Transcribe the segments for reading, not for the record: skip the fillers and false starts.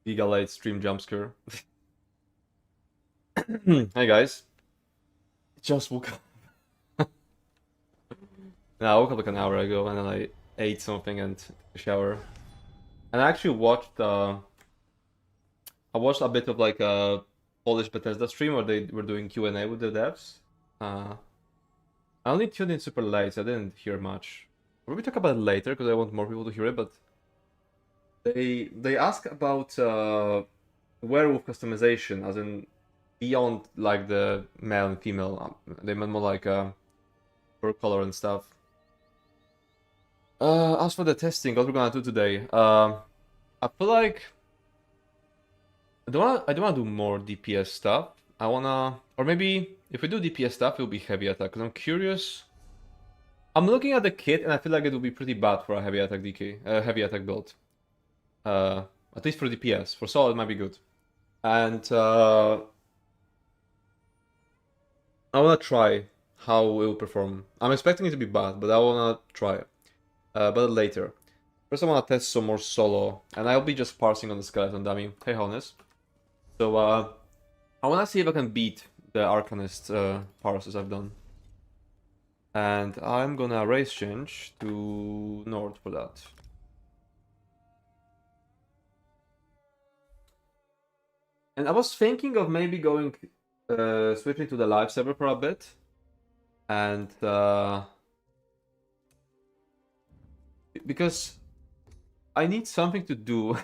Giga late stream jump scare. Hey guys. Just woke up. No, I woke up like an hour ago and then I ate something and took a shower. And I actually watched I watched a bit of like a Polish Bethesda stream where they were doing Q&A with the devs. I only tuned in super late, so I didn't hear much. We'll maybe talk about it later because I want more people to hear it, but they ask about werewolf customization, as in beyond like the male and female. They meant more like fur color and stuff. As for the testing, what we're gonna do today, I feel like I don't wanna do more DPS stuff. I wanna, or maybe if we do DPS stuff, it'll be heavy attack. Cause I'm curious. I'm looking at the kit and I feel like it will be pretty bad for a heavy attack heavy attack build. At least for DPS. For solo, it might be good. And I wanna try how it will perform. I'm expecting it to be bad, but I wanna try it. But later. First, I wanna test some more solo, and I'll be just parsing on the skeleton dummy. Hey, Honest. So I wanna see if I can beat the Arcanist parses I've done. And I'm gonna race change to Nord for that. And I was thinking of maybe going, switching to the live server for a bit. And because I need something to do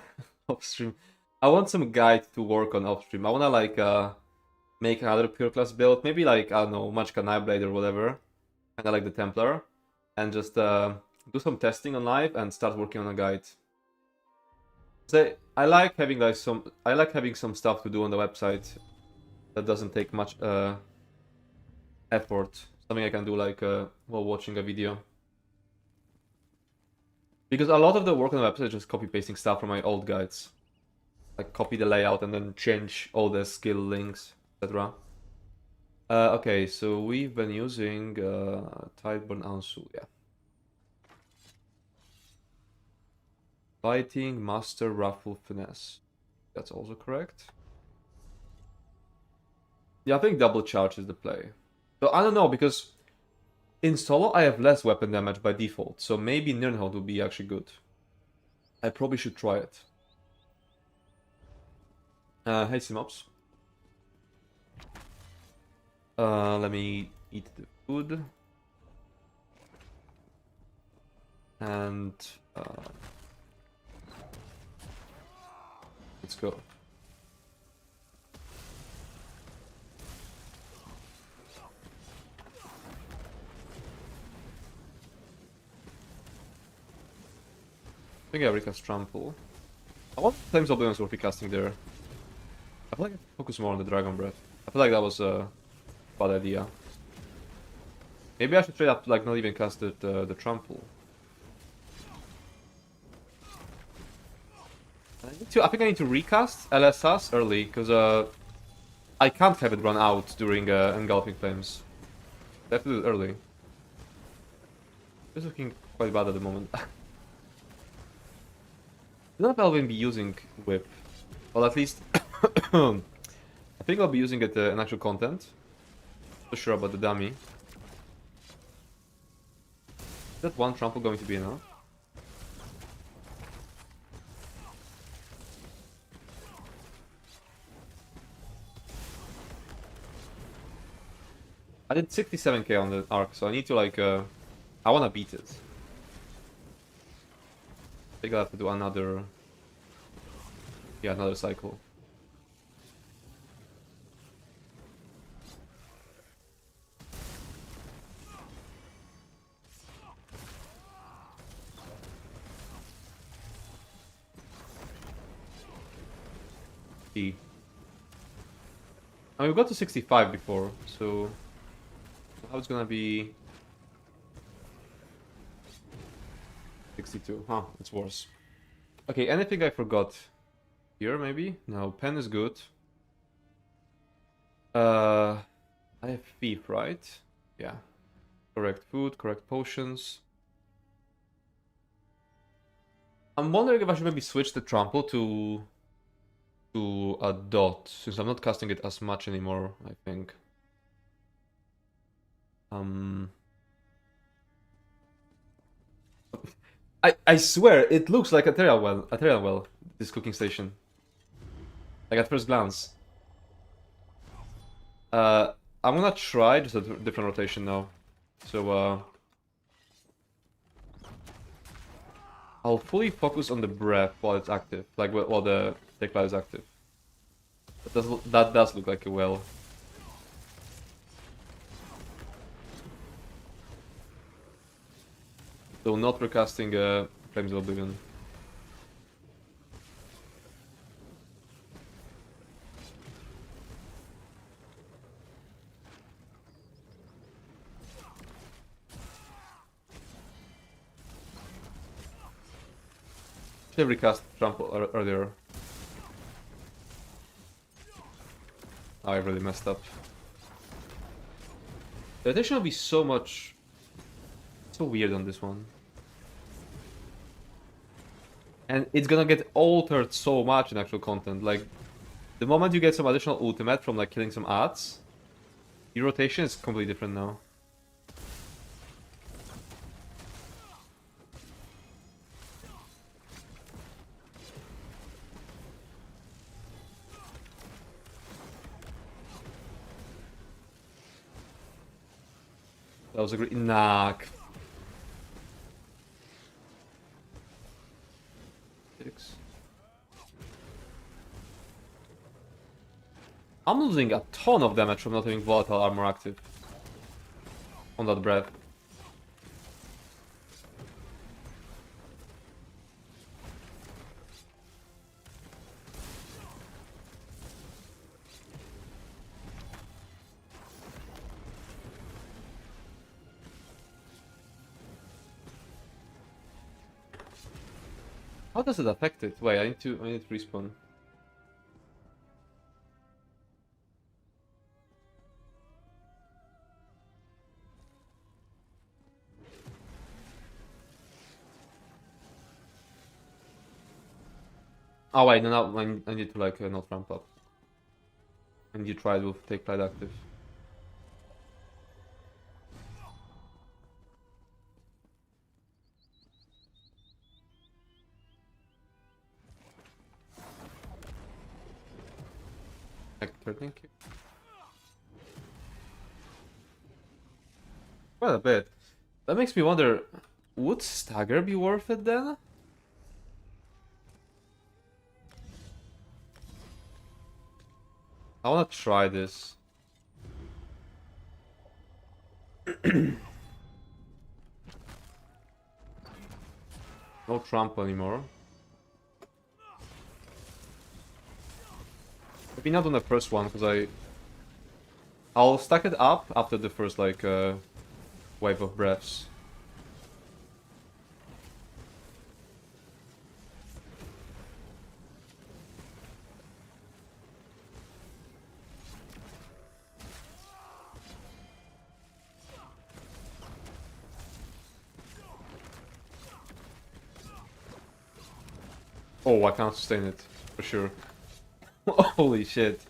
off stream. I want some guide to work on off stream. I wanna like make another pure class build, maybe like I don't know, Magicka Nightblade or whatever, kinda like the Templar, and just do some testing on live and start working on a guide. So I like having like some stuff to do on the website that doesn't take much effort. Something I can do like while watching a video. Because a lot of the work on the website is just copy pasting stuff from my old guides. Like copy the layout and then change all the skill links, etc. Okay, so we've been using Tideburn Ansu, yeah. Fighting, Master, Raffle, Finesse. That's also correct. Yeah, I think double charge is the play. So I don't know, because in solo I have less weapon damage by default, so maybe Nirnhold would be actually good. I probably should try it. Hey Simops. Let me eat the food. And let's go. I think I recast Trample. I want Flames Oblivions worth recasting there. I feel like I focus more on the Dragon Breath. I feel like that was a bad idea. Maybe I should trade up, like, not even cast the Trample. I think I need to recast LSS early, because I can't have it run out during Engulfing Flames. I have to do it early. It's looking quite bad at the moment. I don't know if I'll even be using Whip. Well, at least I think I'll be using it in actual content. Not sure about the dummy. Is that one trample going to be enough? I did 67k on the arc, so I need to like I wanna beat it. I think I'll have to do another another cycle. I mean, we got to 65 before, so how it's gonna be 62? Huh, it's worse. Okay, anything I forgot here? Maybe no. Pen is good. I have thief, right? Yeah. Correct food, correct potions. I'm wondering if I should maybe switch the trample to to a dot, since I'm not casting it as much anymore, I think. I swear, it looks like a Terra well, this cooking station. Like at first glance. I'm gonna try just a different rotation now. So, I'll fully focus on the breath while it's active, like while the take flight is active. That does look like a well. So not recasting Flames of Oblivion. Should have recast Trample earlier. Oh, I really messed up. The rotation will be so weird on this one. And it's gonna get altered so much in actual content. Like, the moment you get some additional ultimate from like killing some ads, your rotation is completely different now. That was a great knock. I'm losing a ton of damage from not having volatile armor active on that breath. How does it affect it? Wait, I need to respawn. Oh wait, no, I need to like not ramp up. And you try to take flight active. Hector, thank you. Quite a bit. That makes me wonder, would Stagger be worth it then? I wanna try this. No Trump anymore. Maybe not on the first one, because I'll stack it up after the first like wave of breaths. Oh, I can't sustain it, for sure. Holy shit.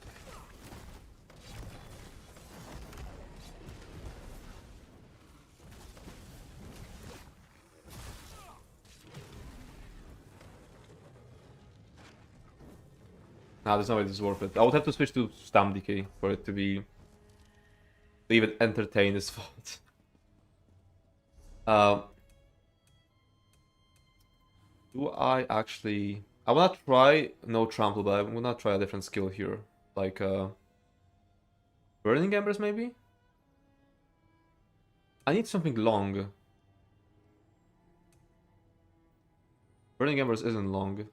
Nah, there's no way this is worth it. I would have to switch to Stamp Decay for it to even entertain this fault. Do I actually... I wanna try no trample, but I'm gonna try a different skill here. Like, Burning Embers, maybe? I need something long. Burning Embers isn't long.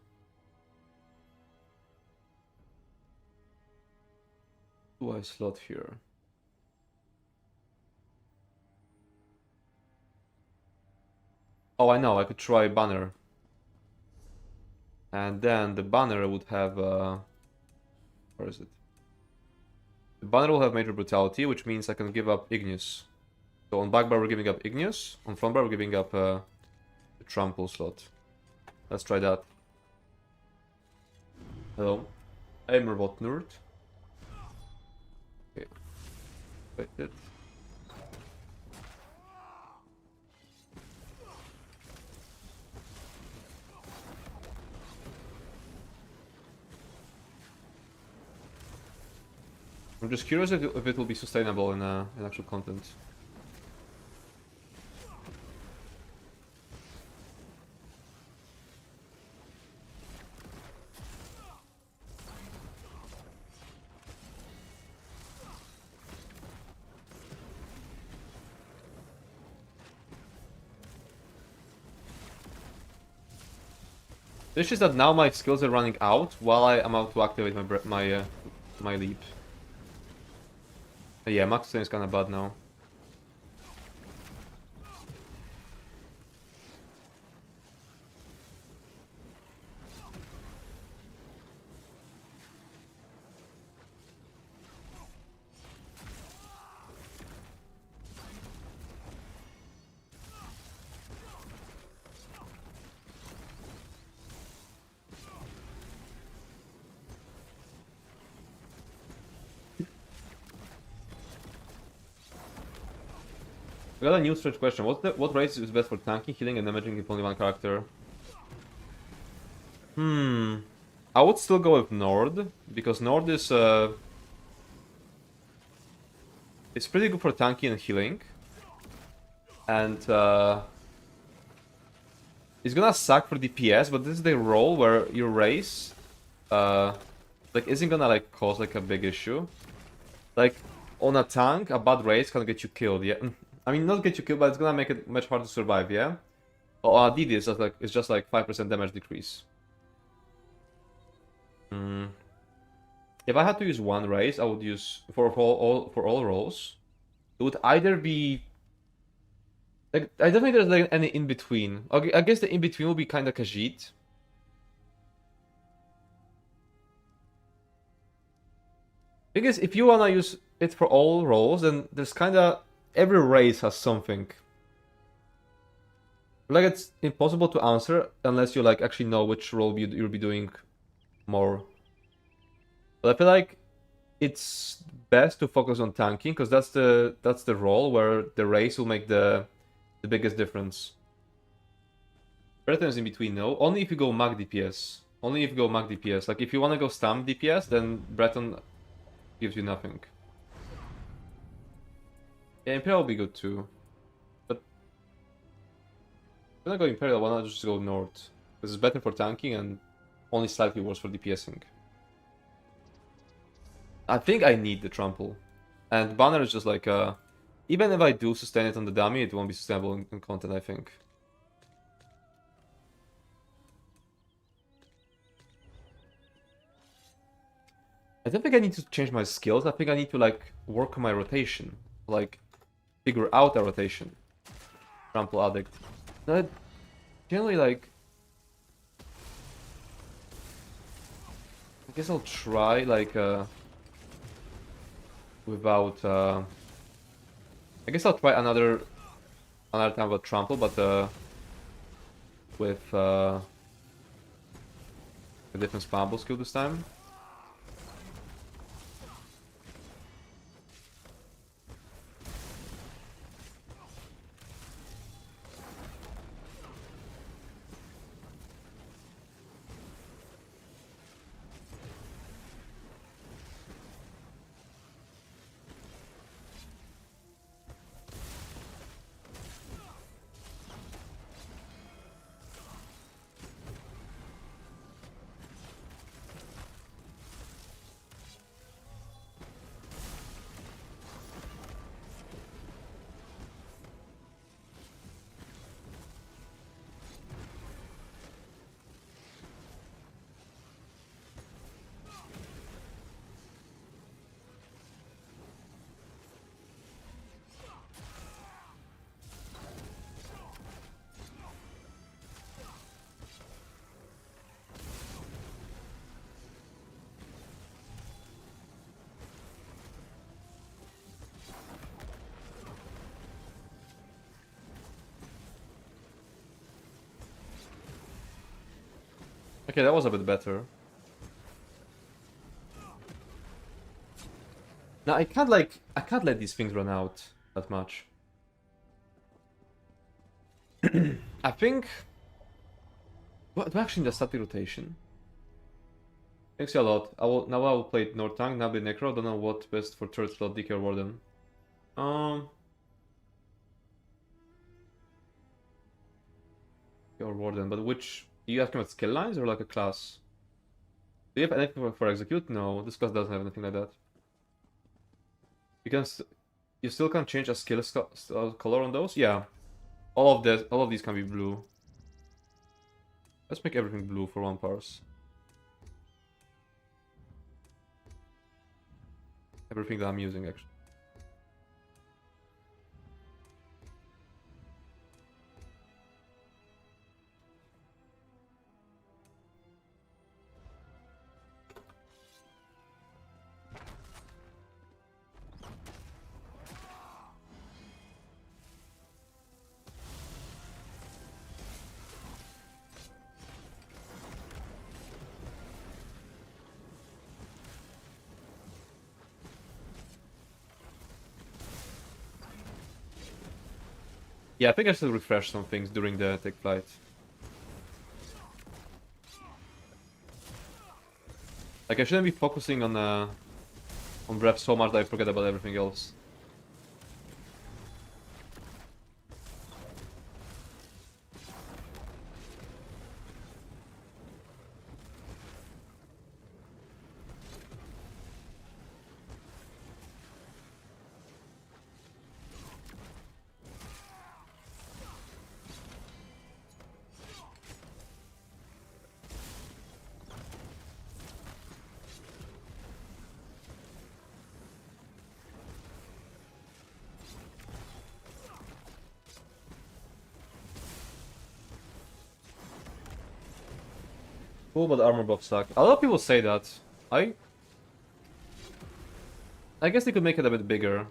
Do I slot here? Oh, I know, I could try Banner. And then the Banner would have... where is it? The Banner will have Major Brutality, which means I can give up Igneous. So on back bar we're giving up Igneous, on front bar we're giving up the Trample slot. Let's try that. Hello. Aimer bot nerd. Okay. Wait, it. I'm just curious if it will be sustainable in actual content. The issue is that now my skills are running out while I am about to activate my leap. Yeah, max sustain is kind of bad now. We got a new stretch question. What race is best for tanking, healing, and damaging if only one character? I would still go with Nord because Nord is it's pretty good for tanking and healing, and it's gonna suck for DPS. But this is the role where your race like isn't gonna like cause like a big issue. Like on a tank, a bad race can get you killed. Yeah, I mean not get you killed, but it's gonna make it much harder to survive. Yeah. Oh, DD is just like 5% damage decrease. If I had to use one race, I would use for all roles. It would either be like I don't think there's like any in between. Okay, I guess the in between will be kind of Khajiit. Because if you wanna use it for all roles, then there's kind of every race has something. Like it's impossible to answer unless you like actually know which role you'll be doing more. But I feel like it's best to focus on tanking because that's the role where the race will make the biggest difference. Breton is in between, no. Only if you go mag DPS. Only if you go mag DPS. Like if you want to go stamp DPS, then Breton gives you nothing. Yeah, Imperial will be good too. But if I'm not going Imperial, why not just go North? Because it's better for tanking and only slightly worse for DPSing. I think I need the trample. And banner is just like even if I do sustain it on the dummy, it won't be sustainable in content, I think. I don't think I need to change my skills. I think I need to like work on my rotation. Like figure out a rotation. Trample addict. No, generally like I guess I'll try like without I guess I'll try another time with trample, but with a different spammable skill this time. Okay, that was a bit better. Now I can't let these things run out that much. I think. What do I actually need a static rotation? Thanks a lot. I will play Nortang, now the Necro. Don't know what best for third slot, DK or Warden. Or Warden, but which you asking about skill lines or like a class? Do you have anything for execute? No, this class doesn't have anything like that. You still can change a skill color on those? Yeah. All of these can be blue. Let's make everything blue for one parse. Everything that I'm using actually. Yeah, I think I should refresh some things during the take flight. Like I shouldn't be focusing on breath so much that I forget about everything else. Cool, but armor buff suck. A lot of people say that. I guess they could make it a bit bigger.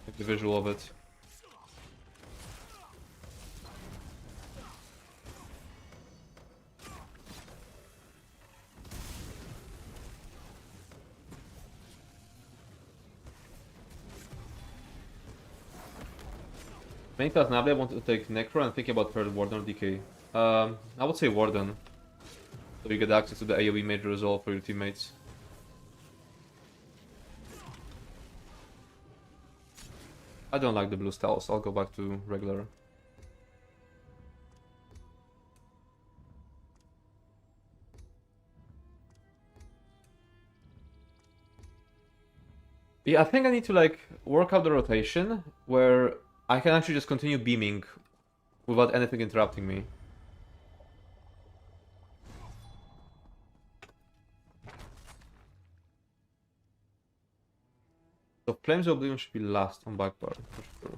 Like the visual of it. Main class Nabla, I want to take Necro and thinking about third Warden or DK. I would say Warden. So you get access to the AoE major resolve for your teammates. I don't like the blue styles, I'll go back to regular. Yeah, I think I need to like work out the rotation where I can actually just continue beaming without anything interrupting me. So Flames of Oblivion should be last on back bar, for sure.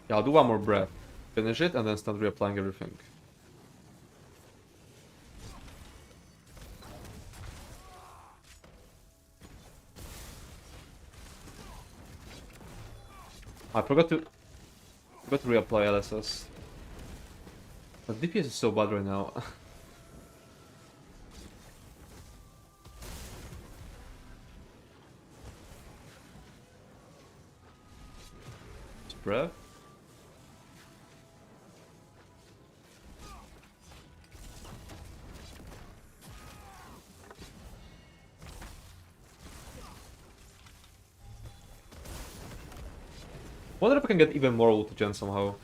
Yeah, I'll do one more breath. Finish it and then start reapplying everything. I forgot to reapply LSS. But DPS is so bad right now. Breath. Wonder if I can get even more ulti-gen somehow.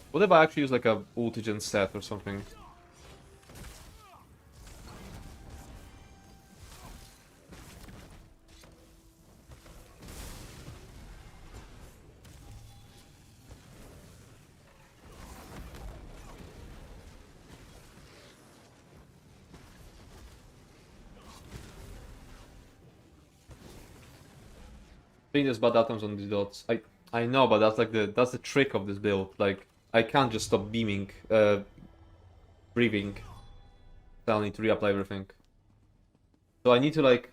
What if I actually use like a ulti-gen set or something? think there's bad atoms on these dots. I know, but that's like the trick of this build. Like I can't just stop beaming, breathing. So I'll need to reapply everything. So I need to like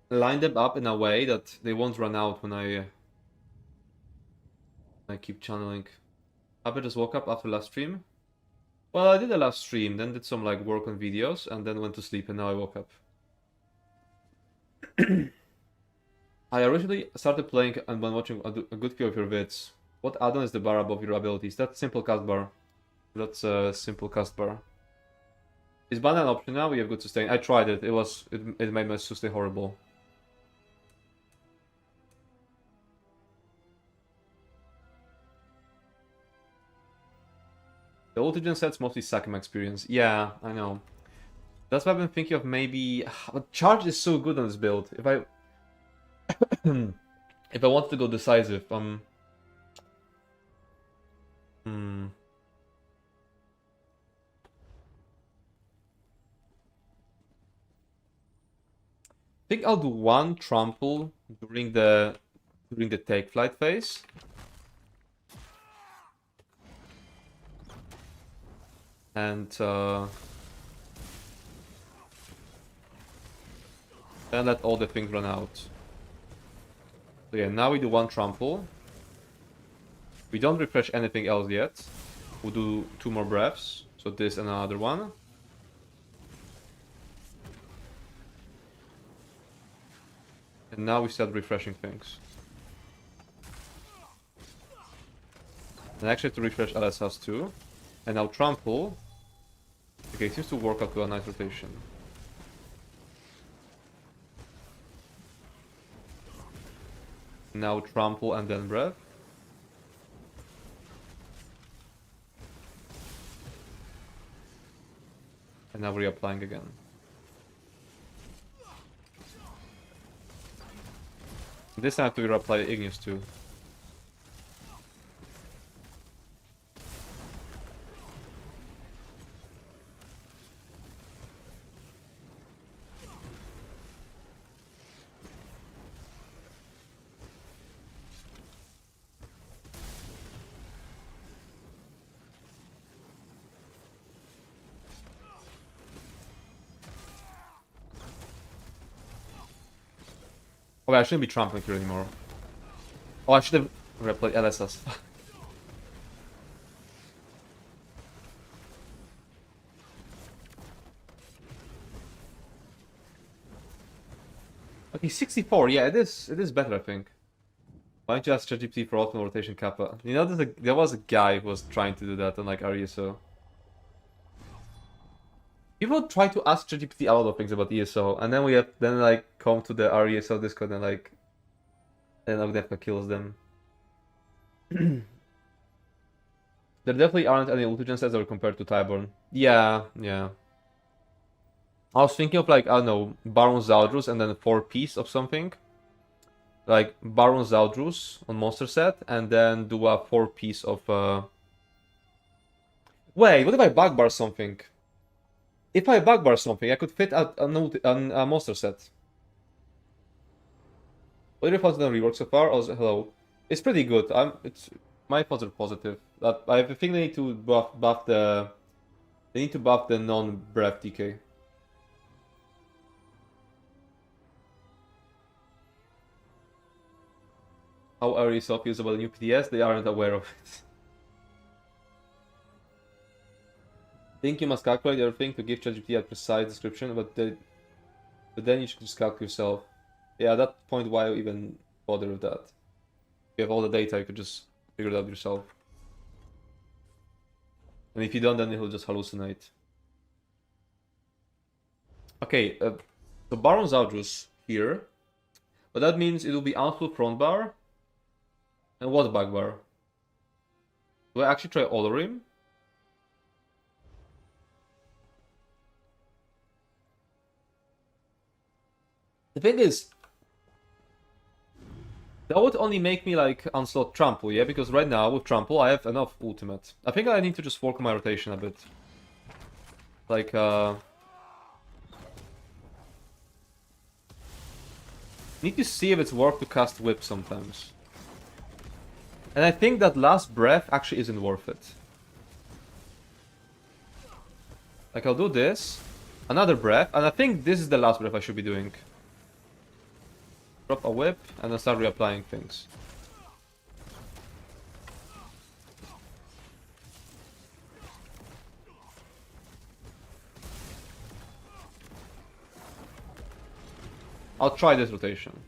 line them up in a way that they won't run out when I keep channeling. I just woke up after last stream. Well, I did a last stream, then did some like work on videos, and then went to sleep, and now I woke up. I originally started playing and when watching a good few of your vids. What add-on is the bar above your abilities? That's simple cast bar. That's a simple cast bar. Is ban an option now? We have good sustain. I tried it. It made my sustain horrible. The ultigen sets mostly suck in my experience. Yeah, I know. That's why I've been thinking of maybe. But charge is so good on this build. If I if I wanted to go decisive, I think I'll do one trample during the take flight phase. And then let all the things run out. So yeah, now we do one trample. We don't refresh anything else yet. We'll do 2 more breaths. So this and another one. And now we start refreshing things. And actually have to refresh LSS too. And now trample. Okay, it seems to work out to a nice rotation. Now trample and then breath. And now reapplying again. This time I have to reapply Igneous too. Oh, I shouldn't be trampling here anymore. Oh, I should have replayed LSS. Okay, 64. Yeah, it is better, I think. Why don't you ask ChatGPT for optimal rotation kappa? You know, there was a guy who was trying to do that on like RESO. People try to ask ChatGPT a lot of things about ESO, and then we have like come to the RESO Discord and like Ogdevka kills them. There definitely aren't any ultigen sets that are compared to Tyburn. Yeah, yeah. I was thinking of like, I don't know, Baron Zaldrus and then 4-piece of something. Like Baron Zaldrus on monster set, and then do a 4-piece of Wait, what if I bugbar something? If I bugbar something, I could fit a monster set. What are your thoughts on the rework so far? Also, hello. It's pretty good. My thoughts are positive. I think they need to buff the non-breath DK. How are you so confused about the new PTS? They aren't aware of it. Think you must calculate everything to give ChatGPT a precise description, but then you should just calculate yourself. Yeah, at that point, why even bother with that? If you have all the data, you could just figure it out yourself. And if you don't, then he'll just hallucinate. Okay, so Baron Zaldrus here. But that means it will be outflow front bar. And what back bar? Do I actually try Olorim? The thing is, that would only make me like unslot trample, yeah? Because right now with trample I have enough ultimate. I think I need to just work on my rotation a bit. Like Need to see if it's worth to cast Whip sometimes. And I think that last breath actually isn't worth it. Like, I'll do this, another breath, and I think this is the last breath I should be doing. Drop a whip, and then start reapplying things. I'll try this rotation.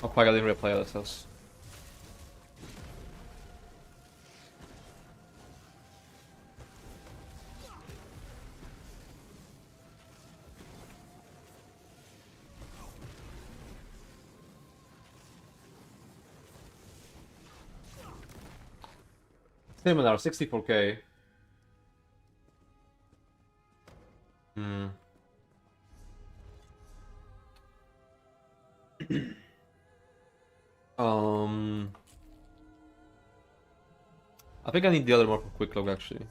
I'll probably replay ourselves. Similar, 64k. I think I need the other more for quick log actually.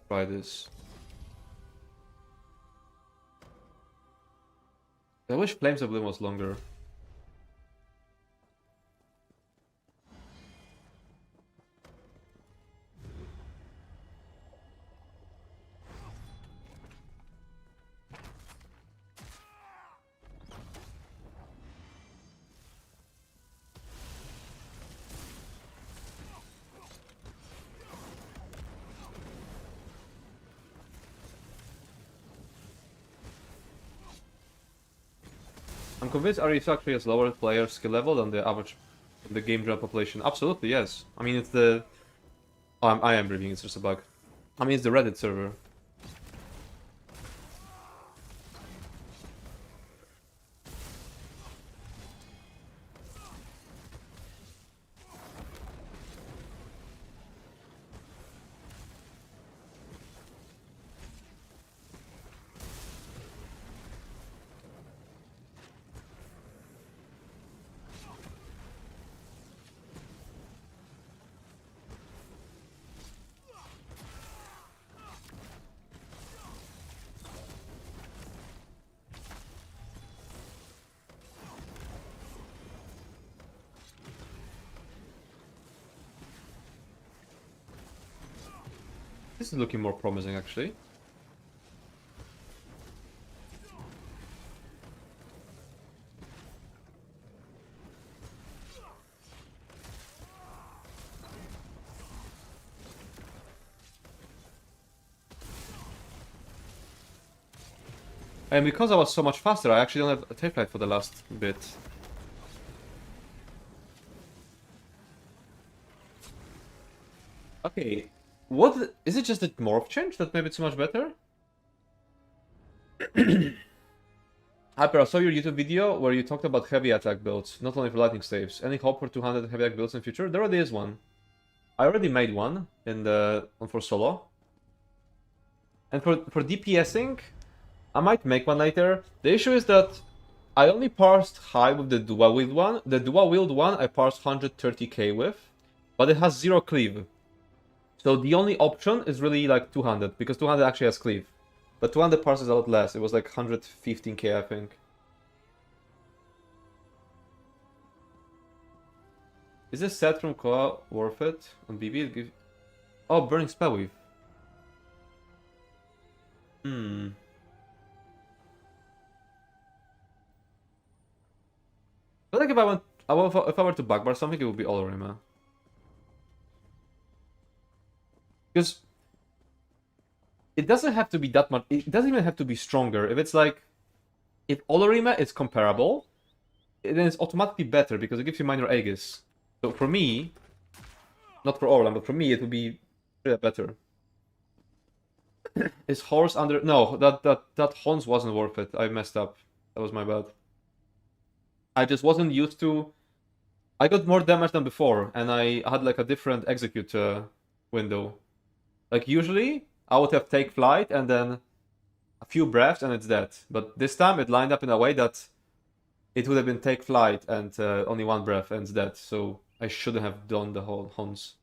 Try this. I wish Flames of Bloom was longer. I'm convinced RES actually has lower player skill level than the average the game jam population. Absolutely, yes. I mean, it's the... Oh, I am reviewing, it's just a bug. I mean, it's the Reddit server. This is looking more promising, actually. And because I was so much faster, I actually don't have a tape light for the last bit. Okay, what is it? Just the morph change that made it so much better? Hyper, I saw your YouTube video where you talked about heavy attack builds, not only for lightning staves. Any hope for 200 heavy attack builds in the future? There already is one. I already made one in the for solo. And for DPSing, I might make one later. The issue is that I only parsed high with the dual wield one. The dual wield one I parsed 130k with, but it has 0 cleave. So the only option is really like 200, because 200 actually has cleave. But 200 parses a lot less. It was like 115k, I think. Is this set from Koa worth it on BB? Oh, Burning Spellweave. I feel like if I were to backbar something, it would be Olorima. Because it doesn't have to be that much. It doesn't even have to be stronger. If it's like, if Olorima is comparable, then it's automatically better because it gives you minor Aegis. So for me, not for Orlan, but for me, it would be better. Is Horse under? No, that Hons wasn't worth it. I messed up. That was my bad. I just wasn't used to. I got more damage than before, and I had like a different execute window. Like usually, I would have take flight and then a few breaths and it's dead. But this time it lined up in a way that it would have been take flight and only one breath and it's dead. So I shouldn't have done the whole Hons.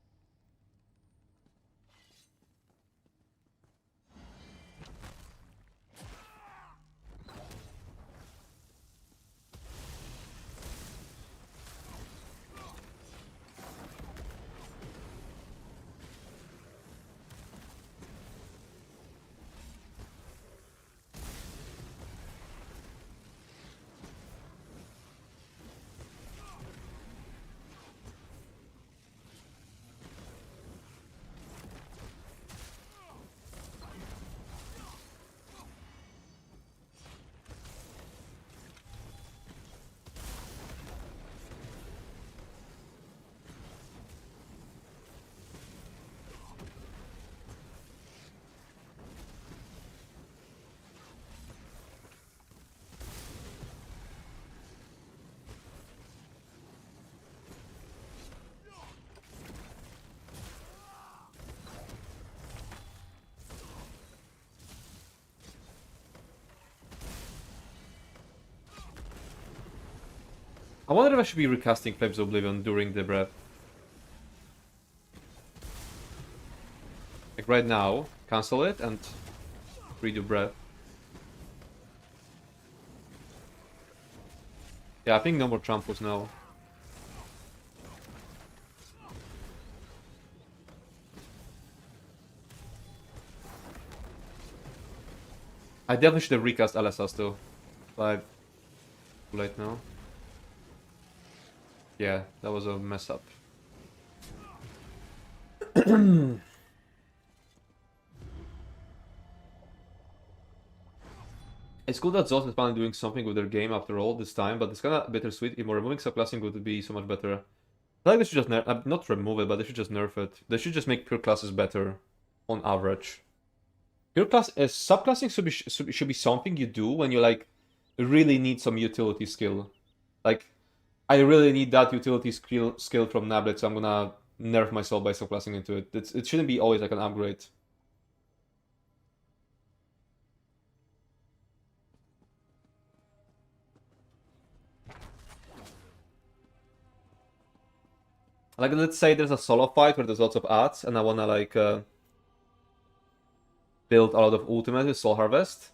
I wonder if I should be recasting Flames of Oblivion during the breath. Like right now, cancel it and redo breath. Yeah, I think no more tramples now. I definitely should have recast LSS though. But too late now. Yeah, that was a mess up. It's cool that Zos is finally doing something with their game after all this time, but it's kinda bittersweet. If removing subclassing would be so much better. I feel like they should just not remove it, but they should just nerf it. They should just make pure classes better on average. Pure class subclassing should be something you do when you like really need some utility skill. Like I really need that utility skill from Nablet, so I'm gonna nerf myself by subclassing into it. It shouldn't be always like an upgrade. Like let's say there's a solo fight where there's lots of ads, and I wanna like build a lot of ultimate with Soul Harvest.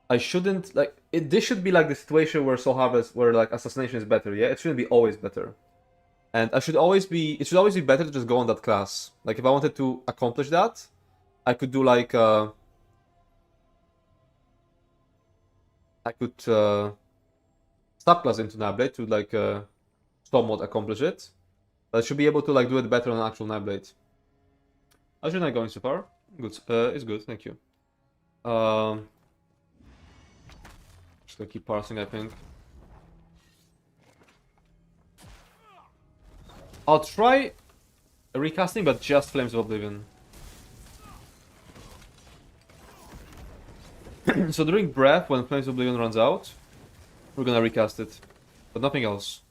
I shouldn't like it. This should be like the situation where Soul Harvest, where like assassination is better. Yeah, it shouldn't be always better. And it should always be better to just go on that class. Like if I wanted to accomplish that, I could do like I could subclass into Nightblade to like somewhat accomplish it. But I should be able to like do it better on actual Nightblade. How's your night going so far? Good. It's good, thank you. Just gonna keep parsing, I think. I'll try recasting, but just Flames of Oblivion. So during Breath, when Flames of Oblivion runs out, we're gonna recast it. But nothing else.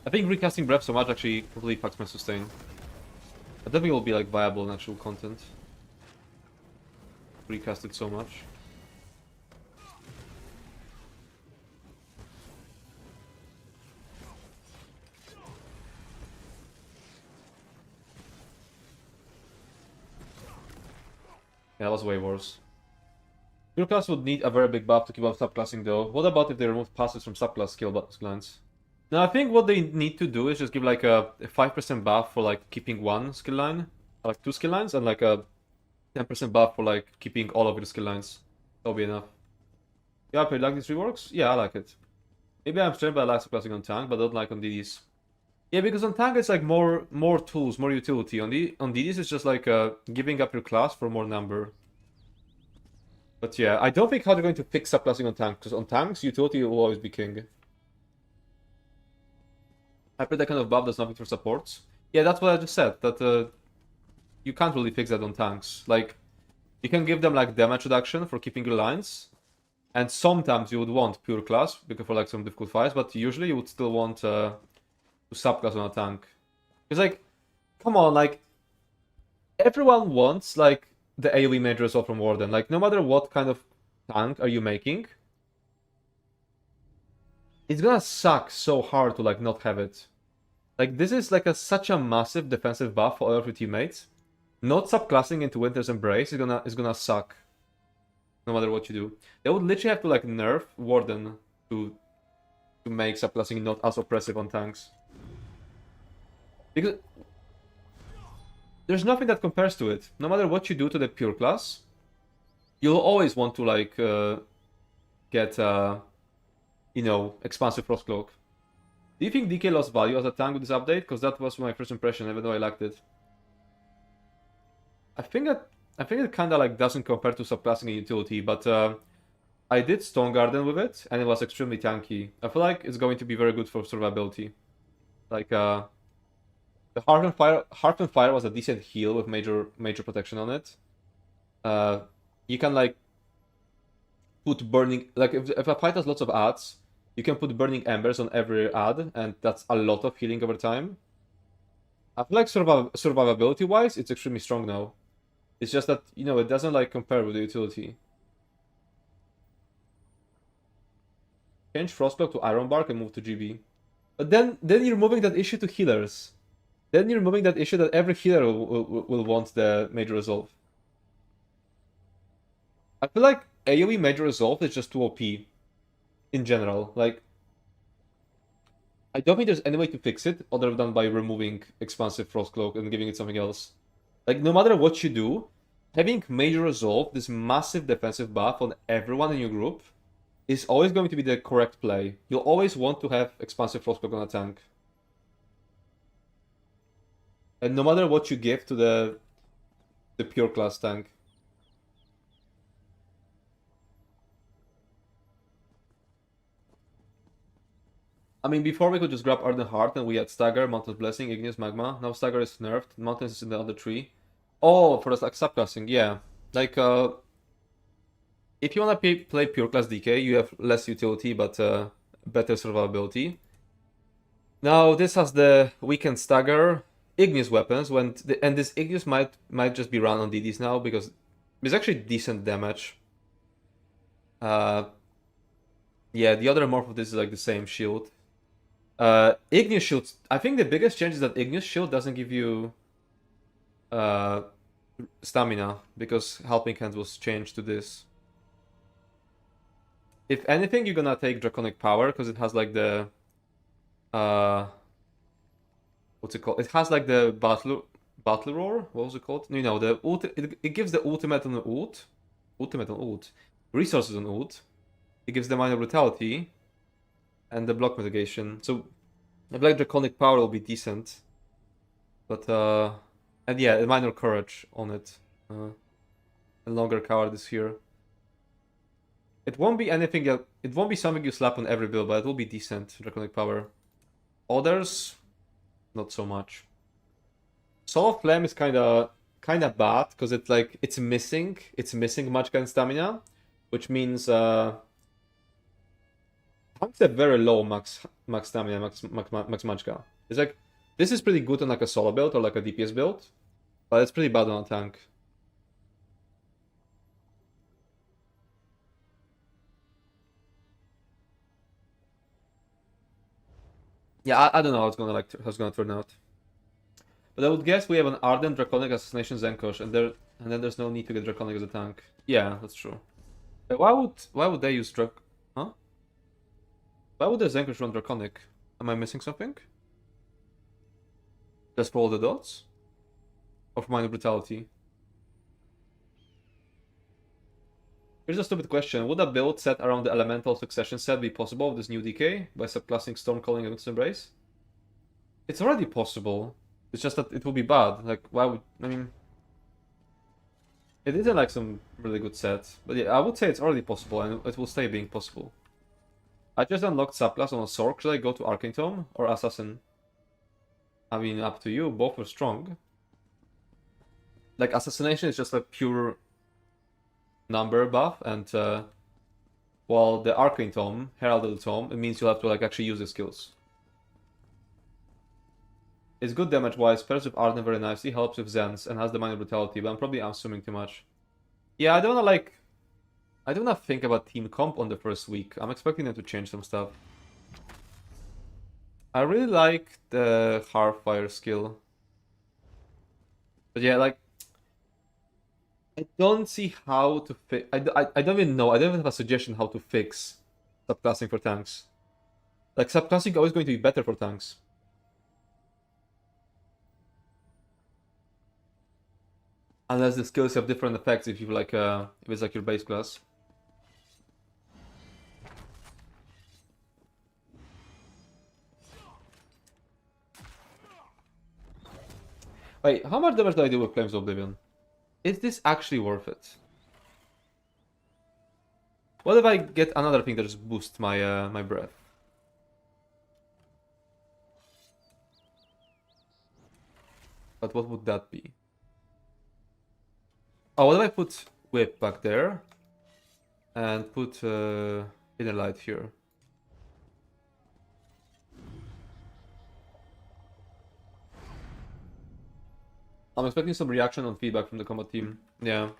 I think recasting Breath so much actually completely fucks my sustain. I don't think it will be like viable in actual content. Recast it so much. Yeah, that was way worse. Your class would need a very big buff to keep up subclassing though. What about if they remove passes from subclass skill lines? Now I think what they need to do is just give like a 5% buff for like keeping one skill line, like 2 skill lines, and like a 10% buff for like keeping all of your skill lines. That'll be enough. Yeah, I like these reworks? Yeah, I like it. Maybe I'm strange, but I like subclassing on tank, but I don't like on DDs. Yeah, because on tank it's like more tools, more utility. On DDs it's just like giving up your class for more number. But yeah, I don't think how they're going to fix subclassing on tank, because on tanks, utility will always be king. I put that kind of buff does nothing for supports. Yeah, that's what I just said, that you can't really fix that on tanks. Like, you can give them like damage reduction for keeping your lines, and sometimes you would want pure class, because for like some difficult fights, but usually you would still want to subclass on a tank. It's like, come on, like, everyone wants like the AoE major resolve from Warden. Like, no matter what kind of tank are you making, it's gonna suck so hard to like not have it. Like, this is like such a massive defensive buff for all of your teammates. Not subclassing into Winter's Embrace is gonna suck. No matter what you do. They would literally have to like nerf Warden to make subclassing not as oppressive on tanks. Because there's nothing that compares to it. No matter what you do to the pure class, you'll always want to like get you know, expansive Frostcloak. Do you think DK lost value as a tank with this update? Because that was my first impression, even though I liked it. I think it kind of like doesn't compare to subclassing in utility, but I did Stone Garden with it, and it was extremely tanky. I feel like it's going to be very good for survivability. Like the Harp and Fire was a decent heal with major protection on it. You can like put burning, like if a fight has lots of adds, you can put burning embers on every add, and that's a lot of healing over time. I feel like survivability wise, it's extremely strong now. It's just that, you know, it doesn't like compare with the utility. Change Frostblock to Ironbark and move to GB. But then you're moving that issue to healers. Then you're moving that issue that every healer will want the major resolve. I feel like AoE major resolve is just too OP. In general. Like, I don't think there's any way to fix it other than by removing expansive Frostcloak and giving it something else. Like, no matter what you do, having major resolve, this massive defensive buff on everyone in your group, is always going to be the correct play. You'll always want to have expansive Frostcloak on a tank. And no matter what you give to the pure class tank. I mean, before we could just grab Ardent Heart and we had Stagger, Mountain's Blessing, Igneous Magma. Now Stagger is nerfed, Mountains is in the other tree. Oh, for the like subclassing, yeah. Like, if you wanna play pure class DK, you have less utility but better survivability. Now this has the weakened Stagger, Igneous weapons, and this Igneous might just be run on DDs now because it's actually decent damage. Yeah, the other morph of this is like the same shield. Igneous Shield, I think the biggest change is that Igneous Shield doesn't give you stamina, because Helping Hand was changed to this. If anything, you're gonna take Draconic Power, because it has like the... what's it called? It has like the Battle Roar? What was it called? No, the it gives the ultimate on ult. Ultimate on ult. Resources on ult. It gives the minor brutality. And the block mitigation. So I feel like Draconic Power will be decent. But and yeah, a minor courage on it. And longer cowardice here. It won't be anything it won't be something you slap on every build, but it will be decent, Draconic Power. Others, not so much. Soul of Flame is kinda bad, because it's missing Magicka and stamina, which means Punk's a very low max stamina, max magicka. It's like, this is pretty good on like a solo build or like a DPS build, but it's pretty bad on a tank. Yeah, I don't know how it's gonna turn out. But I would guess we have an Ardent, Draconic, Assassination, Zenkosh, and then there's no need to get Draconic as a tank. Yeah, that's true. Why would they use Huh? Why would the Zenkosh run Draconic? Am I missing something? Just for all the dots? Or for minor brutality? Here's a stupid question. Would a build set around the elemental succession set be possible with this new DK by subclassing Stormcalling and Witness Embrace? It's already possible. It's just that it will be bad. Like, why would... I mean... It isn't like some really good set. But yeah, I would say it's already possible and it will stay being possible. I just unlocked subclass on a Sorc. Should I go to Arcane Tome or Assassin? I mean, up to you. Both are strong. Like, Assassination is just a pure number buff, and while the Arcane Tome, Heralded Tome, it means you'll have to like actually use the skills. It's good damage-wise, pairs with Arden very nicely, helps with Zens, and has the minor brutality, but I'm probably assuming too much. Yeah, I don't wanna think about team comp on the first week. I'm expecting them to change some stuff. I really like the Hearthfire skill. But yeah, like, I don't see how to fix... I don't even know. I don't even have a suggestion how to fix subclassing for tanks. Like, subclassing is always going to be better for tanks. Unless the skills have different effects if you like if it's like your base class. Wait, how much damage do I do with Flames of Oblivion? Is this actually worth it? What if I get another thing that just boosts my my breath? But what would that be? Oh, what if I put Whip back there? And put Inner Light here? I'm expecting some reaction on feedback from the combat team. Yeah.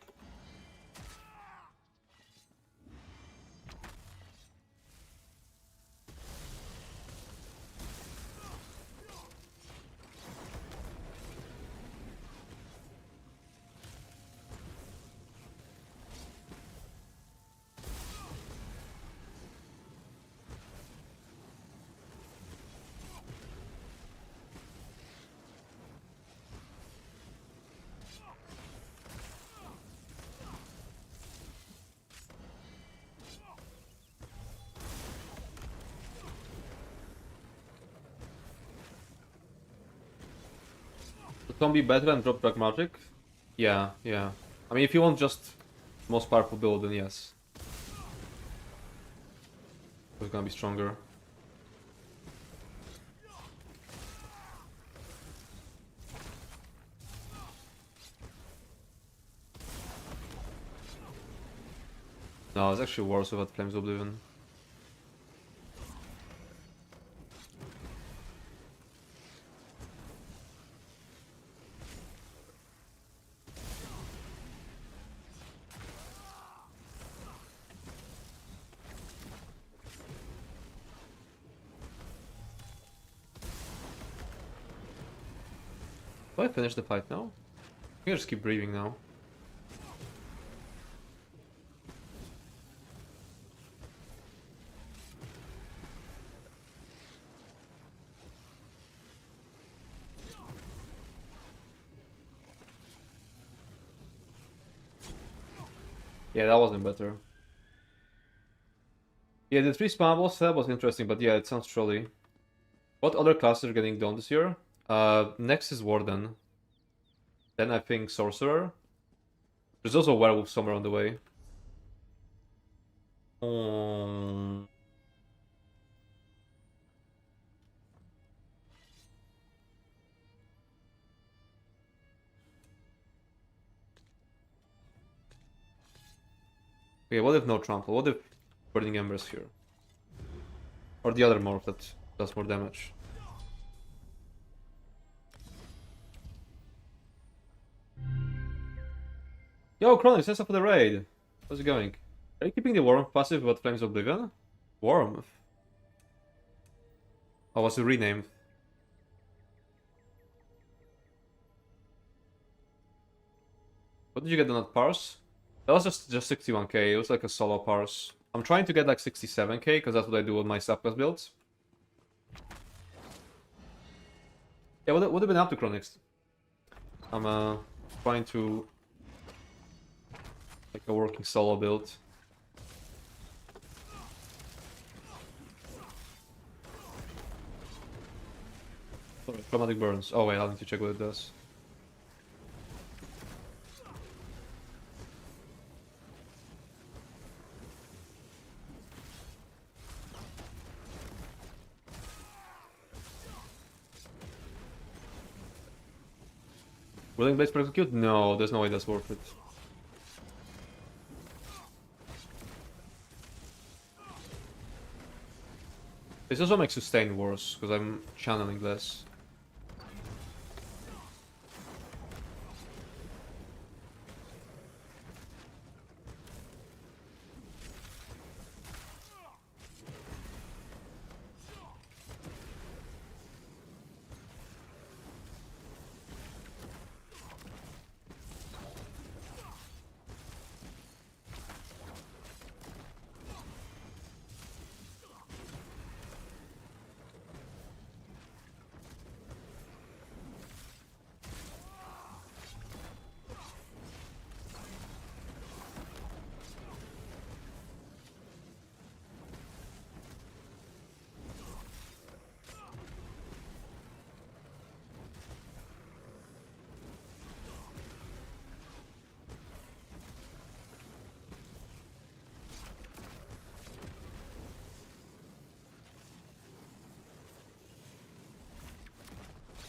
Can be better and drop Dark Magic? Yeah, yeah. I mean, if you want just most powerful build, then yes. It's gonna be stronger. No, it's actually worse without Flames of Oblivion. Do I finish the fight now? I can just keep breathing now. Yeah, that wasn't better. Yeah, the 3 spammable setup was interesting, but yeah, it sounds trolly. What other classes are getting done this year? Next is Warden. Then I think Sorcerer. There's also Werewolf somewhere on the way. Okay, what if no trample? What if Burning Embers here? Or the other morph that does more damage. Yo, Chronix, thanks for the raid. How's it going? Are you keeping the Warmth passive about Flames of Oblivion? Warmth? Oh, was it renamed? What did you get on that parse? That was just 61k, it was like a solo parse. I'm trying to get like 67k, because that's what I do with my subclass builds. Yeah, what have you been up to, Chronix? I'm trying to... like a working solo build. Sorry, Chromatic Burns. Oh wait, I need to check what it does. Willing Blades per execute? No, there's no way that's worth it. This also makes sustain worse, because I'm channeling less.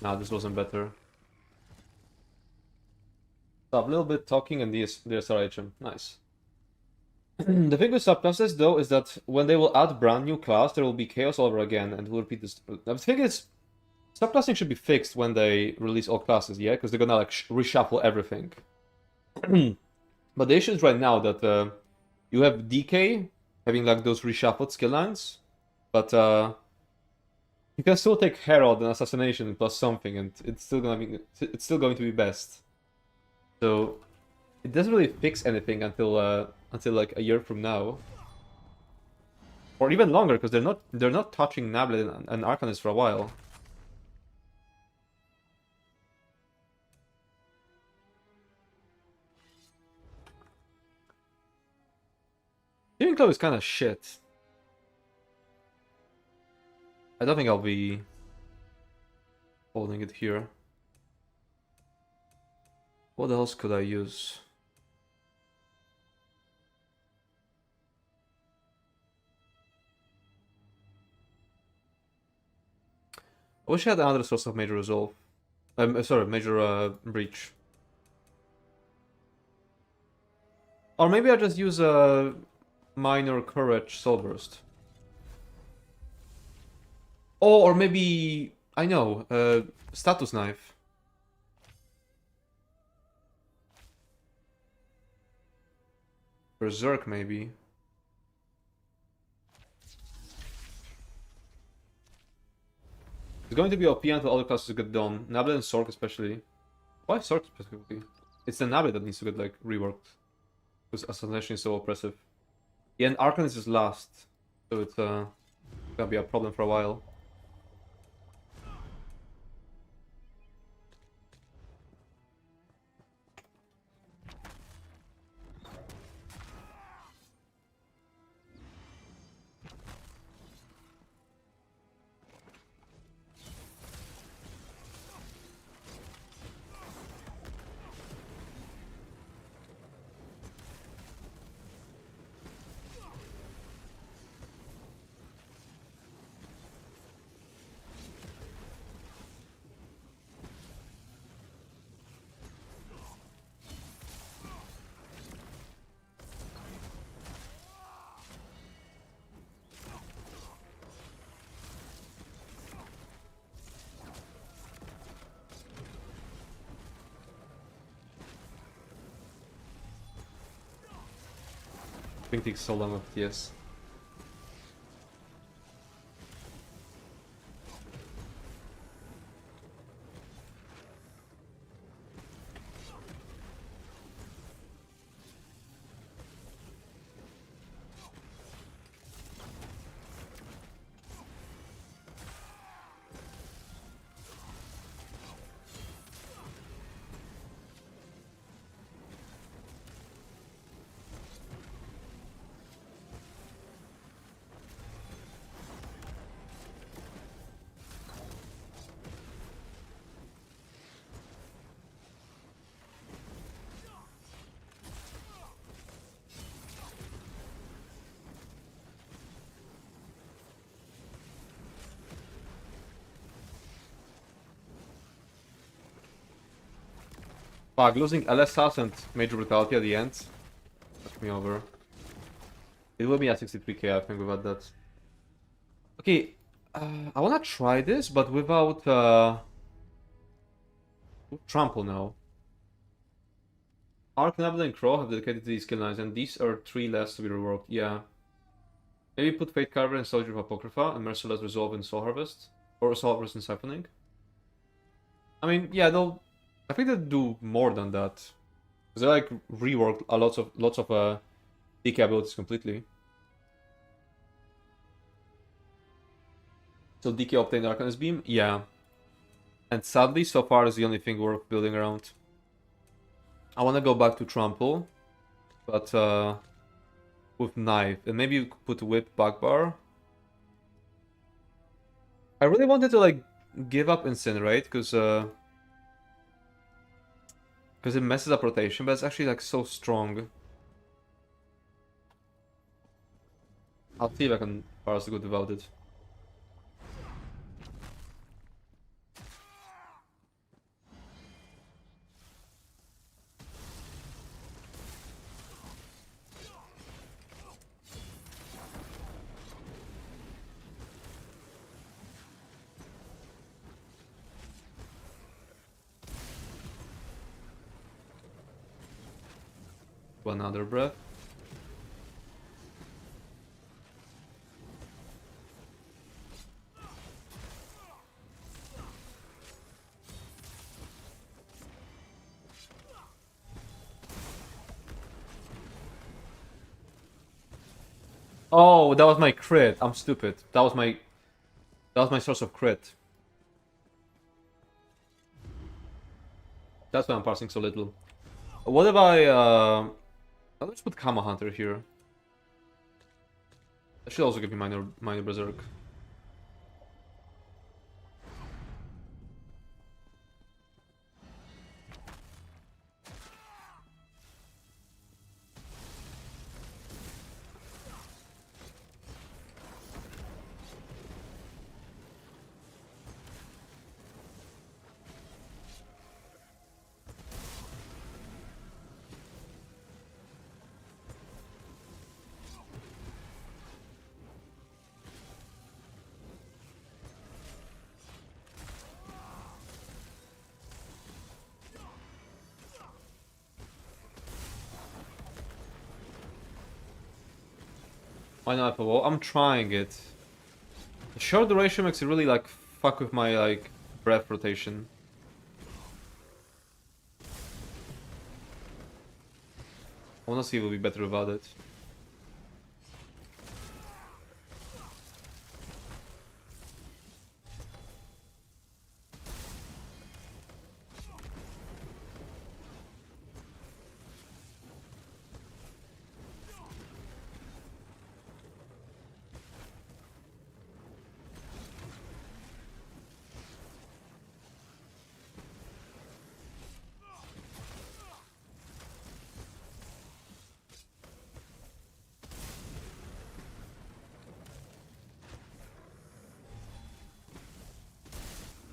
Nah, this wasn't better. Stop, a little bit talking and DSRHM. Nice. The thing with subclasses, though, is that when they will add brand new class, there will be chaos all over again, and we'll repeat this. The thing is, subclassing should be fixed when they release all classes, yeah? Because they're gonna, like, reshuffle everything. But the issue is right now that you have DK having, like, those reshuffled skill lines, but you can still take Herald and Assassination plus something, and it's still going to be best. So it doesn't really fix anything until like a year from now, or even longer, because they're not touching Nightblade and Arcanist for a while. Steering Claw is kind of shit. I don't think I'll be holding it here. What else could I use? I wish I had another source of major resolve. Sorry, major breach. Or maybe I just use a minor courage soul burst. Oh, or maybe I know, status knife. Berserk, maybe. It's going to be OP until other classes get done. Nightblade and Sork especially. Why Sork specifically? It's the Nightblade that needs to get, like, reworked. Because Assassination is so oppressive. Yeah, and Arcanist is last. So it's gonna be a problem for a while. Thing takes so long with PTS. Fuck, losing LSS and Major Brutality at the end fucked me over. It will be at 63k, I think, without that. Okay, I wanna try this, but without Trample now. Arc, Nabla, and Crow have dedicated to these skill lines, and these are 3 less to be reworked. Yeah. Maybe put Fate Carver and Soldier of Apocrypha, and Merciless Resolve in Soul Harvest. Or Soul Harvest and Siphoning. I mean, yeah, they'll... I think they'll do more than that. Because they like reworked a lots of DK abilities completely. So DK obtained Arcanist Beam? Yeah. And sadly, so far is the only thing worth building around. I want to go back to Trample, but with Knife. And maybe you could put Whip Backbar. I really wanted to like give up Incinerate, because it messes up rotation, but it's actually like so strong. I'll see if I can parse good without it. Another breath. Oh, that was my crit. I'm stupid. That was my source of crit. That's why I'm parsing so little. What if I'll just put Kama Hunter here. That should also give me minor Berserk. Why not FOO? I'm trying it. The short duration makes it really like fuck with my like breath rotation. I wanna see if it'll be better without it.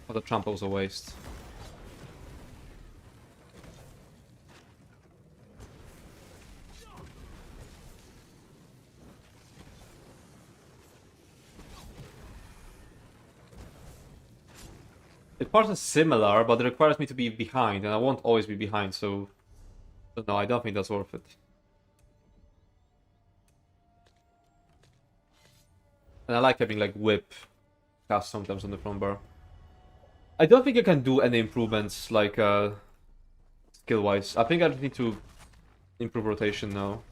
Oh, the trample was a waste. It parses similar, but it requires me to be behind, and I won't always be behind, so no, I don't think that's worth it. And I like having like whip cast sometimes on the front bar. I don't think I can do any improvements like skill-wise. I think I just need to improve rotation now.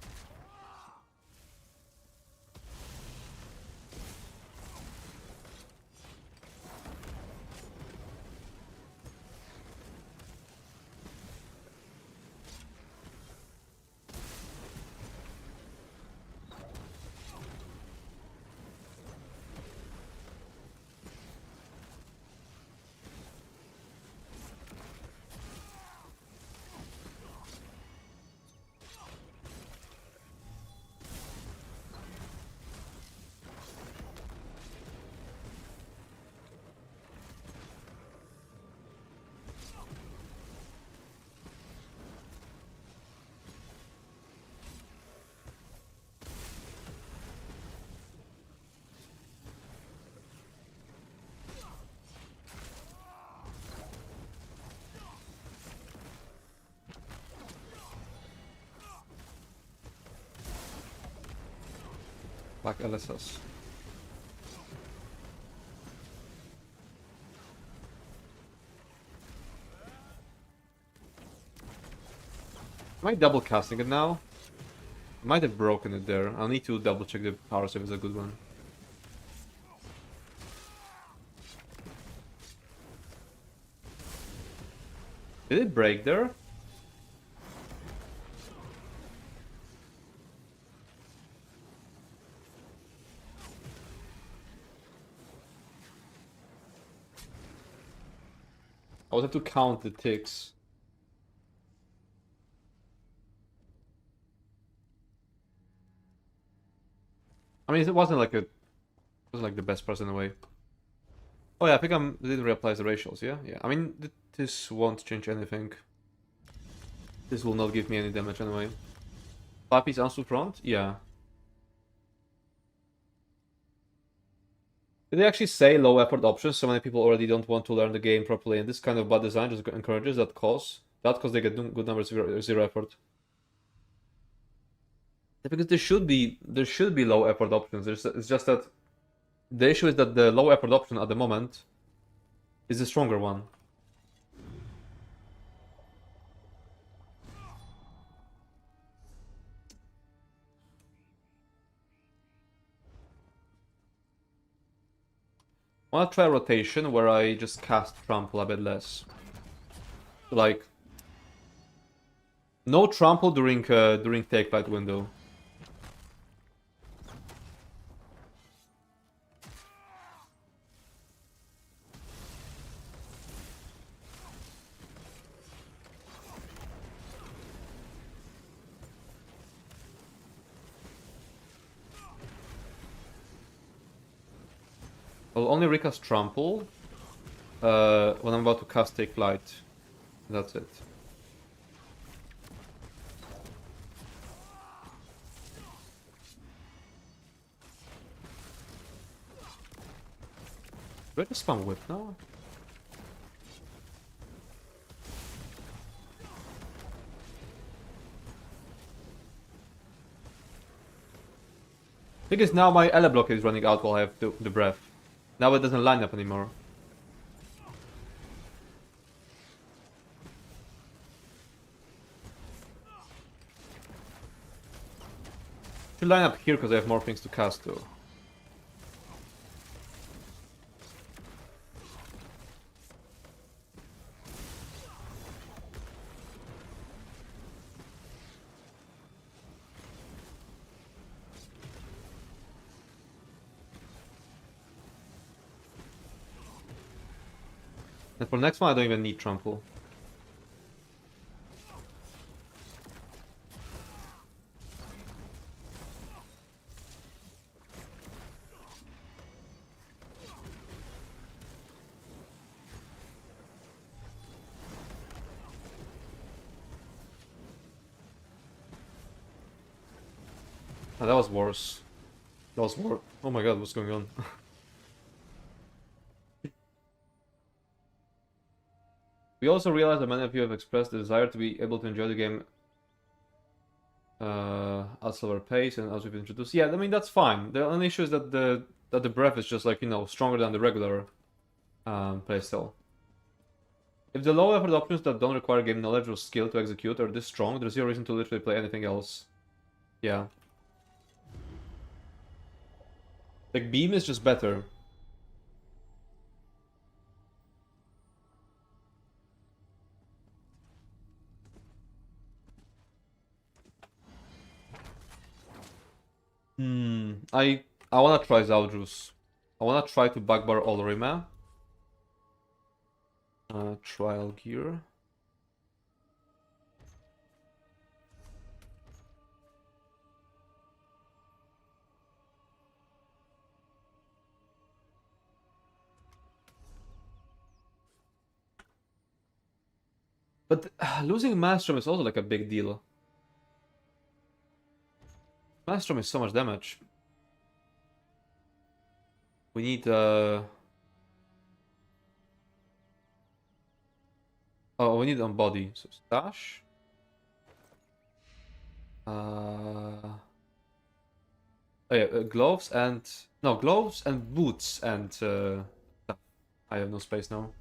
Like LSS. Am I double casting it now? I might have broken it there. I'll need to double check the parse if it's a good one. Did it break there? I would have to count the ticks. I mean, it wasn't like the best person in a way. Oh yeah, I think I didn't reapply the ratios. Yeah, yeah. I mean, this won't change anything. This will not give me any damage anyway. 5-piece Ansu front? Yeah. Did they actually say low effort options? So many people already don't want to learn the game properly, and this kind of bad design just encourages that cause. That cause they get good numbers, zero effort. Yeah, because there should be low effort options. It's just that the issue is that the low effort option at the moment is the stronger one. I wanna try a rotation where I just cast trample a bit less. Like no trample during take flight window. I'll only recast trample when I'm about to cast take flight. That's it. Do I just spam whip now? Thing is now my Ela block is running out while I have the breath. Now it doesn't line up anymore. Should line up here because I have more things to cast too. And for the next one I don't even need trample. Oh, that was worse. That was worse. Oh my god, what's going on? We also realize that many of you have expressed the desire to be able to enjoy the game at slower pace and as we've introduced. Yeah, I mean that's fine. The only issue is that that the breath is just like, you know, stronger than the regular playstyle. If the low effort options that don't require game knowledge or skill to execute are this strong, there's zero reason to literally play anything else. Yeah. Like, beam is just better. I wanna try Zaldrus. I wanna try to backbar Olrima. Trial gear. But losing Maelstrom is also like a big deal. Maelstrom is so much damage. We need oh, we need on body. So stash. Oh yeah, gloves and no gloves and boots and stuff. I have no space now.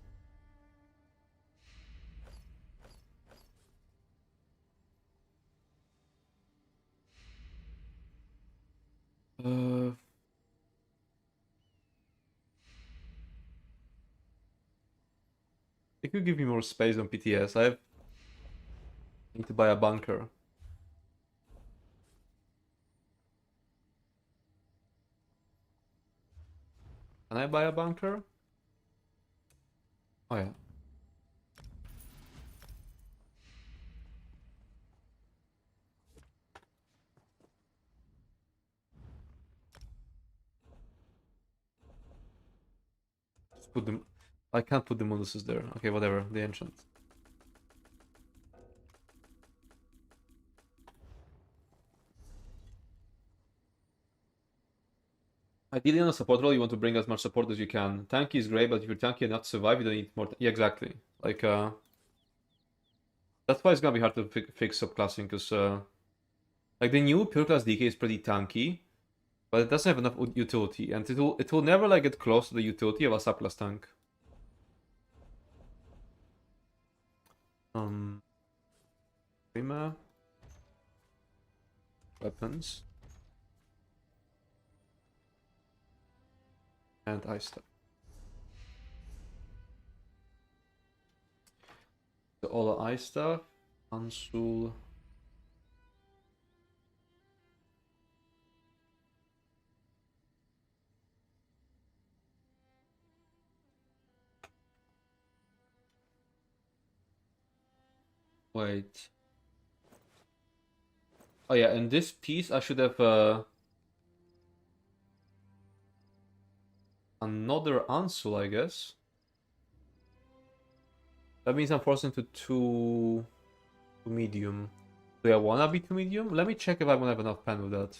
It could give me more space on PTS. I need to buy a bunker. Can I buy a bunker? Oh yeah. Just put them. I can't put the Muluses there. Okay, whatever. The ancient. Ideally, on a support role, you want to bring as much support as you can. Tanky is great, but if you're tanky enough to survive, you don't need more. Yeah, exactly. Like, that's why it's gonna be hard to fix subclassing, because, like, the new pure class DK is pretty tanky, but it doesn't have enough utility, and it will never, like, get close to the utility of a subclass tank. Prima. Weapons. And ice stuff. So all the ice stuff. Ansul. Wait. Oh yeah, in this piece I should have another Ansul, I guess. That means I'm forced into two medium. Do I wanna be two medium? Let me check if I'm gonna have enough pen with that.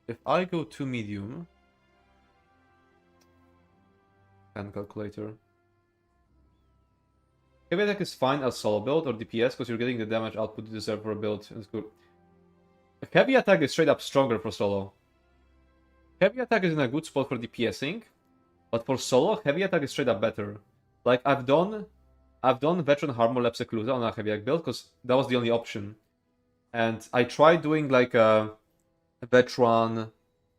If I go two medium, pen calculator. Heavy attack is fine as solo build or DPS because you're getting the damage output you deserve for a build. It's good. If heavy attack is straight up stronger for solo. Heavy attack is in a good spot for DPSing, but for solo, heavy attack is straight up better. Like I've done veteran Harmor Lab Seclusa on a heavy attack build because that was the only option. And I tried doing like a veteran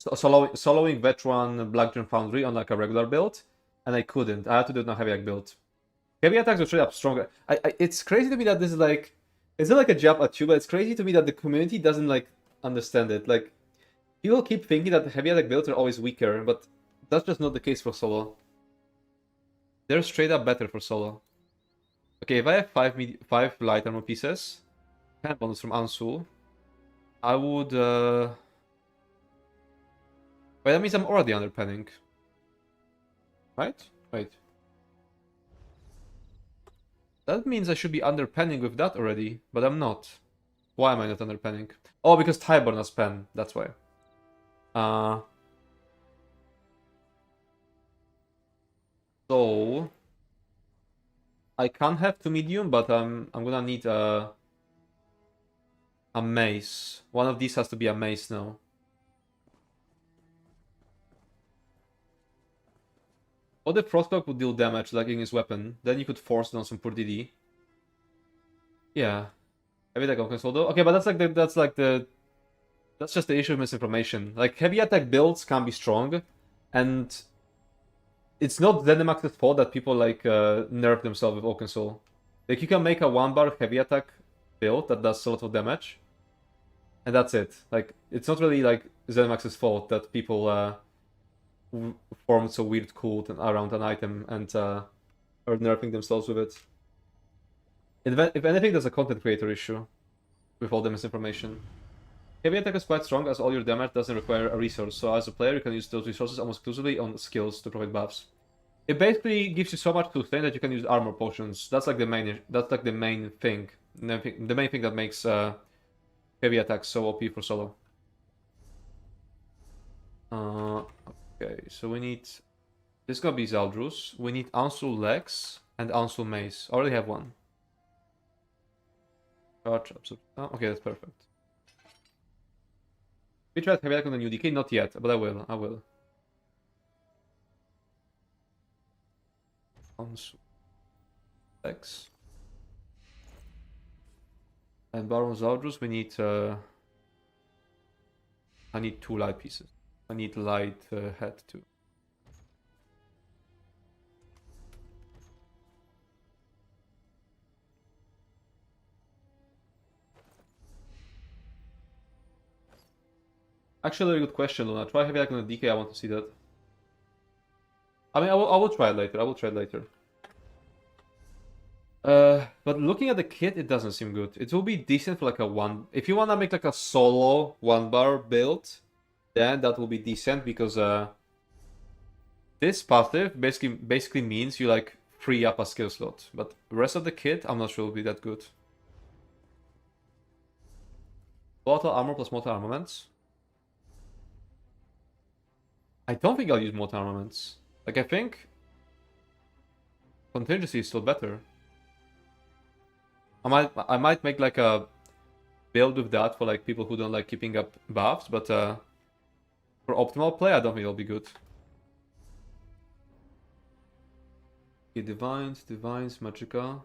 soloing veteran Blackgem Foundry on like a regular build, and I couldn't. I had to do it on a heavy attack build. Heavy attacks are straight up stronger. It's crazy to me that this is like, it's not like a jab at you, but it's crazy to me that the community doesn't like understand it. Like, people keep thinking that heavy attack builds are always weaker, but that's just not the case for solo. They're straight up better for solo. Okay, if I have five light armor pieces, 10 bonus from Ansul, I would. But that means I'm already underpenning, right? Wait. That means I should be underpenning with that already, but I'm not. Why am I not underpenning? Oh, because Tyburn has pen. That's why. So I can have two medium, but I'm gonna need a mace. One of these has to be a mace now. Or the Frostcloak would deal damage like in his weapon. Then you could force it on some poor DD. Yeah. Heavy attack on console though. Okay, but that's just the issue of misinformation. Like heavy attack builds can be strong, and it's not Zenimax's fault that people like nerf themselves with Oaken Soul. Like you can make a 1-bar heavy attack build that does a lot of damage, and that's it. Like it's not really like Zenimax's fault that people formed so weird cult around an item and are nerfing themselves with it. If anything, there's a content creator issue with all the misinformation. Heavy attack is quite strong as all your damage doesn't require a resource, so as a player you can use those resources almost exclusively on skills to provide buffs. It basically gives you so much to sustain that you can use armor potions. That's like the main thing. The main thing that makes heavy attacks so OP for solo. Okay, so we need... This is gonna be Zaldrus. We need Ansul Lex and Ansul Mace. I already have one. Charge, absolutely. Oh, okay, that's perfect. We tried heavy attack on the new DK? Not yet, but I will. Ansul Lex. And Baron Zaldrus, we need... I need 2 light pieces. I need light head too. Actually, a good question, Luna. Try heavy attack on the DK. I want to see that. I mean, I will try it later. But looking at the kit, it doesn't seem good. It will be decent for like a 1. If you wanna make like a solo 1-bar build, then that will be decent because this passive basically means you like free up a skill slot. But the rest of the kit, I'm not sure will be that good. Mortal armor plus mortal armaments. I don't think I'll use mortal armaments. Like I think contingency is still better. I might make like a build with that for like people who don't like keeping up buffs, but for optimal play, I don't think it'll be good. Okay, divines, magicka.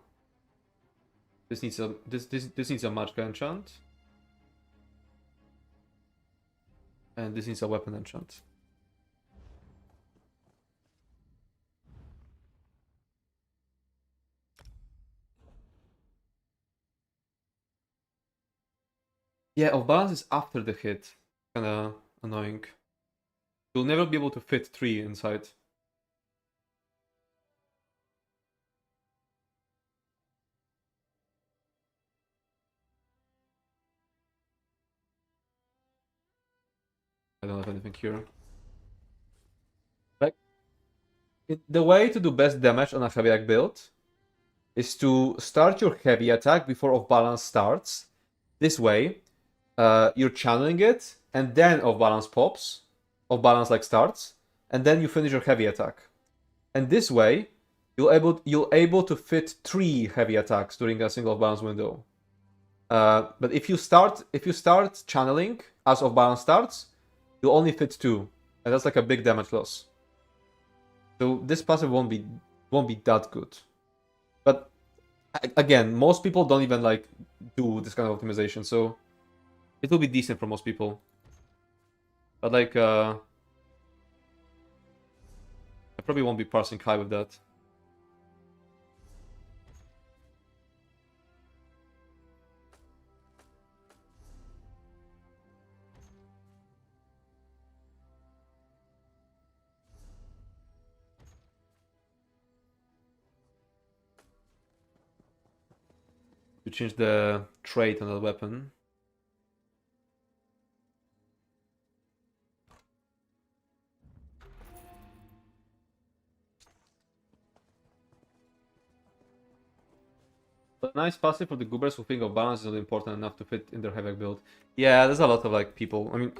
This needs a this needs a magicka enchant, and this needs a weapon enchant. Yeah, off balance is after the hit. Kinda annoying. You'll never be able to fit 3 inside. I don't have anything here. Like, the way to do best damage on a heavy attack build is to start your heavy attack before off balance starts. This way, you're channeling it, and then off balance pops, off balance like starts, and then you finish your heavy attack. And this way, you're able to fit 3 heavy attacks during a single off balance window. But if you start channeling as off balance starts, you'll only fit 2, and that's like a big damage loss. So this passive won't be that good. But again, most people don't even like do this kind of optimization, so it will be decent for most people. But like I probably won't be parsing high with that. To change the trait on that weapon. But nice passive for the goobers who think of balance is not important enough to fit in their heavy build. Yeah, there's a lot of like people. I mean,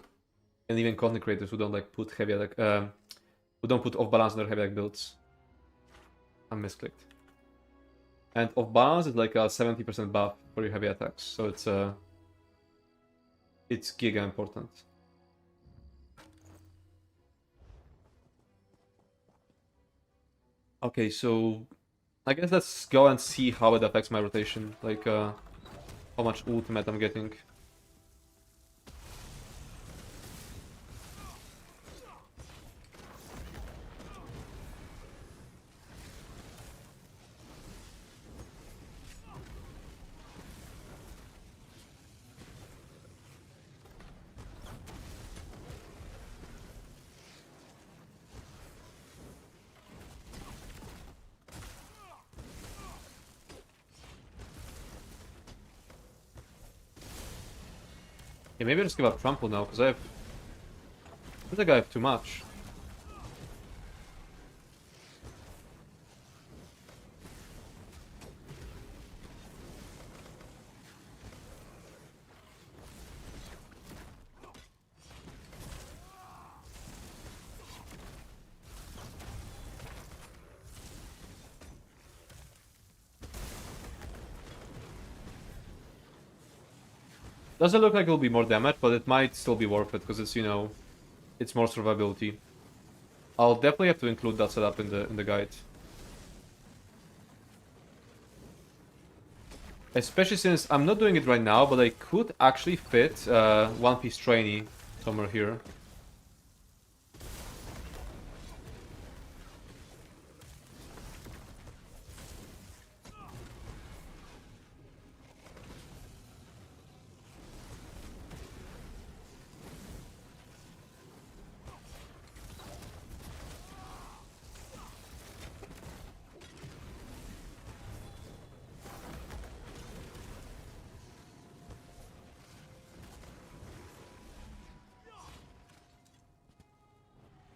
and even content creators who don't like put heavy attack, who don't put off balance in their heavy attack builds. I misclicked. And off balance is like a 70% buff for your heavy attacks, so it's giga important. Okay, so I guess let's go and see how it affects my rotation. Like, how much ultimate I'm getting. Yeah, maybe I'll just give up trample now, because I think I have too much. Doesn't look like it'll be more damage, but it might still be worth it, because it's, you know, it's more survivability. I'll definitely have to include that setup in the guide. Especially since I'm not doing it right now, but I could actually fit One Piece trainee somewhere here.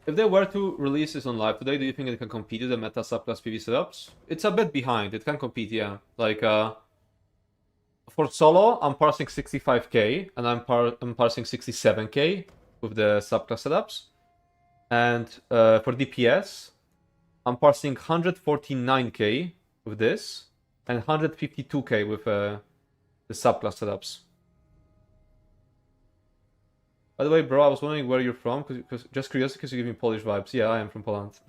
If they were to release this on live today, do you think it can compete with the meta subclass PV setups? It's a bit behind. It can compete, yeah. Like, for solo, I'm parsing 65k, and I'm parsing 67k with the subclass setups. And for DPS, I'm parsing 149k with this, and 152k with the subclass setups. By the way, bro, I was wondering where you're from, cause just curious, because you give me Polish vibes. Yeah, I am from Poland.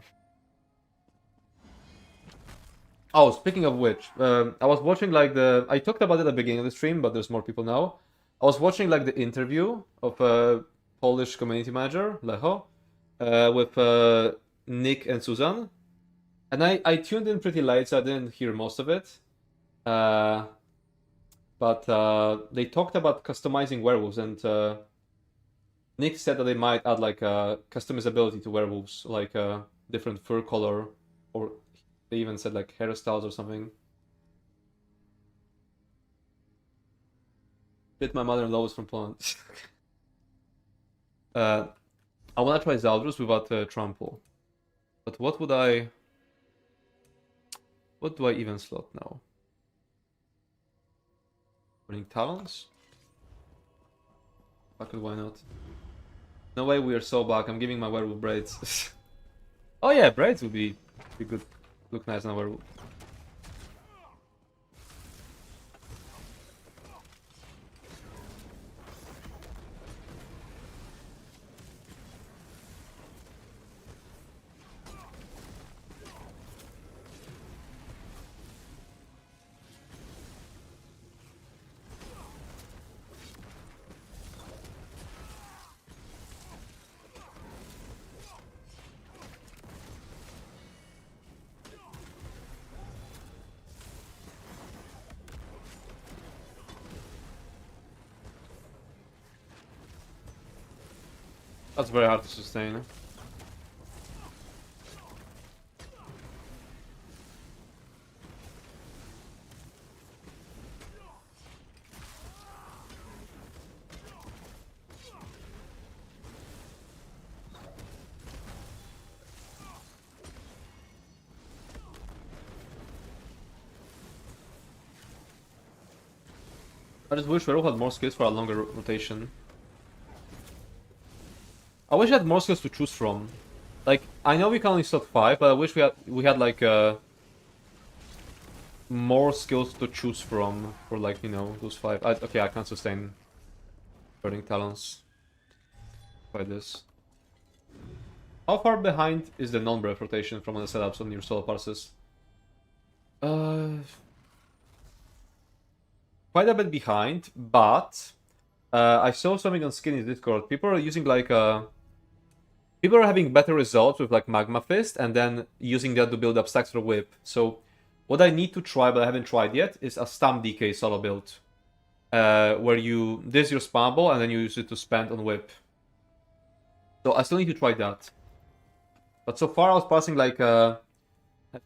Oh, speaking of which, I was watching like I talked about it at the beginning of the stream, but there's more people now. I was watching like the interview of a Polish community manager, Lecho, with Nick and Susan. And I tuned in pretty late, so I didn't hear most of it. But they talked about customizing werewolves, and Nick said that they might add like customizability to werewolves, like different fur color, or they even said like hairstyles or something. Bit my mother-in-law was from Poland. I wanna try Zaldrus without trample, but what would I? What do I even slot now? Burning Talons? Fuck it, why not? No way, we are so back. I'm giving my werewolf braids. Oh yeah, braids would be good. Look nice on a werewolf. That's very hard to sustain. I just wish werewolf had more skills for a longer rotation. I wish I had more skills to choose from. Like, I know we can only slot 5, but I wish we had like more skills to choose from for, like, you know, those 5. Okay, I can't sustain Burning Talons by this. How far behind is the non-breath rotation from the setups on your solo parses? Quite a bit behind, but I saw something on Skinny's Discord. People are using like people are having better results with like Magma Fist and then using that to build up stacks for whip. So what I need to try, but I haven't tried yet, is a Stam DK solo build. Where this is your spammable and then you use it to spend on whip. So I still need to try that. But so far I was passing like I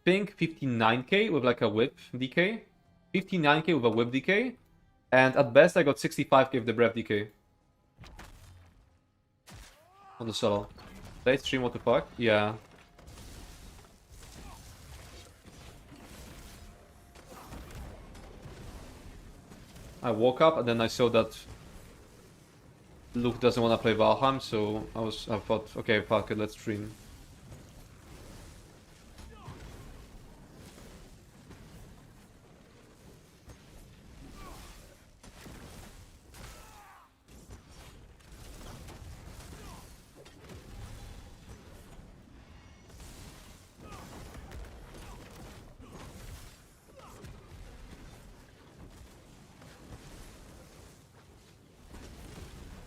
think 59k with like a whip DK. 59k with a whip DK. And at best I got 65k with the breath DK. On the solo. Late stream, what the fuck? Yeah. I woke up and then I saw that Luke doesn't want to play Valheim, so I thought, okay, fuck it, let's stream.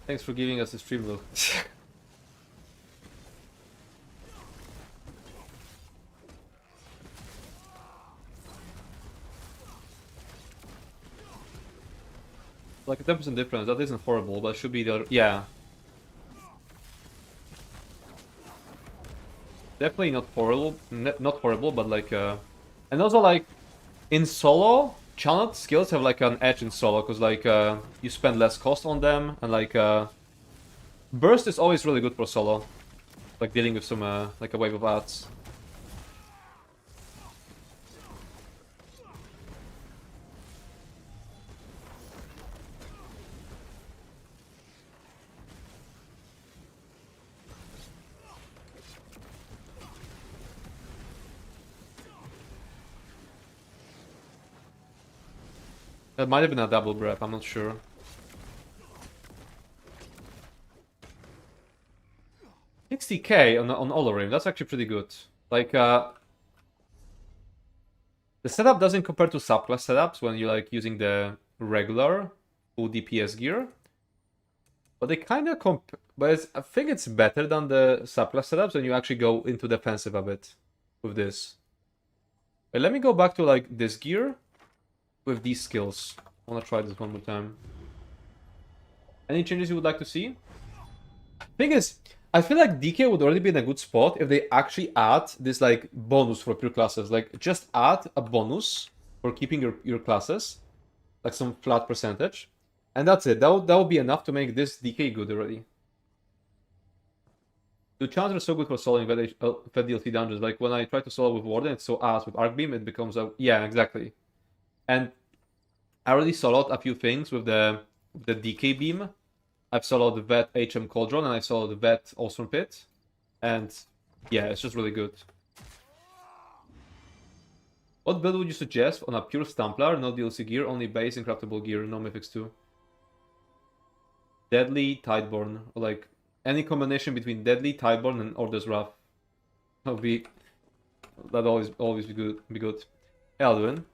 Thanks for giving us a stream, Luke. Like a 10% difference, that isn't horrible, but it should be the other... Yeah. Definitely not horrible, not horrible, but like... And also like, in solo, channeled skills have like an edge in solo, because like, you spend less cost on them, and like, burst is always really good for solo. Like dealing with some, like a wave of ads. That might have been a double breath, I'm not sure. $60k on Olorim, that's actually pretty good. Like, the setup doesn't compare to subclass setups when you're like using the regular full DPS gear. But they kind of but I think it's better than the subclass setups when you actually go into defensive a bit with this. But let me go back to like this gear with these skills. I want to try this one more time. Any changes you would like to see? Thing is, I feel like DK would already be in a good spot if they actually add this like bonus for pure classes. Like just add a bonus for keeping your classes, like some flat percentage, and that's it. That would be enough to make this DK good already. The challenges are so good for soloing Fed DLC dungeons. Like when I try to solo with Warden, it's so ass. With Arc Beam, it becomes a yeah, exactly. And I already soloed a few things with the DK beam. I've soloed the Vet HM Cauldron and I soloed the Vet Awesome Pit. And yeah, it's just really good. What build would you suggest on a pure Stamplar, no DLC gear, only base and craftable gear, no Mythics too? Deadly, Tideborn, or like any combination between Deadly, Tideborn, and Order's Wrath. That'd always be good. Hey, Alduin.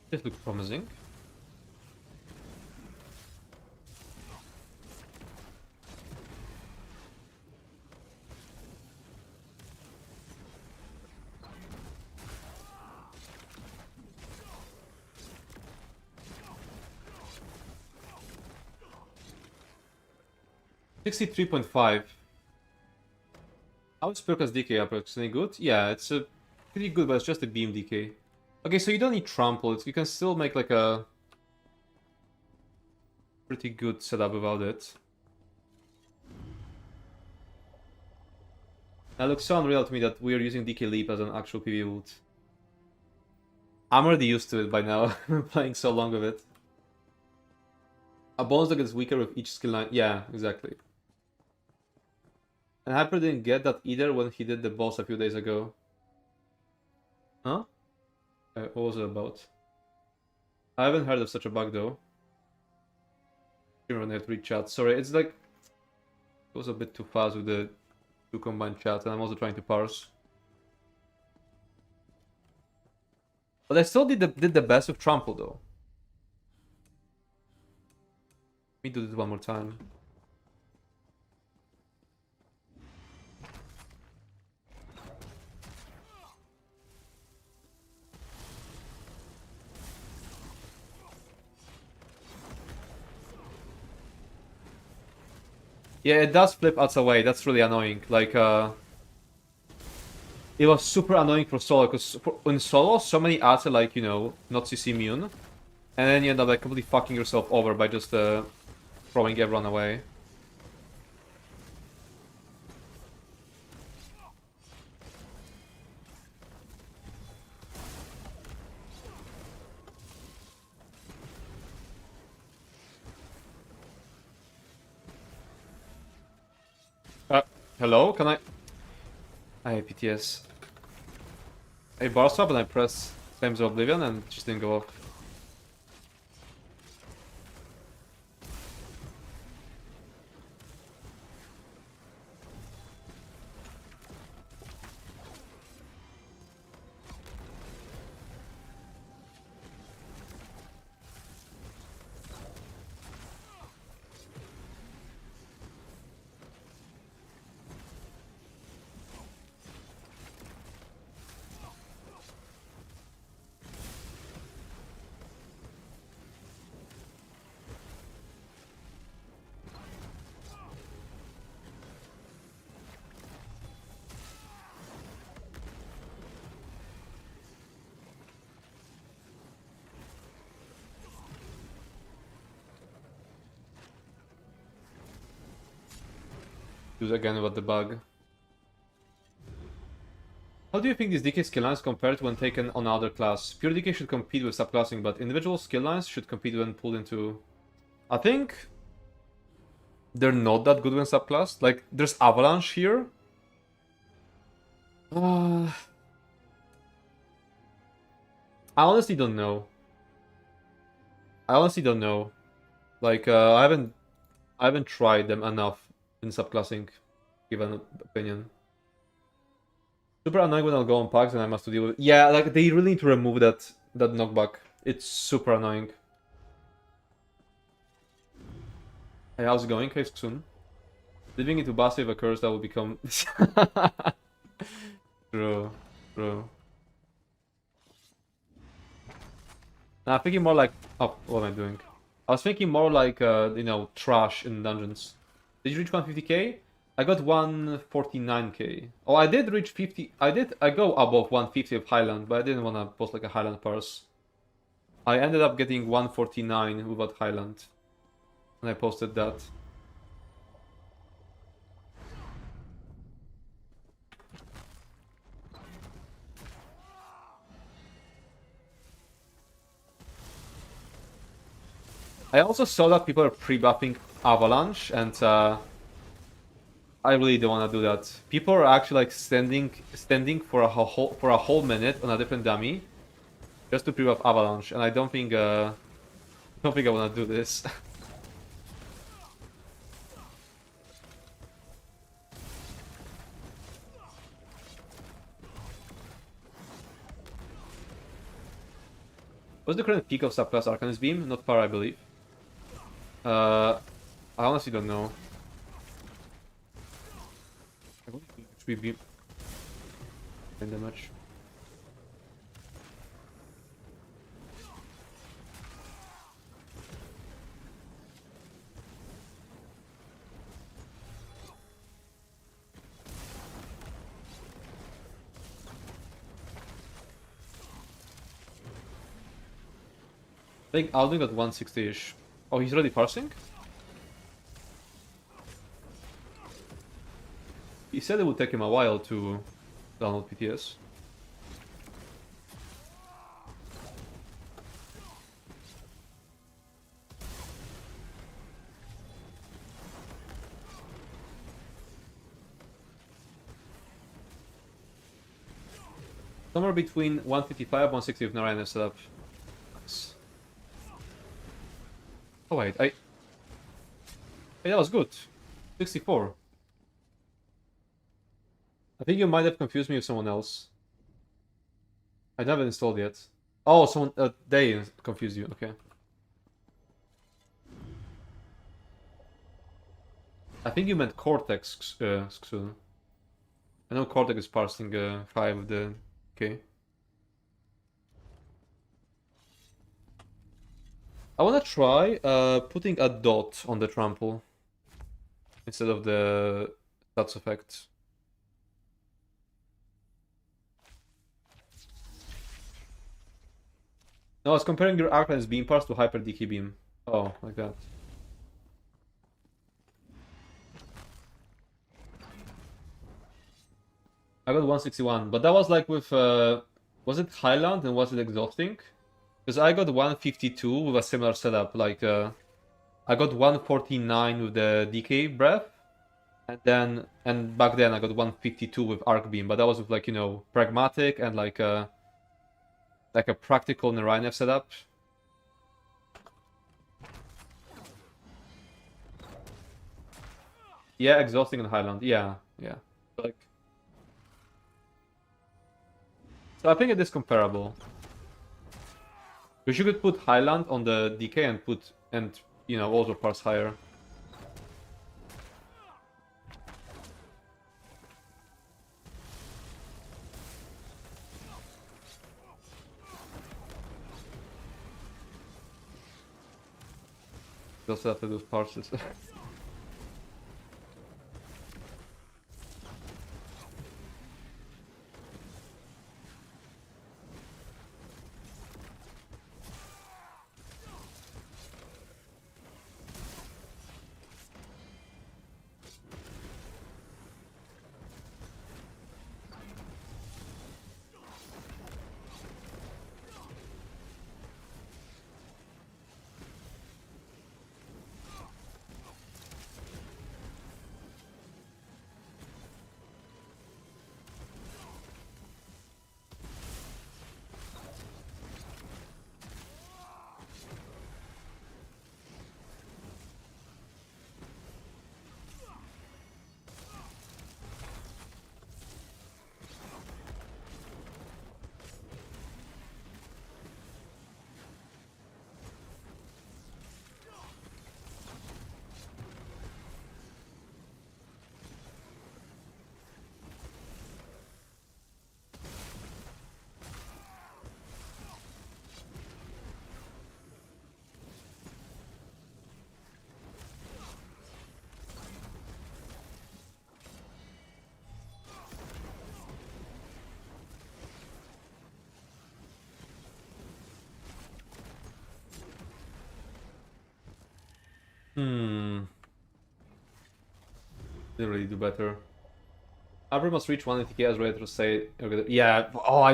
This looks promising. $63.5. How is Perka's DK approximately good? Yeah, it's a pretty good, but it's just a beam DK. Okay, so you don't need trample. You can still make like a pretty good setup without it. That looks so unreal to me that we're using DK Leap as an actual PvE ult. I'm already used to it by now, playing so long with it. A bonus that gets weaker with each skill line. Yeah, exactly. And Hyper didn't get that either when he did the boss a few days ago. Huh? What was it about? I haven't heard of such a bug though. I have to read chat. Sorry, it's like... It was a bit too fast with the two combined chat, and I'm also trying to parse. But I still did the best with trample though. Let me do this one more time. Yeah, it does flip us away. That's really annoying. Like, it was super annoying for solo, because in solo, so many ads are like, you know, not CC immune. And then you end up like completely fucking yourself over by just throwing everyone away. Hello? Can I hate PTS. I bar swap and I press Flames of Oblivion and it just didn't go off. Use again about the bug. How do you think these DK skill lines compare to when taken on other class? Pure DK should compete with subclassing, but individual skill lines should compete when pulled into... I think... they're not that good when subclass. Like, there's Avalanche here. I honestly don't know. I honestly don't know. Like, I haven't tried them enough in subclassing, give an opinion. Super annoying when I'll go on packs and I must deal with it. Yeah, like they really need to remove that knockback. It's super annoying. Hey, how's it going? Hey, soon. Leaving it to Basti with a curse that will become... True. Nah, I'm thinking more like... Oh, what am I doing? I was thinking more like, you know, trash in dungeons. Did you reach 150k? I got 149k. Oh, I did reach 50... I go above 150 of Highland, but I didn't want to post like a Highland parse. I ended up getting 149 without Highland. And I posted that. I also saw that people are pre-buffing Avalanche, and I really don't want to do that. People are actually like standing for a whole minute on a different dummy, just to pre-buff Avalanche, and I don't think I want to do this. What's the current peak of subclass Arcanist Beam? Not far, I believe. I honestly don't know. I believe it should be damage. I think Alden got 160-ish. Oh, he's already parsing? He said it would take him a while to download PTS. Somewhere between 155 and 160 with Narayan setup. Nice. Oh wait, hey, that was good. 64. I think you might have confused me with someone else. I haven't installed yet. Oh, someone they confused you. Okay. I think you meant Cortex. Xu. I know Cortex is parsing 5 of the K. I wanna try putting a dot on the trample instead of the stats effect. No, I was comparing your Arcanist Beam parse to Hyper DK Beam. Oh, like that. I got 161, but that was like with, was it Highland and was it exhausting? Because I got 152 with a similar setup, like, I got 149 with the DK Breath, and back then I got 152 with Arc Beam, but that was with like, you know, Pragmatic and like a practical Narayan setup. Yeah, exhausting on Highland, yeah. Like, so I think it is comparable. Because you could put Highland on the DK and you know, also parse higher. You also have to do parses. Didn't really do better. Abra must reach 180k as ready to say. Yeah. Oh,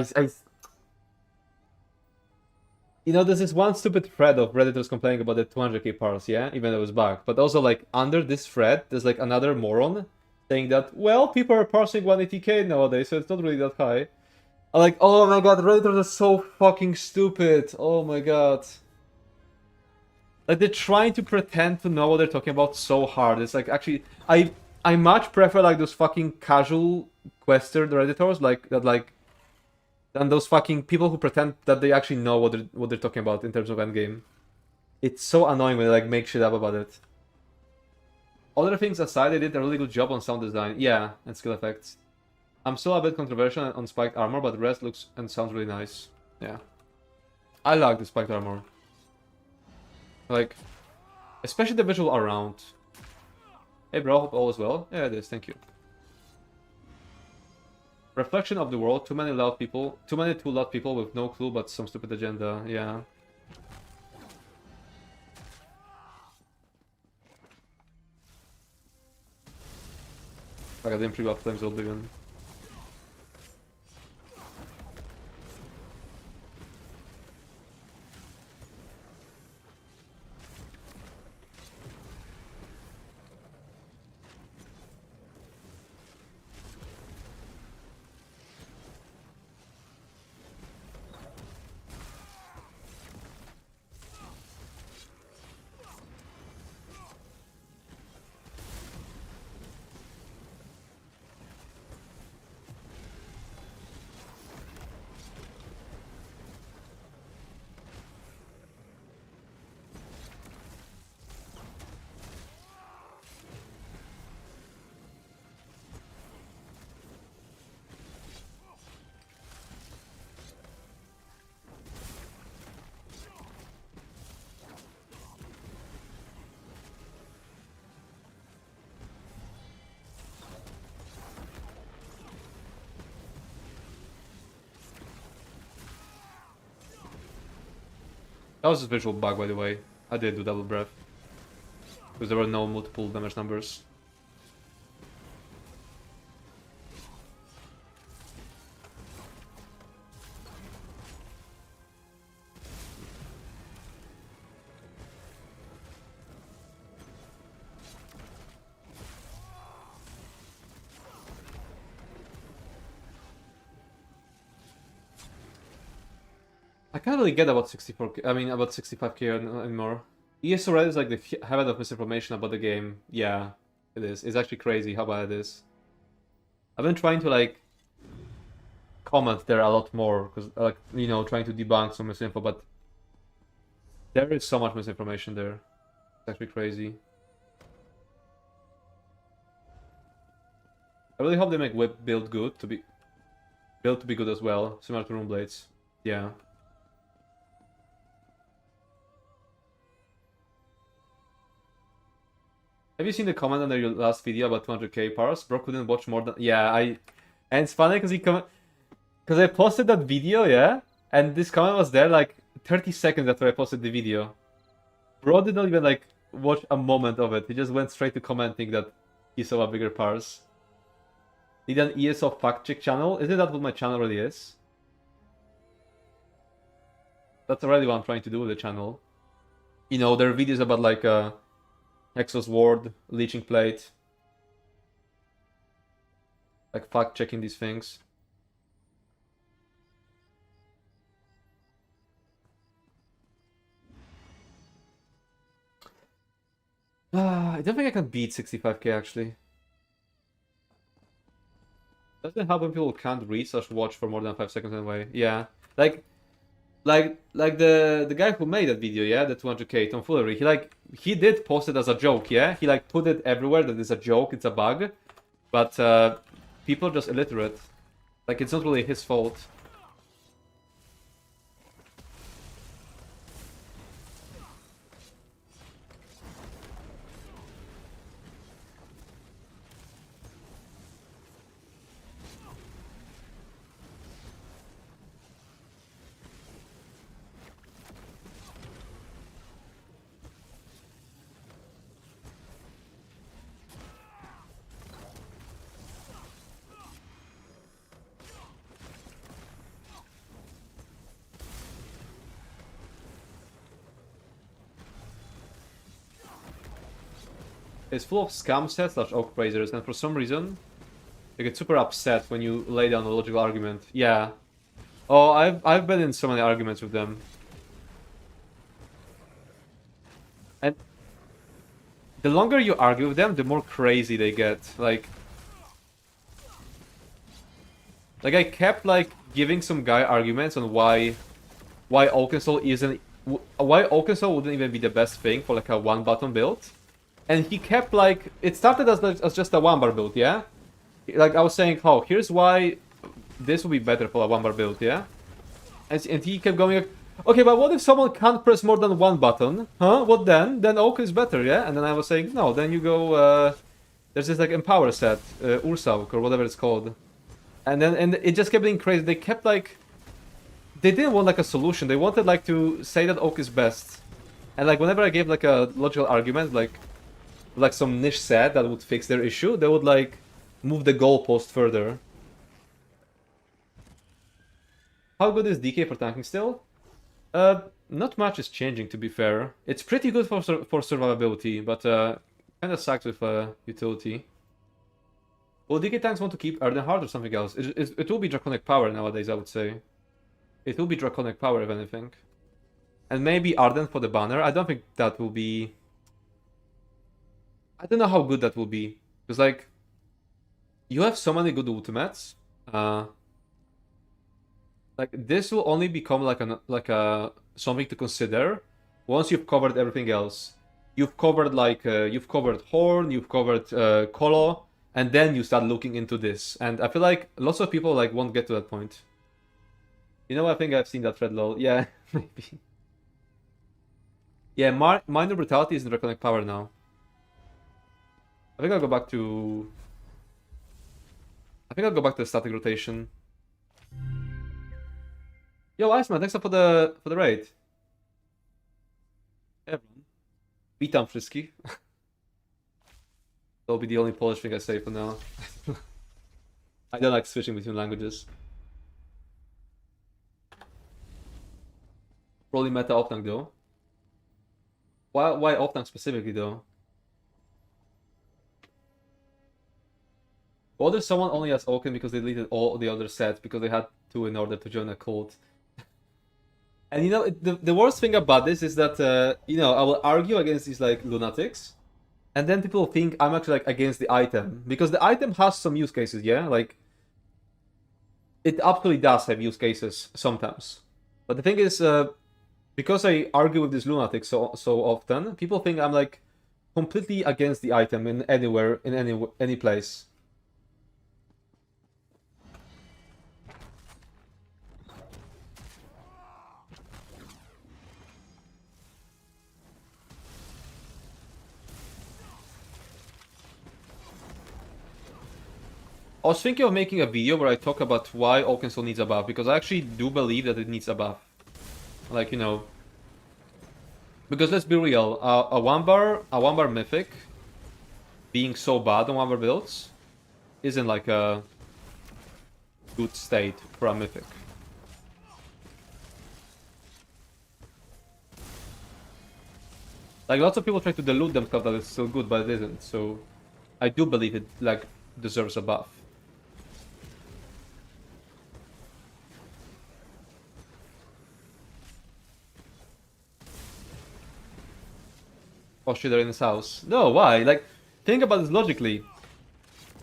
you know, there's this one stupid thread of Redditors complaining about the 200k parse, yeah? Even though it was back. But also, like, under this thread, there's, like, another moron saying that, well, people are parsing 180k nowadays, so it's not really that high. I'm like, oh my god, Redditors are so fucking stupid. Oh my god. Like, they're trying to pretend to know what they're talking about so hard. It's like, actually, I much prefer, like, those fucking casual quester Redditors, like, that, like, than those fucking people who pretend that they actually know what they're talking about in terms of endgame. It's so annoying when they like make shit up about it. Other things aside, they did a really good job on sound design. Yeah, and skill effects. I'm still a bit controversial on spiked armor, but the rest looks and sounds really nice. Yeah. I like the spiked armor. Like, especially the visual around. Hey bro, hope all is well. Yeah, it is, thank you. Reflection of the world, too many too loud people with no clue but some stupid agenda, yeah. Like I didn't pre-buff Flames of Oblivion. That was a visual bug, by the way. I did do double breath. Because there were no multiple damage numbers. I can't really get about 64k, I mean about 65k anymore. ESO Red is like the heaven of misinformation about the game. Yeah, it is. It's actually crazy how bad it is. I've been trying to like comment there a lot more because like, you know, trying to debunk some misinfo, but there is so much misinformation there. It's actually crazy. I really hope they make whip build to be good as well, similar to Runeblades. Yeah. Have you seen the comment under your last video about 200k parse? Bro couldn't watch more than... Yeah, and it's funny because because I posted that video, yeah? And this comment was there like 30 seconds after I posted the video. Bro did not even like watch a moment of it. He just went straight to commenting that he saw a bigger parse. Need an ESO fact check channel? Isn't that what my channel really is? That's already what I'm trying to do with the channel. You know, there are videos about like Exos Ward, Leeching Plate. Like fact checking these things. I don't think I can beat 65k actually. Doesn't help when people can't read/watch for more than 5 seconds anyway. Yeah. Like the guy who made that video, yeah, the 200k tomfoolery, he did post it as a joke, yeah? He like put it everywhere that it's a joke, it's a bug. But people are just illiterate. Like it's not really his fault. It's full of scam sets / oak praisers, and for some reason, they get super upset when you lay down a logical argument. Yeah. Oh, I've been in so many arguments with them. And the longer you argue with them, the more crazy they get. Like, Like I kept like giving some guy arguments on why Oakensol isn't why Oakensol wouldn't even be the best thing for like a one button build. And he kept like it started as just a one bar build, yeah? Like I was saying, oh, here's why this would be better for a one bar build, yeah? And he kept going like, okay, but what if someone can't press more than one button? Huh? What then? Then Oak is better, yeah? And then I was saying, no, then you go, there's this like Empower set, Ursauk or whatever it's called. And it just kept being crazy. They kept like, they didn't want like a solution. They wanted like to say that Oak is best. And like whenever I gave like a logical argument, like some niche set that would fix their issue, they would like move the goalpost further. How good is DK for tanking still? Not much is changing, to be fair. It's pretty good for survivability, but kind of sucks with utility. Will DK tanks want to keep Erdenheart or something else? It will be Draconic Power nowadays, I would say. It will be Draconic Power, if anything. And maybe Arden for the banner. I don't think that will be... I don't know how good that will be. Because, like, you have so many good ultimates. Like, this will only become like a something to consider once you've covered everything else. You've covered, like, you've covered Horn, you've covered Kolo, and then you start looking into this. And I feel like lots of people, like, won't get to that point. You know, I think I've seen that thread, lol. Yeah, maybe. Yeah, Minor Brutality is in Draconic Power now. I think I'll go back to... I think I'll go back to the static rotation. Yo, Iceman, thanks for the raid. Everyone. Witam wszystkich. That'll be the only Polish thing I say for now. I don't like switching between languages. Probably meta off-tank though. Why off-tank specifically though? What if someone only has Oaken because they deleted all the other sets because they had to in order to join a cult? And you know, the worst thing about this is that, you know, I will argue against these like lunatics. And then people think I'm actually like against the item. Because the item has some use cases, yeah? Like, it absolutely does have use cases sometimes. But the thing is, because I argue with these lunatics so often, people think I'm like completely against the item in anywhere, in any place. I was thinking of making a video where I talk about why Oakensol needs a buff, because I actually do believe that it needs a buff. Like, you know... Because let's be real, a one bar Mythic being so bad on one bar builds isn't like a good state for a Mythic. Like, lots of people try to delude themselves that it's still good, but it isn't, so... I do believe it, like, deserves a buff. Oh shit, they're in his house. No, why? Like, think about this logically.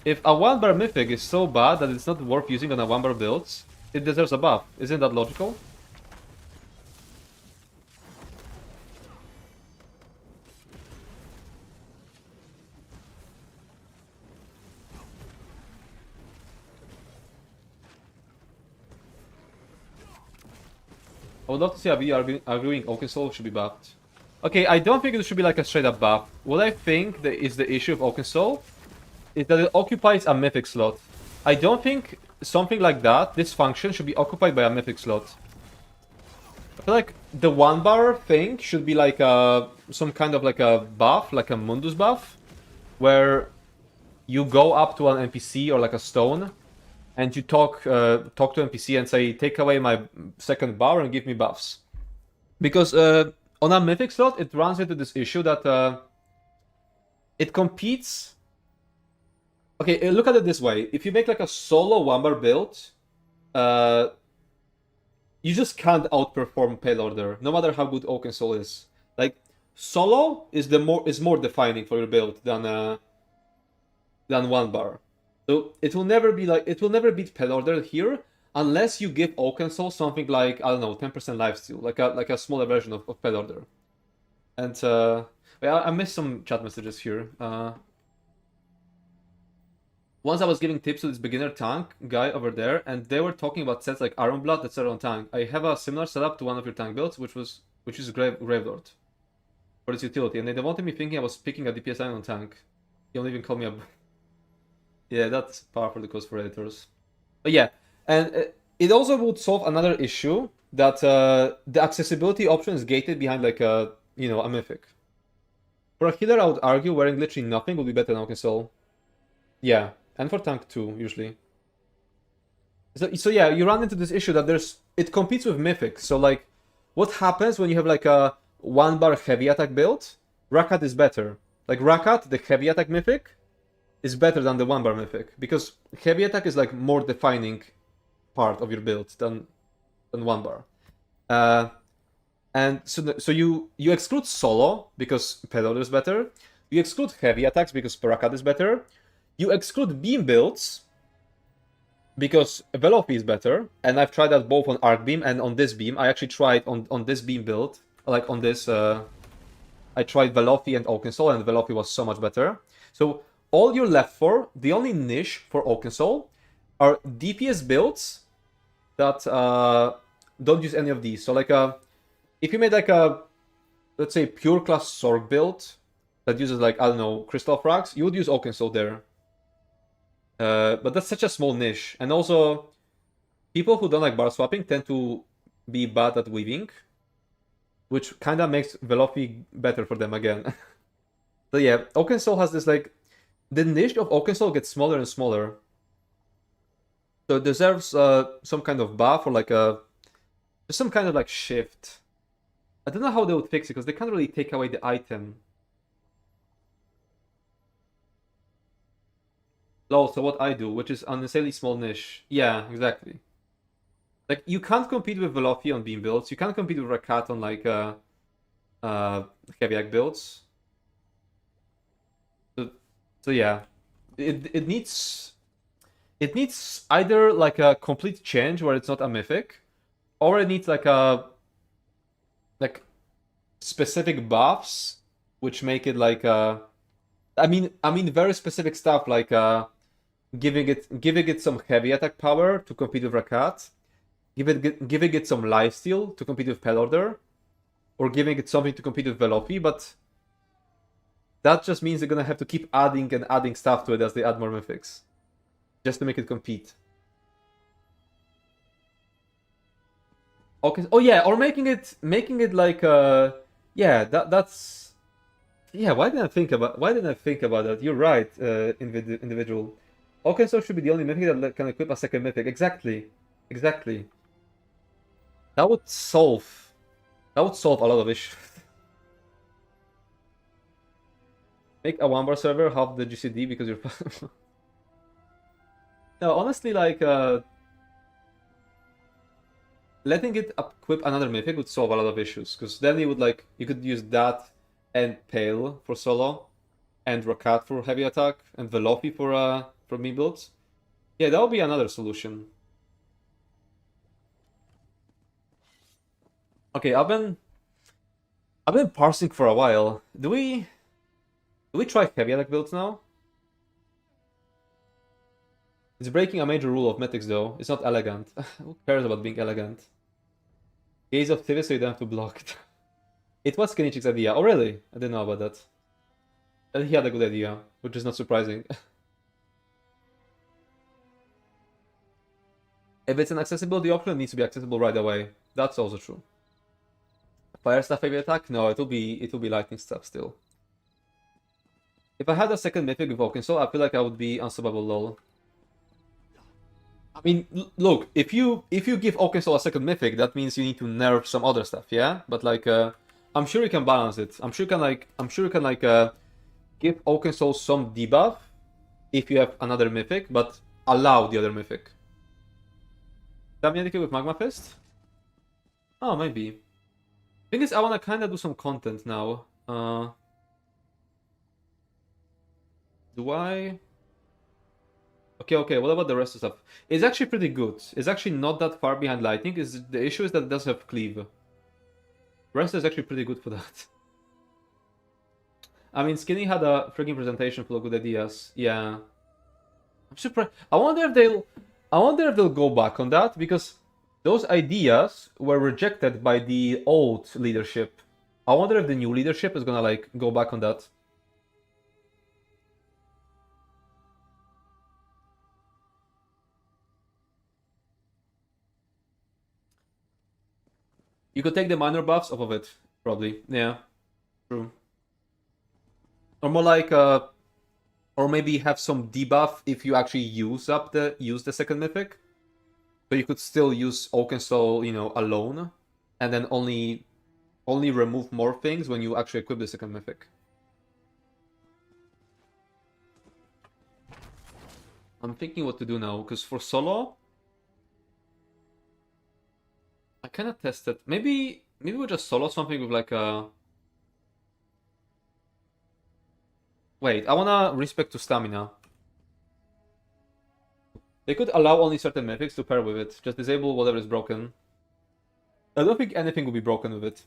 If a one bar Mythic is so bad that it's not worth using on a one bar builds, it deserves a buff. Isn't that logical? I would love to see a video arguing Oakensol should be buffed. Okay, I don't think it should be like a straight up buff. What I think that is the issue of Oakensol is that it occupies a Mythic slot. I don't think something like that, this function, should be occupied by a Mythic slot. I feel like the one bar thing should be like some kind of like a buff, like a Mundus buff, where you go up to an NPC or like a stone, and you talk to NPC and say, take away my second bar and give me buffs. Because on a Mythic slot, it runs into this issue that it competes... Okay, look at it this way. If you make like a solo one-bar build, you just can't outperform Pale Order, no matter how good Oakensol is. Like, solo is more defining for your build than one bar. So it will never be like, it will never beat Pet Order here unless you give Oakensol something like, I don't know, 10% lifesteal, like a smaller version of Pet Order. And I missed some chat messages here. Once I was giving tips to this beginner tank guy over there, and they were talking about sets like Iron Blood that set on tank. I have a similar setup to one of your tank builds, which is Gravelord for its utility, and they wanted me thinking I was picking a DPS Iron tank. You don't even call me a... Yeah, that's par for the course for editors. But yeah, and it also would solve another issue that the accessibility option is gated behind like a mythic. For a healer, I would argue wearing literally nothing would be better than Oakensol. Yeah, and for tank too, usually. So yeah, you run into this issue that it competes with Mythic. So like, what happens when you have like a 1-bar heavy attack build? Rakat is better. Like Rakat, the heavy attack Mythic, is better than the 1-bar Mythic. Because heavy attack is like more defining part of your build than 1-bar. And so you exclude solo because Pedal is better. You exclude heavy attacks because Rakat is better. You exclude beam builds because Velocity is better, and I've tried that both on Arc Beam and on this beam. I actually tried on this beam build, like on this, I tried Velocity and Oakensol, and Velocity was so much better. So all you're left for, the only niche for Oakensol, are DPS builds that don't use any of these. So like if you made like a, let's say, pure class Sorg build that uses like, I don't know, Crystal Frags, you would use Oakensol there. But that's such a small niche. And also, people who don't like bar swapping tend to be bad at weaving, which kind of makes Velocity better for them again. So yeah, Oakensol has this like, the niche of Oakensol gets smaller and smaller. So it deserves some kind of buff or like just some kind of like shift. I don't know how they would fix it because they can't really take away the item. Also, what I do, which is unnecessarily small niche. Yeah, exactly. Like, you can't compete with Velocity on beam builds. You can't compete with Rakat on, like, heavy attack builds. So yeah. It needs either, like, a complete change where it's not a mythic, or it needs, like, specific buffs, which make it, like, I mean, very specific stuff, like, giving it some heavy attack power to compete with Rakat, giving it some lifesteal to compete with Pet Order, or giving it something to compete with Velocity, but that just means they're gonna have to keep adding and adding stuff to it as they add more mythics, just to make it compete. Okay. Oh yeah, or making it like yeah, that's yeah. Why didn't I think about that? You're right, individual. Okay, so it should be the only mythic that can equip a second mythic. Exactly. That would solve a lot of issues. Make a 1-bar server half the GCD because you're... No, honestly, like, letting it equip another mythic would solve a lot of issues, because then you could use that and Pale for solo, and Rakat for heavy attack, and Velopi for mid builds. Yeah, that would be another solution. Okay, I've been parsing for a while. Do we try heavy attack builds now? It's breaking a major rule of Mythics though. It's not elegant. Who cares about being elegant? Gaze of Tivis so you don't have to block it. It was Kenichik's idea. Oh really? I didn't know about that. And he had a good idea, which is not surprising. If it's an accessibility option, it needs to be accessible right away. That's also true. Fire stuff heavy attack? No, it will be lightning stuff still. If I had a second mythic with Oakensol, I feel like I would be unstoppable lol. I mean, look, if you give Oakensol a second mythic, that means you need to nerf some other stuff, yeah? But like, I'm sure you can balance it. I'm sure you can give Oakensol some debuff if you have another mythic, but allow the other mythic. Damniatic with Magma Fist? Oh, maybe. Thing is, I wanna kinda do some content now. Do I? Okay, what about the rest of stuff? It's actually pretty good. It's actually not that far behind Lightning. The issue is that it does have Cleave. Rest is actually pretty good for that. I mean, Skinny had a freaking presentation full of good ideas. Yeah. I'm surprised. I wonder if they'll go back on that, because those ideas were rejected by the old leadership. I wonder if the new leadership is gonna like go back on that. You could take the minor buffs off of it, probably. Yeah, true. Or more like or maybe have some debuff if you actually use the second mythic. So you could still use Oakenstall, alone, and then only remove more things when you actually equip the second mythic. I'm thinking what to do now, because for solo, I kind of tested. Maybe we'll just solo something with like a. Wait, I wanna respect to stamina. They could allow only certain mythics to pair with it. Just disable whatever is broken. I don't think anything will be broken with it.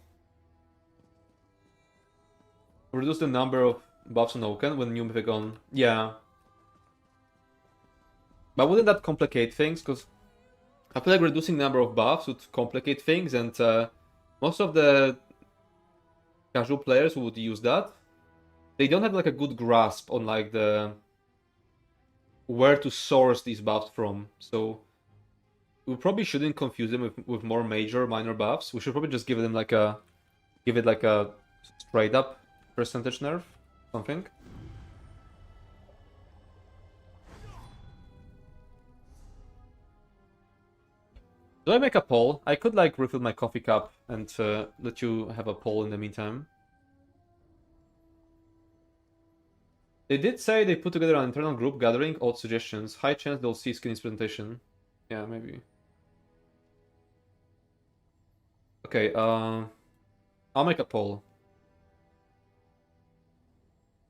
Reduce the number of buffs on Oaken when new mythic on. Yeah. But wouldn't that complicate things? Because I feel like reducing the number of buffs would complicate things, and most of the casual players who would use that, they don't have like a good grasp on like the where to source these buffs from. So we probably shouldn't confuse them with more major minor buffs. We should probably just give it like a straight up percentage nerf, something. Do I make a poll? I could like refill my coffee cup and let you have a poll in the meantime. They did say they put together an internal group gathering odd suggestions. High chance they'll see Skinny's presentation. Yeah, maybe. Okay, I'll make a poll.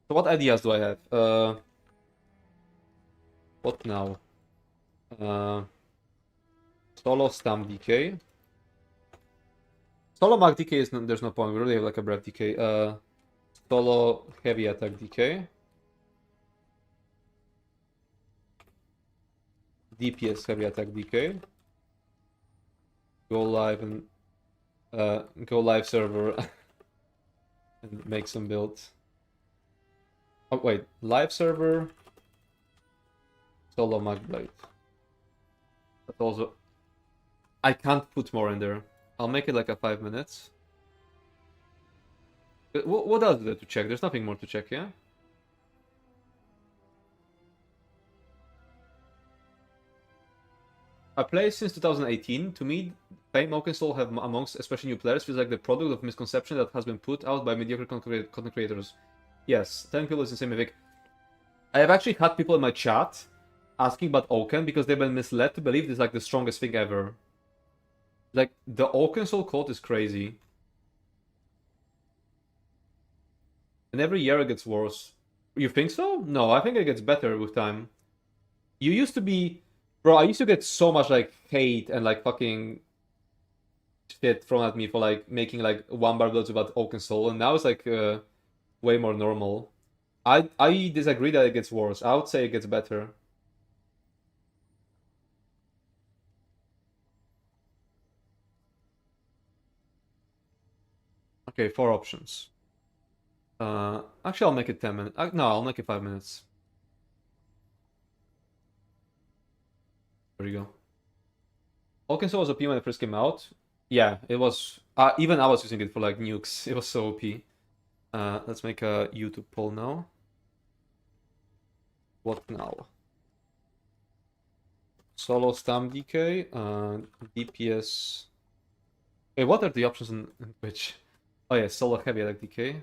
So what ideas do I have? What now? Solo Stam DK. Solo Mag DK is there's no point. We really have like a breath DK. Solo Heavy Attack DK. DPS Heavy Attack DK. Go live and go live server and make some builds. Oh wait, live server. Solo Nightblade. That's also. I can't put more in there. I'll make it like a 5 minutes. What else is there to check? There's nothing more to check, yeah? I play since 2018. To me, Fame Oakenstall have amongst especially new players feels like the product of misconception that has been put out by mediocre content creators. Yes, 10 people is insane Mythic. I have actually had people in my chat asking about Oaken because they've been misled to believe this is like the strongest thing ever. Like, the Oakenstall cult is crazy. And every year it gets worse. You think so? No, I think it gets better with time. You used to be... Bro, I used to get so much, like, hate and, like, fucking shit thrown at me for, like, making, like, one-bar builds about Oakenstall, and now it's, like, way more normal. I disagree that it gets worse. I would say it gets better. Okay, 4 options. Actually, I'll make it 10 minutes. No, I'll make it 5 minutes. There you go. Oakenstall was OP when it first came out. Yeah, it was. Even I was using it for like nukes. It was so OP. Let's make a YouTube poll now. What now? Solo Stam DK, DPS. Wait, what are the options in which? Oh yeah, Solo Heavy Attack DK.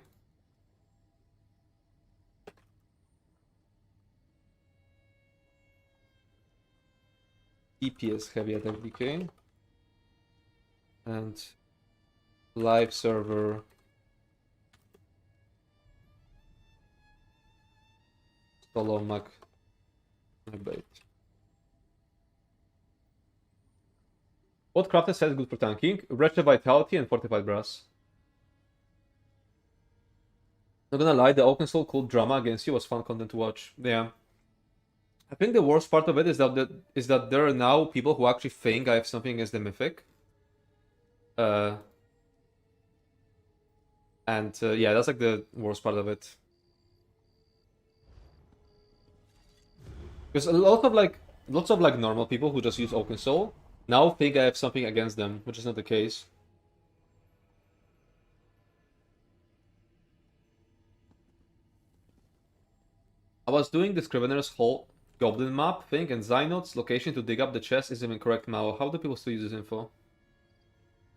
DPS Heavy Attack DK. And live server. Solo Mag Nightblade. What crafted set is good for tanking? Wretched Vitality and Fortified Brass. Not gonna lie, the Oaken Soul cool drama against you was fun content to watch. Yeah. I think the worst part of it is that there are now people who actually think I have something against the Mythic. And yeah, that's like the worst part of it. Because lots of like normal people who just use Oaken Soul now think I have something against them, which is not the case. I was doing the Scrivener's whole Goblin map thing, and Zynot's location to dig up the chest is incorrect now. How do people still use this info?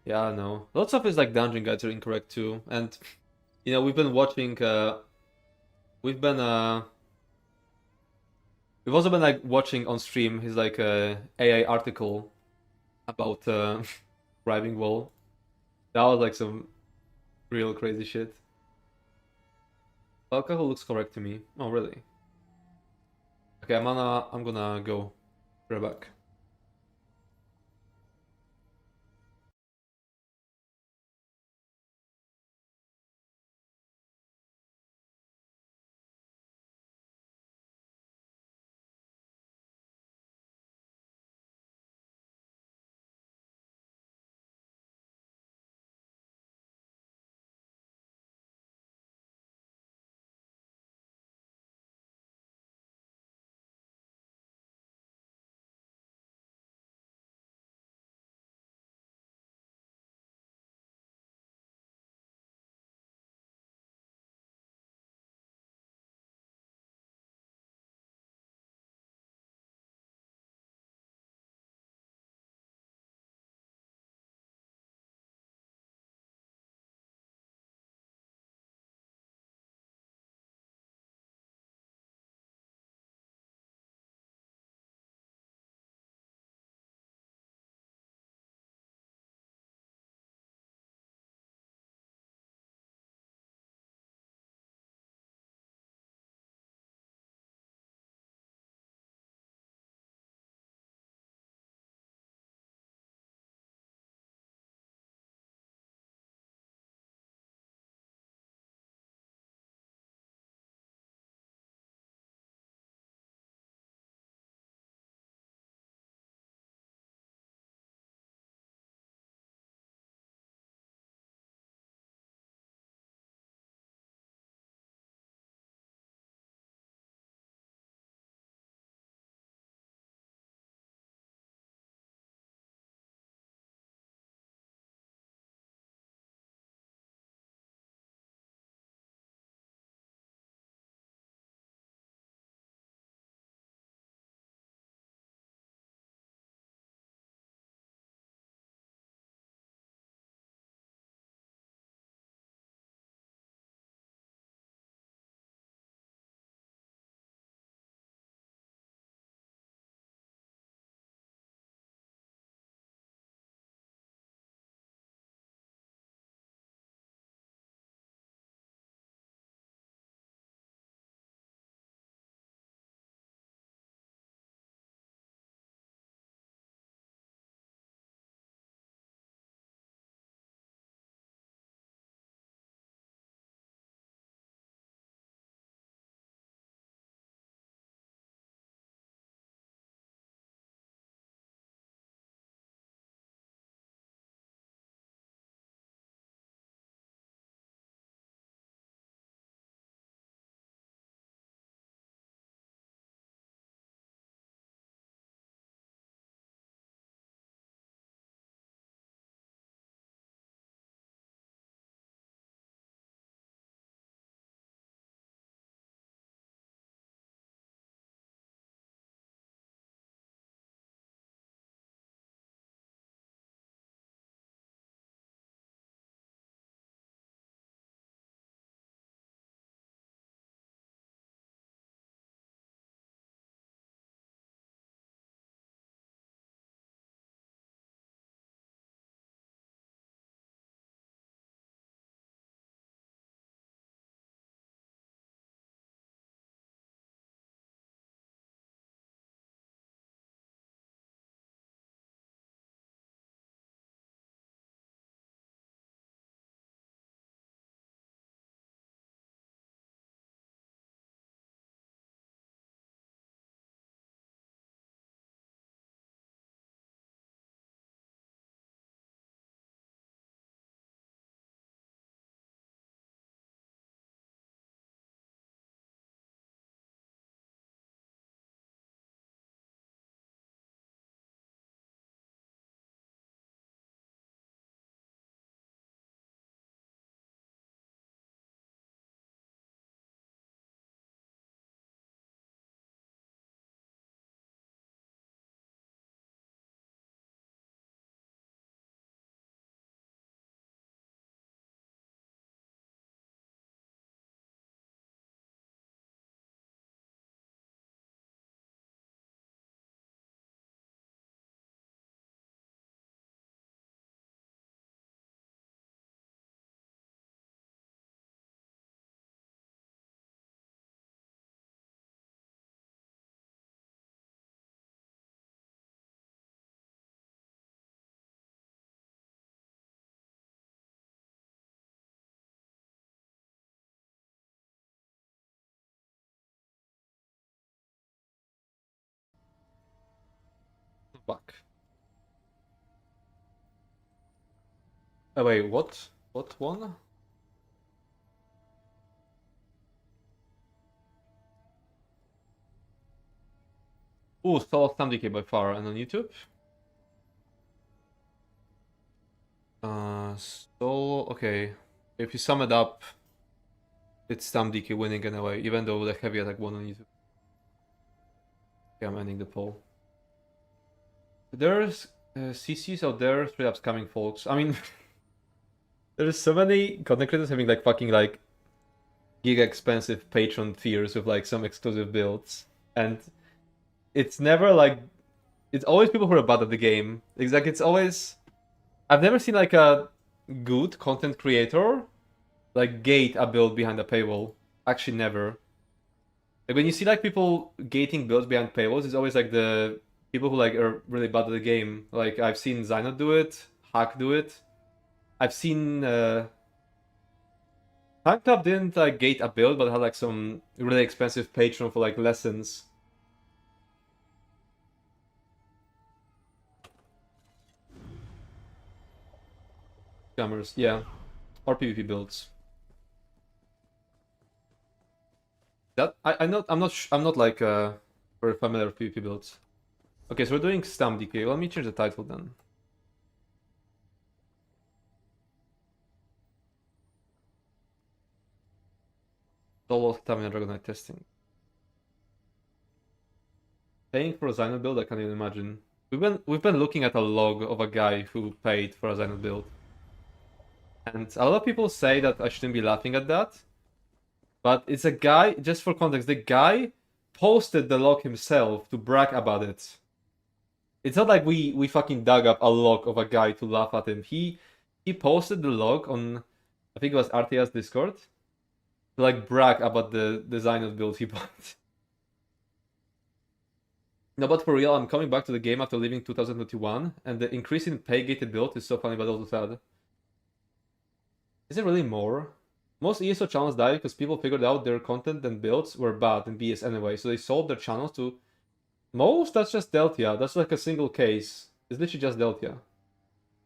Yeah, I know. Lots of his like dungeon guides are incorrect too, and you know we've been watching. We've been we've also been like watching on stream his like AI article about driving wall. That was like some real crazy shit. Alcohol looks correct to me. Oh really? Okay, I'm gonna go. Right back. Fuck. Oh wait, what? What one? Ooh, Solo DK by far, and on YouTube? Solo, okay. If you sum it up, it's DK winning in a way, even though the heavy attack won on YouTube. Okay, I'm ending the poll. There's CCs out there, straight up scamming folks. I mean, there's so many content creators having like fucking like giga expensive Patreon tiers with like some exclusive builds, and it's never like, it's always people who are bad at the game. It's like, it's always, I've never seen like a good content creator like gate a build behind a paywall. Actually, never. Like when you see like people gating builds behind paywalls, it's always like the people who like are really bad at the game. Like I've seen Zyno do it, Hack do it. I've seen Time Club didn't like gate a build, but had like some really expensive Patreon for like lessons. Scammers, yeah, or PvP builds. That I'm not like very familiar with PvP builds. Okay, so we're doing Stam DK. Let me change the title then. Solo Dragonknight Testing. Paying for a Zyno build, I can't even imagine. We've been looking at a log of a guy who paid for a Zyno build. And a lot of people say that I shouldn't be laughing at that. But it's a guy, just for context, the guy posted the log himself to brag about it. It's not like we fucking dug up a log of a guy to laugh at him. He posted the log on, I think it was RTS Discord, to like brag about the design of build he bought. No, but for real, I'm coming back to the game after leaving 2021, and the increase in pay-gated build is so funny but also sad. Is it really more? Most ESO channels died because people figured out their content and builds were bad in BS anyway, so they sold their channels to... Most? That's just Deltia. That's like a single case. It's literally just Deltia.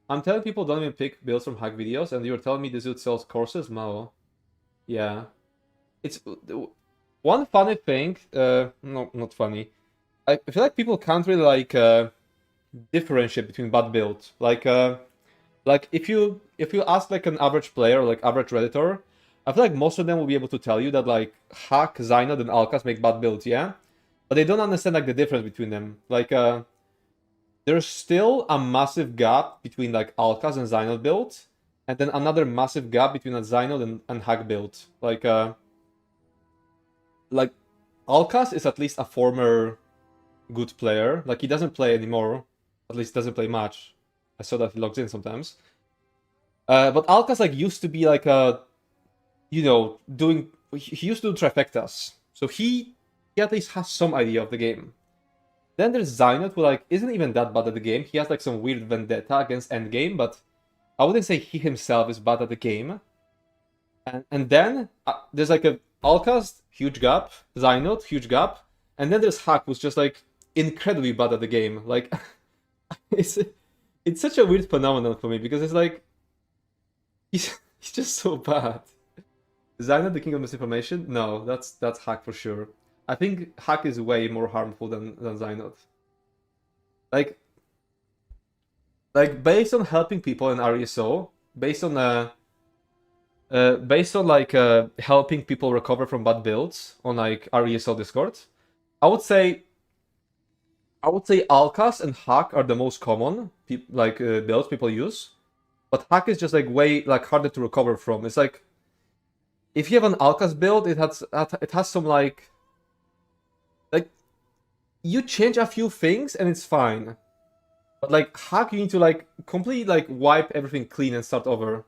I'm telling people don't even pick builds from hack videos, and you're telling me this dude sells courses? Mao. Yeah. It's... One funny thing... no, not funny. I feel like people can't really like differentiate between bad builds. Like if you ask like an average player or like average redditor, I feel like most of them will be able to tell you that like Hack, Zynod, and Alkas make bad builds, yeah? But they don't understand like the difference between them. Like there's still a massive gap between like Alkas and Zynod build, and then another massive gap between a Zynod and Hack build. Like Alkas is at least a former good player. Like he doesn't play anymore. At least doesn't play much. I saw that he logs in sometimes. But Alkas like used to be like a, you know, doing. He used to do trifectas, so he at least has some idea of the game. Then there's Zynod, who like isn't even that bad at the game. He has like some weird vendetta against endgame, but I wouldn't say he himself is bad at the game. And then there's like a Alkas, huge gap. Zynod, huge gap. And then there's Hack, who's just like incredibly bad at the game. Like it's such a weird phenomenon for me because it's like he's just so bad. Is Zynod the king of misinformation? No, that's Hack for sure. I think Hack is way more harmful than Zynod. Like based on helping people in RESO, based on like helping people recover from bad builds on like RESO Discord, I would say Alkas and Hack are the most common builds people use, but Hack is just like way like harder to recover from. It's like if you have an Alkas build, it has some like you change a few things and it's fine, but like Hack you need to like completely like wipe everything clean and start over.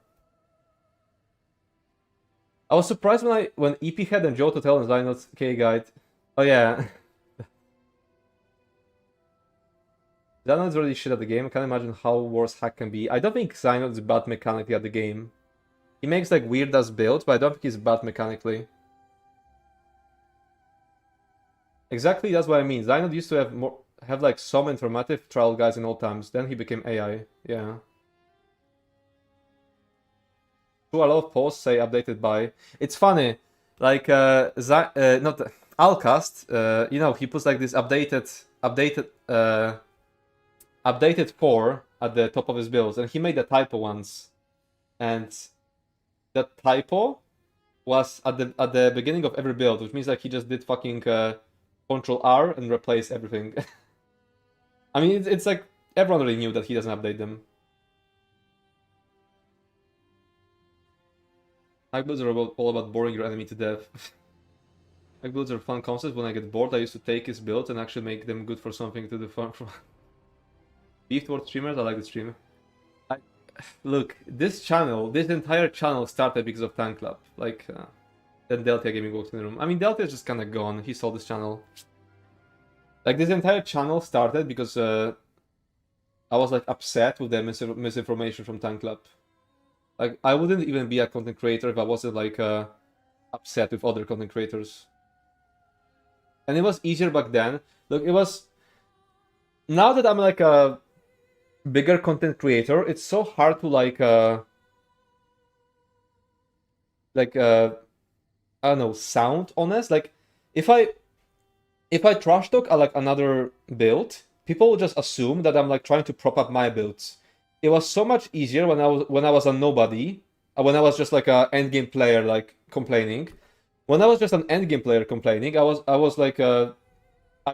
I was surprised when EP Head and Joe Totel and Zynod's K guide. Oh yeah. Zynod's really shit at the game. I can't imagine how worse Hack can be. I don't think Zynod's bad mechanically at the game. He makes like weird ass builds, but I don't think he's bad mechanically. Exactly, that's what I mean. Zynod used to have more. have like some informative trial guides in all times. Then he became AI. Yeah. So a lot of posts say updated by. It's funny, like not Alcast. You know, he puts like this updated 4 at the top of his builds, and he made a typo once, and that typo was at the beginning of every build, which means like he just did fucking Control R and replace everything. I mean, it's like everyone already knew that he doesn't update them. Hack builds are all about boring your enemy to death. Hack builds are fun concepts. When I get bored, I used to take his builds and actually make them good for something to do fun. Beef towards streamers, I like the stream. Look, this entire channel started because of Tank Club. Like, then Delta Gaming walked in the room. I mean, Delta is just kind of gone. He sold this channel. Like, this entire channel started because I was like upset with the misinformation from Tank Club. Like, I wouldn't even be a content creator if I wasn't like upset with other content creators. And it was easier back then. Look, it was. Now that I'm like a bigger content creator, it's so hard to like I don't know, sound honest. Like if I trash talk like another build, people will just assume that I'm like trying to prop up my builds. It was so much easier when I was a nobody, when I was just like a endgame player like complaining. When I was just an endgame player complaining, I was like I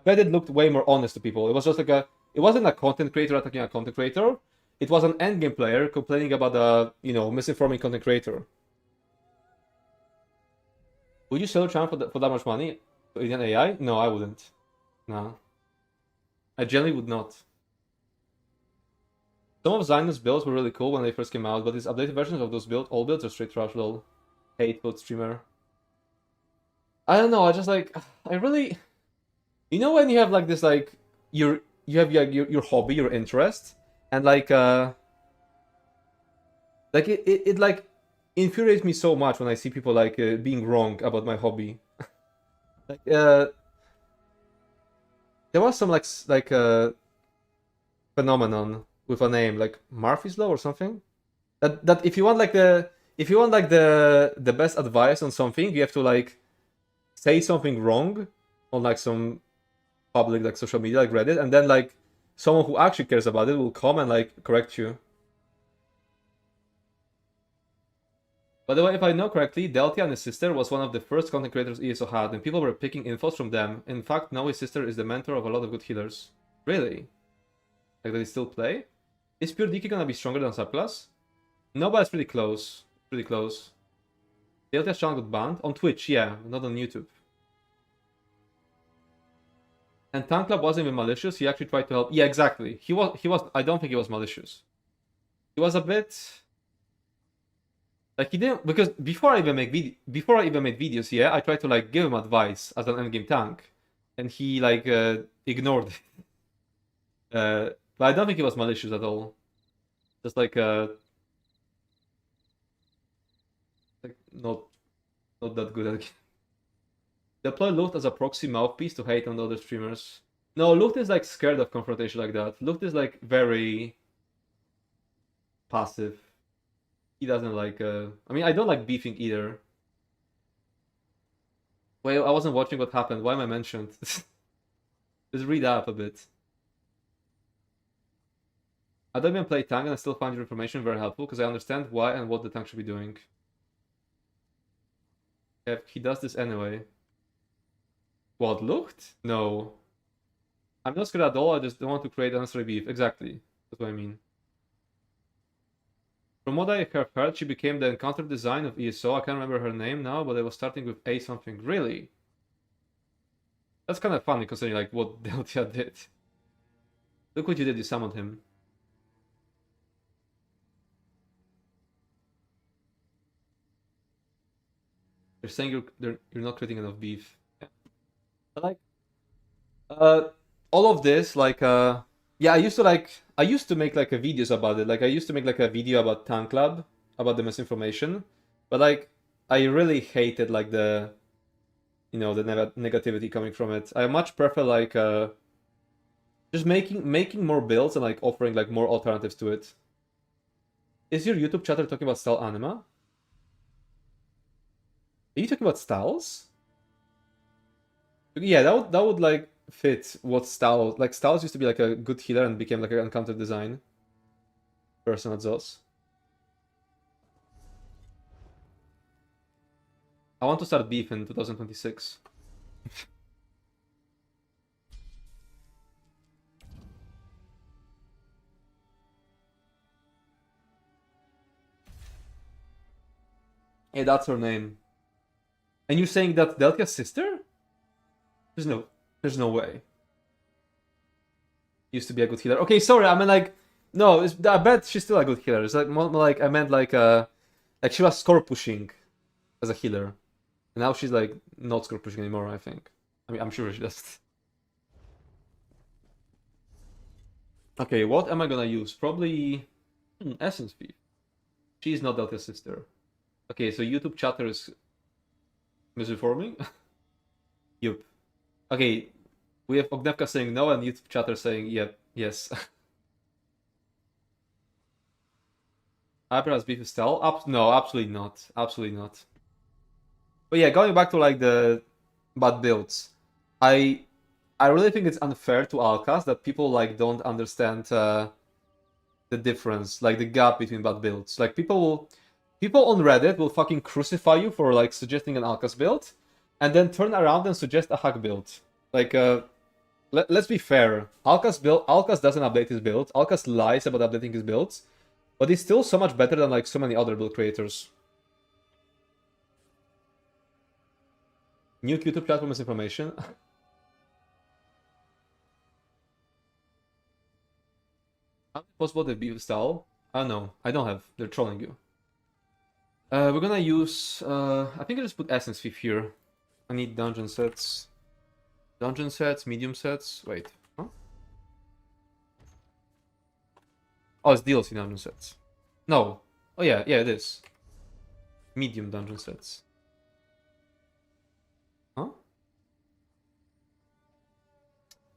bet it looked way more honest to people. It was just like it wasn't a content creator attacking a content creator. It was an endgame player complaining about a, you know, misinforming content creator. Would you sell a channel for that much money to Indian AI? No, I wouldn't. No. I generally would not. Some of Zion's builds were really cool when they first came out, but these updated versions of those all builds are straight trash, lol. Hate both streamer. I don't know, I just like, I really... You know when you have like this, like, you have your hobby, your interest, and like it like infuriates me so much when I see people like being wrong about my hobby. Like there was some like phenomenon with a name like Murphy's Law or something. That if you want like the best advice on something, you have to like say something wrong on like some public like social media like Reddit, and then like someone who actually cares about it will come and like correct you. By the way, if I know correctly, Delta and his sister was one of the first content creators ESO had, and people were picking infos from them. In fact, now his sister is the mentor of a lot of good healers. Really? Like, do they still play? Is Pure DK gonna be stronger than subclass? No, but it's pretty close. Pretty close. Delta's channel got banned? On Twitch, yeah, not on YouTube. And Tank Club wasn't even malicious, he actually tried to help. Yeah, exactly. He was I don't think he was malicious. He was a bit... Like, he didn't... Because before I even made videos, yeah, I tried to, like, give him advice as an endgame tank. And he, like, ignored it. But I don't think he was malicious at all. Just, like, not that good at it. Deploy Lucht as a proxy mouthpiece to hate on the other streamers. No, Lucht is, like, scared of confrontation like that. Lucht is, like, very... passive. He doesn't like, I mean, I don't like beefing either. Wait, I wasn't watching what happened. Why am I mentioned? Just read up a bit. I don't even play tank and I still find your information very helpful because I understand why and what the tank should be doing. Yeah, he does this anyway. What, Lucht? No. I'm not scared at all, I just don't want to create unnecessary beef. Exactly. That's what I mean. From what I have heard, she became the encounter design of ESO. I can't remember her name now, but it was starting with A something. Really? That's kind of funny considering like what Delta did. Look what you did, you summoned him. They're saying you're not creating enough beef. Yeah. Like all of this, like yeah, I used to make like a videos about it. Like I used to make like a video about Tank Club, about the misinformation. But like I really hated like the, you know, the negativity coming from it. I much prefer like Just making more builds and like offering like more alternatives to it. Is your YouTube chatter talking about style anima? Are you talking about styles? Yeah, that would like fit what Styles like. Styles used to be like a good healer and became like an encounter design person at Zos. I want to start beef in 2026. Hey, that's her name. And you're saying that Deltia's sister? There's no way. Used to be a good healer. Okay, sorry, I mean like, no, I bet she's still a good healer. It's like more like I meant like she was score pushing as a healer, and now she's like not score pushing anymore. I think. I mean, I'm sure she does. Okay, what am I gonna use? Probably Essence Thief. She's not Delta's sister. Okay, so YouTube chatter is misinforming. Yup. Okay, we have Ognevka saying no and YouTube chatter saying yep, yes. Eyebrows beef style? No, absolutely not. Absolutely not. But yeah, going back to like the bad builds, I really think it's unfair to Alcas that people like don't understand the difference, like the gap between bad builds. Like people on Reddit will fucking crucify you for like suggesting an Alcas build, and then turn around and suggest a hack build. Like let's be fair. Alcas doesn't update his build. Alcas lies about updating his builds, but he's still so much better than like so many other build creators. New YouTube platform misinformation. How is it possible to beef style? I don't know. I don't have. They're trolling you. We're gonna use. I think I just put Essence Thief here. I need dungeon sets. Dungeon sets, medium sets. Wait. Huh? Oh, it's DLC dungeon sets. No. Oh yeah, it is. Medium dungeon sets. Huh?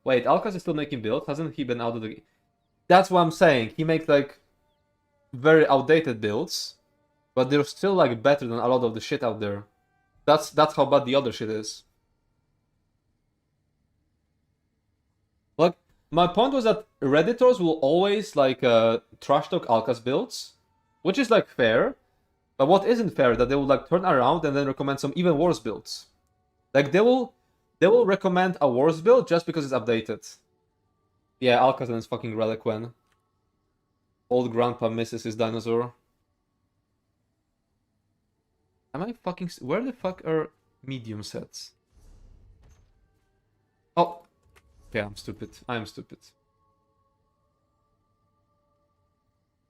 Wait, Alcas is still making builds? Hasn't he been out of the... That's what I'm saying. He makes like very outdated builds, but they're still like better than a lot of the shit out there. That's how bad the other shit is. Like, my point was that Redditors will always like trash talk Alcas builds, which is like fair. But what isn't fair that they will like turn around and then recommend some even worse builds. Like they will recommend a worse build just because it's updated. Yeah, Alcazan is fucking Reliquien. Old grandpa misses his dinosaur. Am I fucking... Where the fuck are medium sets? Oh. Okay, I'm stupid. I'm stupid.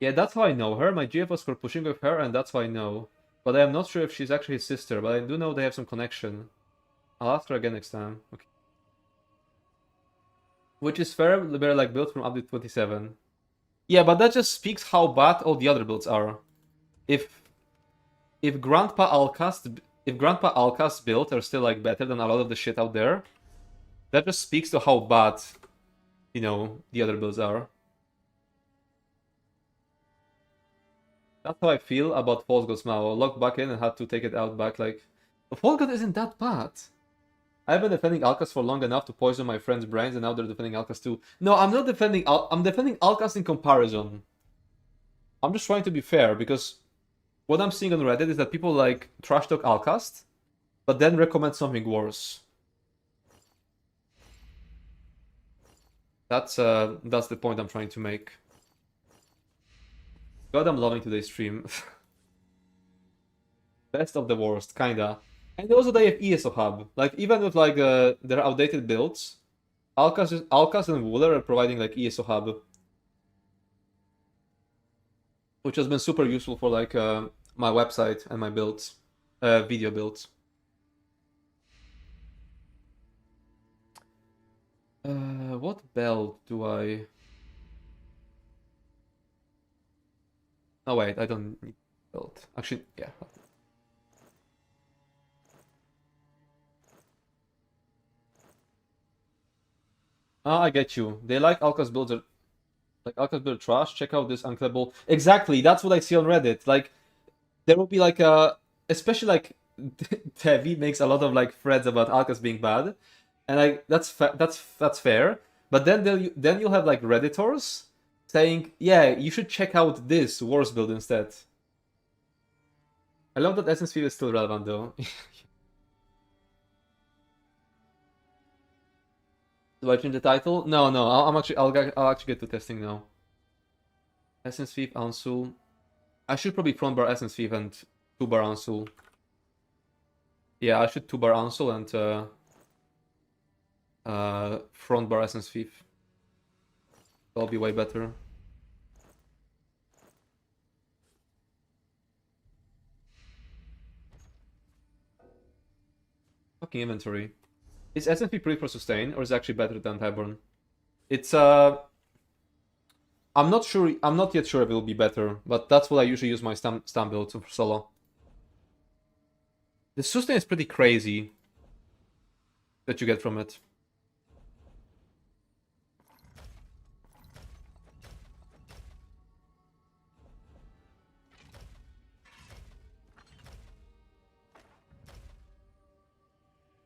Yeah, that's how I know her. My GF was for pushing with her, and that's how I know. But I am not sure if she's actually his sister, but I do know they have some connection. I'll ask her again next time. Okay. Which is fair, they're like built from update 27. Yeah, but that just speaks how bad all the other builds are. If Grandpa Alcas build are still like better than a lot of the shit out there, that just speaks to how bad, you know, the other builds are. That's how I feel about False God's Mao. I logged back in and had to take it out back. Like, False God isn't that bad. I've been defending Alcas for long enough to poison my friends' brains, and now they're defending Alcas too. No, I'm not defending. I'm defending Alcas in comparison. I'm just trying to be fair because what I'm seeing on Reddit is that people like trash talk Alcast, but then recommend something worse. That's the point I'm trying to make. God, I'm loving today's stream. Best of the worst, kinda. And also they have ESO Hub. Like, even with like their outdated builds, Alcas and Wooler are providing like ESO Hub. Which has been super useful for like my website and my builds, video builds. What belt do I... Oh wait, I don't need belt. Actually, yeah. Ah, I get you. They like Alka's builds are like Alka's build trash. Check out this unclippable. Exactly, that's what I see on Reddit. Like there will be like especially like Tevi makes a lot of like threads about Alkas being bad, and like that's fair. But then you'll have like Redditors saying, yeah, you should check out this worse build instead. I love that Essence Field is still relevant though. Do I change the title? No, no. I'll actually get to testing now. Essence Thief, Ansul. I should probably front bar Essence Thief and 2-bar Ansul. Yeah, I should 2-bar Ansul and front bar Essence Thief. That'll be way better. Fucking inventory. Is Essence Thief pretty for sustain, or is it actually better than Tyburn? It's I'm not sure. I'm not yet sure if it will be better, but that's what I usually use my stam build for solo. The sustain is pretty crazy that you get from it.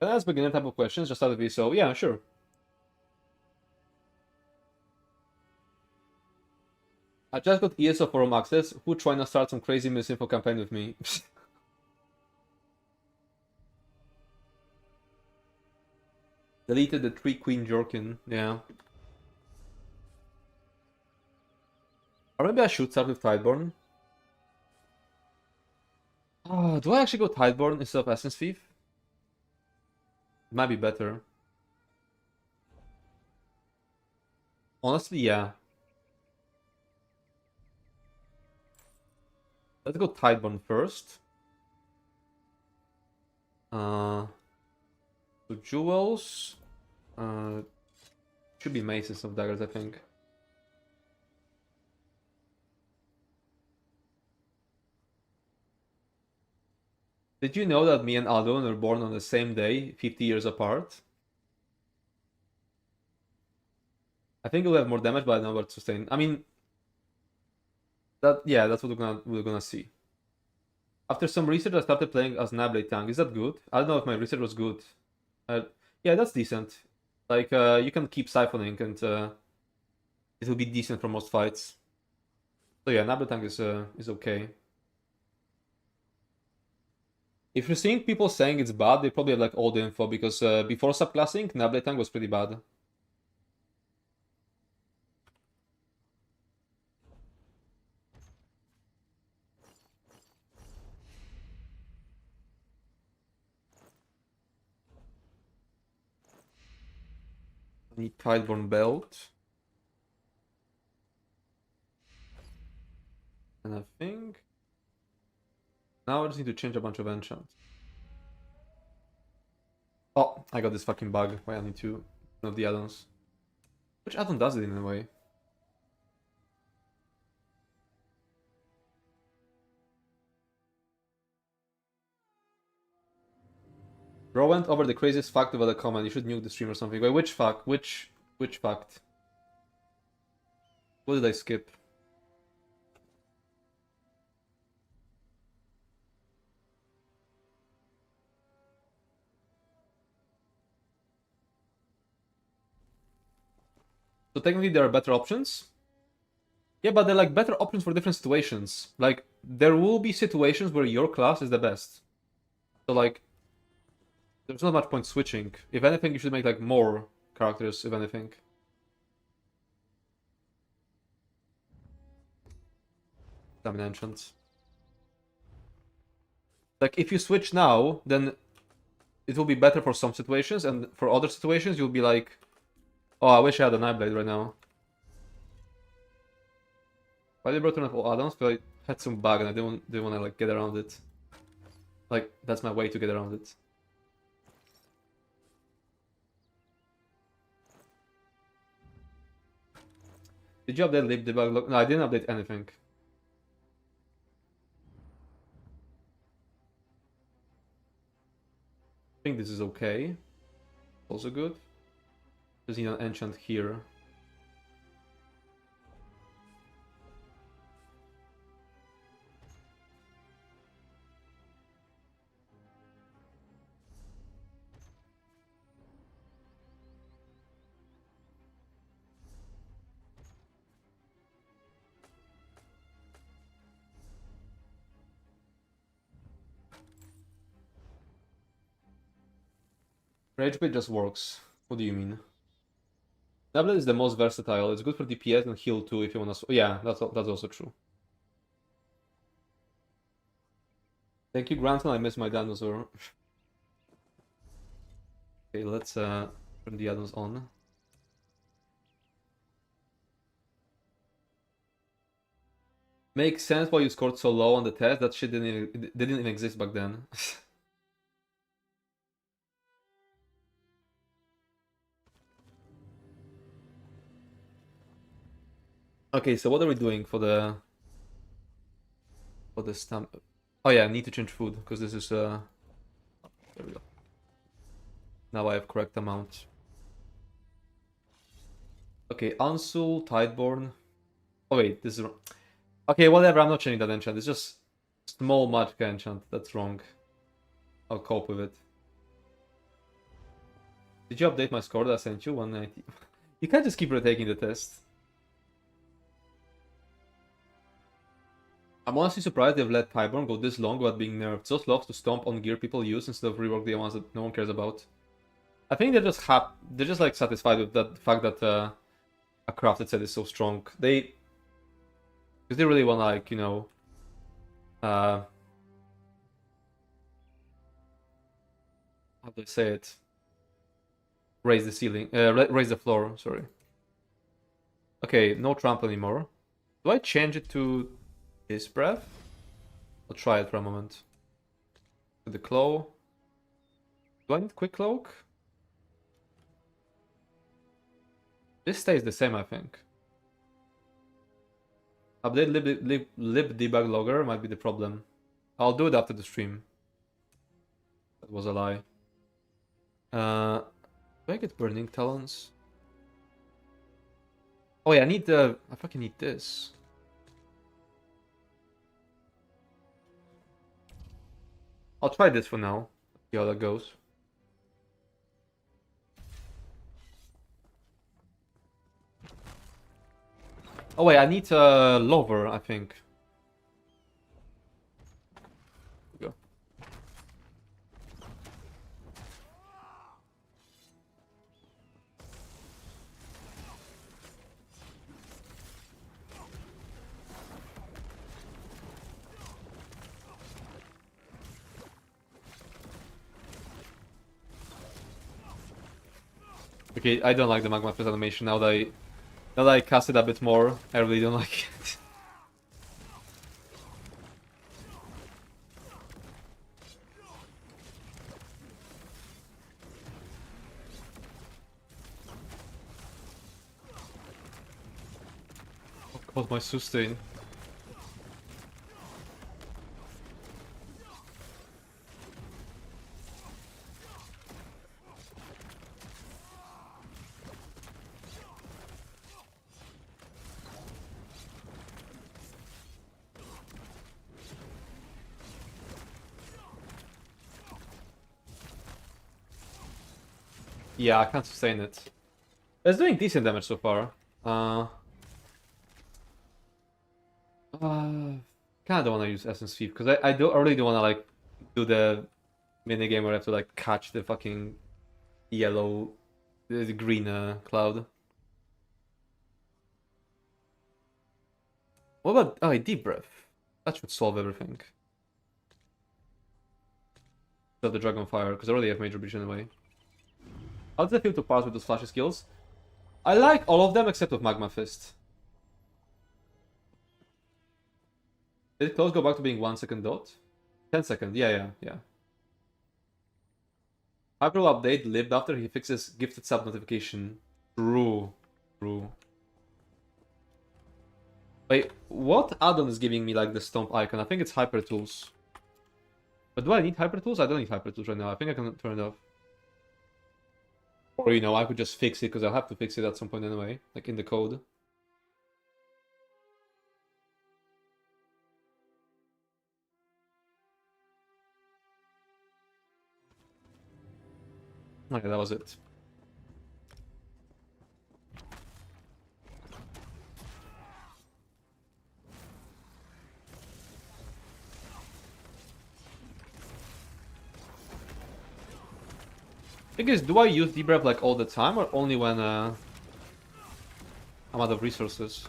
Can I ask beginner type of questions just out of VSO? Yeah, sure. I just got ESO forum access. Who trying to start some crazy misinfo campaign with me? Deleted the 3-queen Jorkin. Yeah. Or maybe I should start with Tideborn. Do I actually go Tideborn instead of Essence Thief? It might be better. Honestly, yeah. Let's go Tideborn first. So jewels. Should be maces of daggers, I think. Did you know that me and Aldon were born on the same day, 50 years apart? I think we'll have more damage, but I don't know about sustain. I mean, that's what we're gonna see. After some research, I started playing as Nightblade tank. Is that good? I don't know if my research was good. Yeah, that's decent. Like, you can keep siphoning, and it will be decent for most fights. So yeah, Nightblade tank is okay. If you're seeing people saying it's bad, they probably have like all the info, because before subclassing, Nightblade tank was pretty bad. Need Tideborn belt. And I think now I just need to change a bunch of enchants. Oh, I got this fucking bug where I need to know the add-ons. Which add-on does it in a way? Bro went over the craziest fact about a comment. You should nuke the stream or something. Wait, which fact? Which fact? What did I skip? So technically there are better options. Yeah, but they're like better options for different situations. Like, there will be situations where your class is the best. So like, there's not much point switching. If anything, you should make like more characters, if anything. Damn enchants. Like, if you switch now, then it will be better for some situations, and for other situations, you'll be like, oh, I wish I had a Nightblade right now. Why did I brought enough all add-ons? Because I had some bug and I didn't want to like get around it. Like, that's my way to get around it. Did you update lib debug log? No, I didn't update anything. I think this is okay. Also good. Just need an enchant here. Rage Bait just works. What do you mean? Nightblade is the most versatile. It's good for DPS and heal too if you wanna. Yeah, that's also true. Thank you, Granton. I miss my dinosaur. Okay, let's turn the add-ons on. Makes sense why you scored so low on the test. That shit didn't even exist back then. Okay, so what are we doing for the stamp? Oh yeah, I need to change food because this is there we go. Now I have correct amount. Okay, Ansul, Tideborn. Oh wait, this is wrong. Okay, whatever, I'm not changing that enchant. It's just small Magicka enchant. That's wrong. I'll cope with it. Did you update my score that I sent you? 190. You can't just keep retaking the test. I'm honestly surprised they've let Tideborn go this long without being nerfed. Just loves to stomp on gear people use instead of rework the ones that no one cares about. I think they're just like satisfied with that fact that a crafted set is so strong. Because they really want, like, you know, how do I say it? Raise the ceiling, raise the floor. Sorry. Okay, no trample anymore. Do I change it to this breath? I'll try it for a moment. With the claw. Do I need quick cloak? This stays the same, I think. Update lib debug logger might be the problem. I'll do it after the stream. That was a lie. Do I get burning talons? Oh yeah, I fucking need this. I'll try this for now. See how that goes. Oh wait, I need a lover, I think. Go. Okay, I don't like the magma fist animation now that I cast it a bit more. I really don't like it. Oh god, my sustain. Yeah, I can't sustain it. It's doing decent damage so far. Kinda don't want to use Essence Thief because I really don't want to like do the minigame where I have to like catch the fucking yellow, the green cloud. What about deep breath? That should solve everything. Of the Dragon Fire because I already have Major Breach anyway. How does it feel to parse with those flashy skills? I like all of them except with Magma Fist. Did close go back to being 1 second dot? 10 seconds, yeah. Hyper will update lived after he fixes gifted sub notification. True. Wait, what add-on is giving me like the stomp icon? I think it's Hyper Tools. But do I need Hyper Tools? I don't need Hyper Tools right now. I think I can turn it off. Or, you know, I could just fix it, because I'll have to fix it at some point anyway, like in the code. Okay, that was it. Thing is, do I use debuff like all the time, or only when I'm out of resources?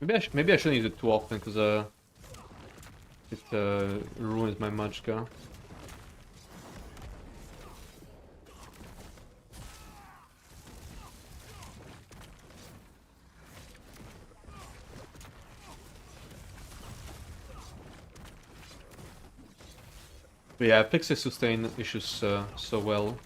Maybe I shouldn't use it too often, because it ruins my Magicka. But yeah, it fixes sustain issues so well.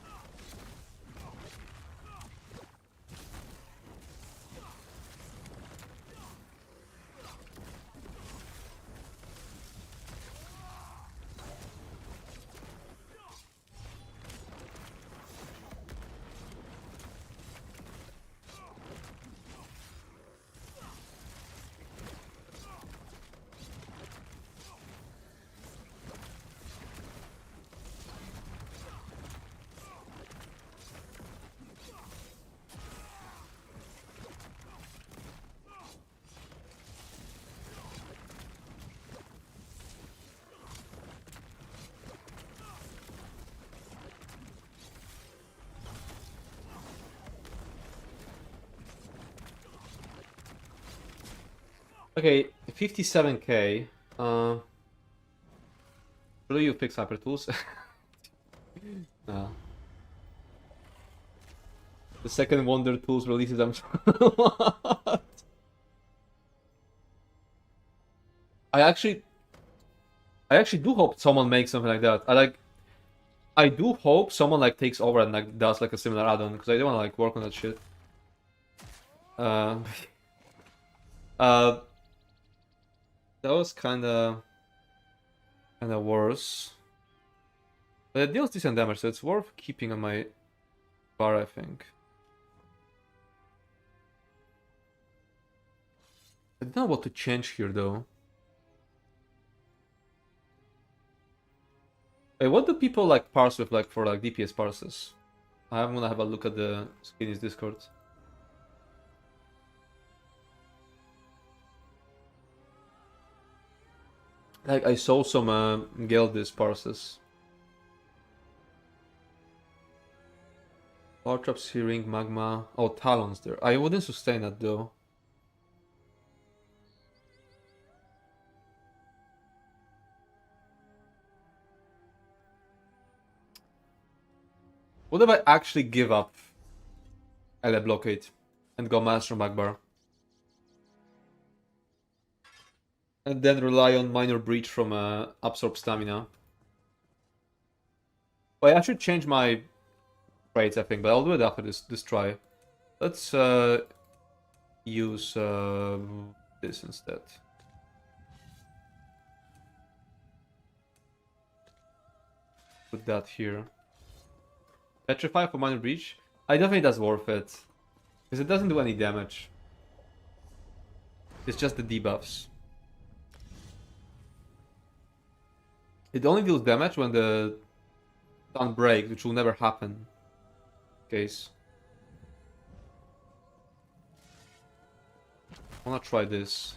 Okay, 57k. Will you fix hyper tools? No. The second Wonder Tools releases them. I actually do hope someone makes something like that. I do hope someone like takes over and like does like a similar add-on, because I don't want to like work on that shit. That was kinda worse. But it deals decent damage, so it's worth keeping on my bar, I think. I don't know what to change here though. Wait, what do people like parse with like for like DPS parses? I'm gonna have a look at the Skinny's Discord. Like I saw some Geldis parses. Power Trap, Searing, Magma. Oh, Talons there. I wouldn't sustain that though. What if I actually give up LA Blockade and go Master Magbar? And then rely on Minor Breach from Absorb Stamina. Well, I should change my traits, I think, but I'll do it after this try. Let's use this instead. Put that here. Petrify for Minor Breach. I don't think that's worth it, because it doesn't do any damage. It's just the debuffs. It only deals damage when the stun breaks, which will never happen. Case. I wanna try this.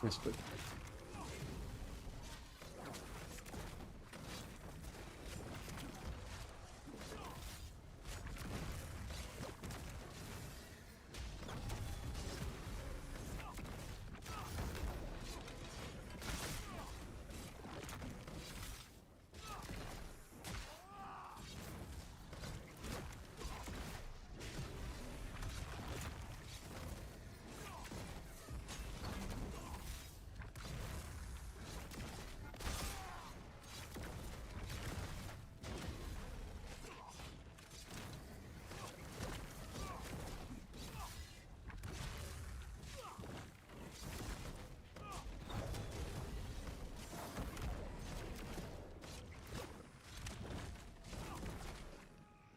That's good.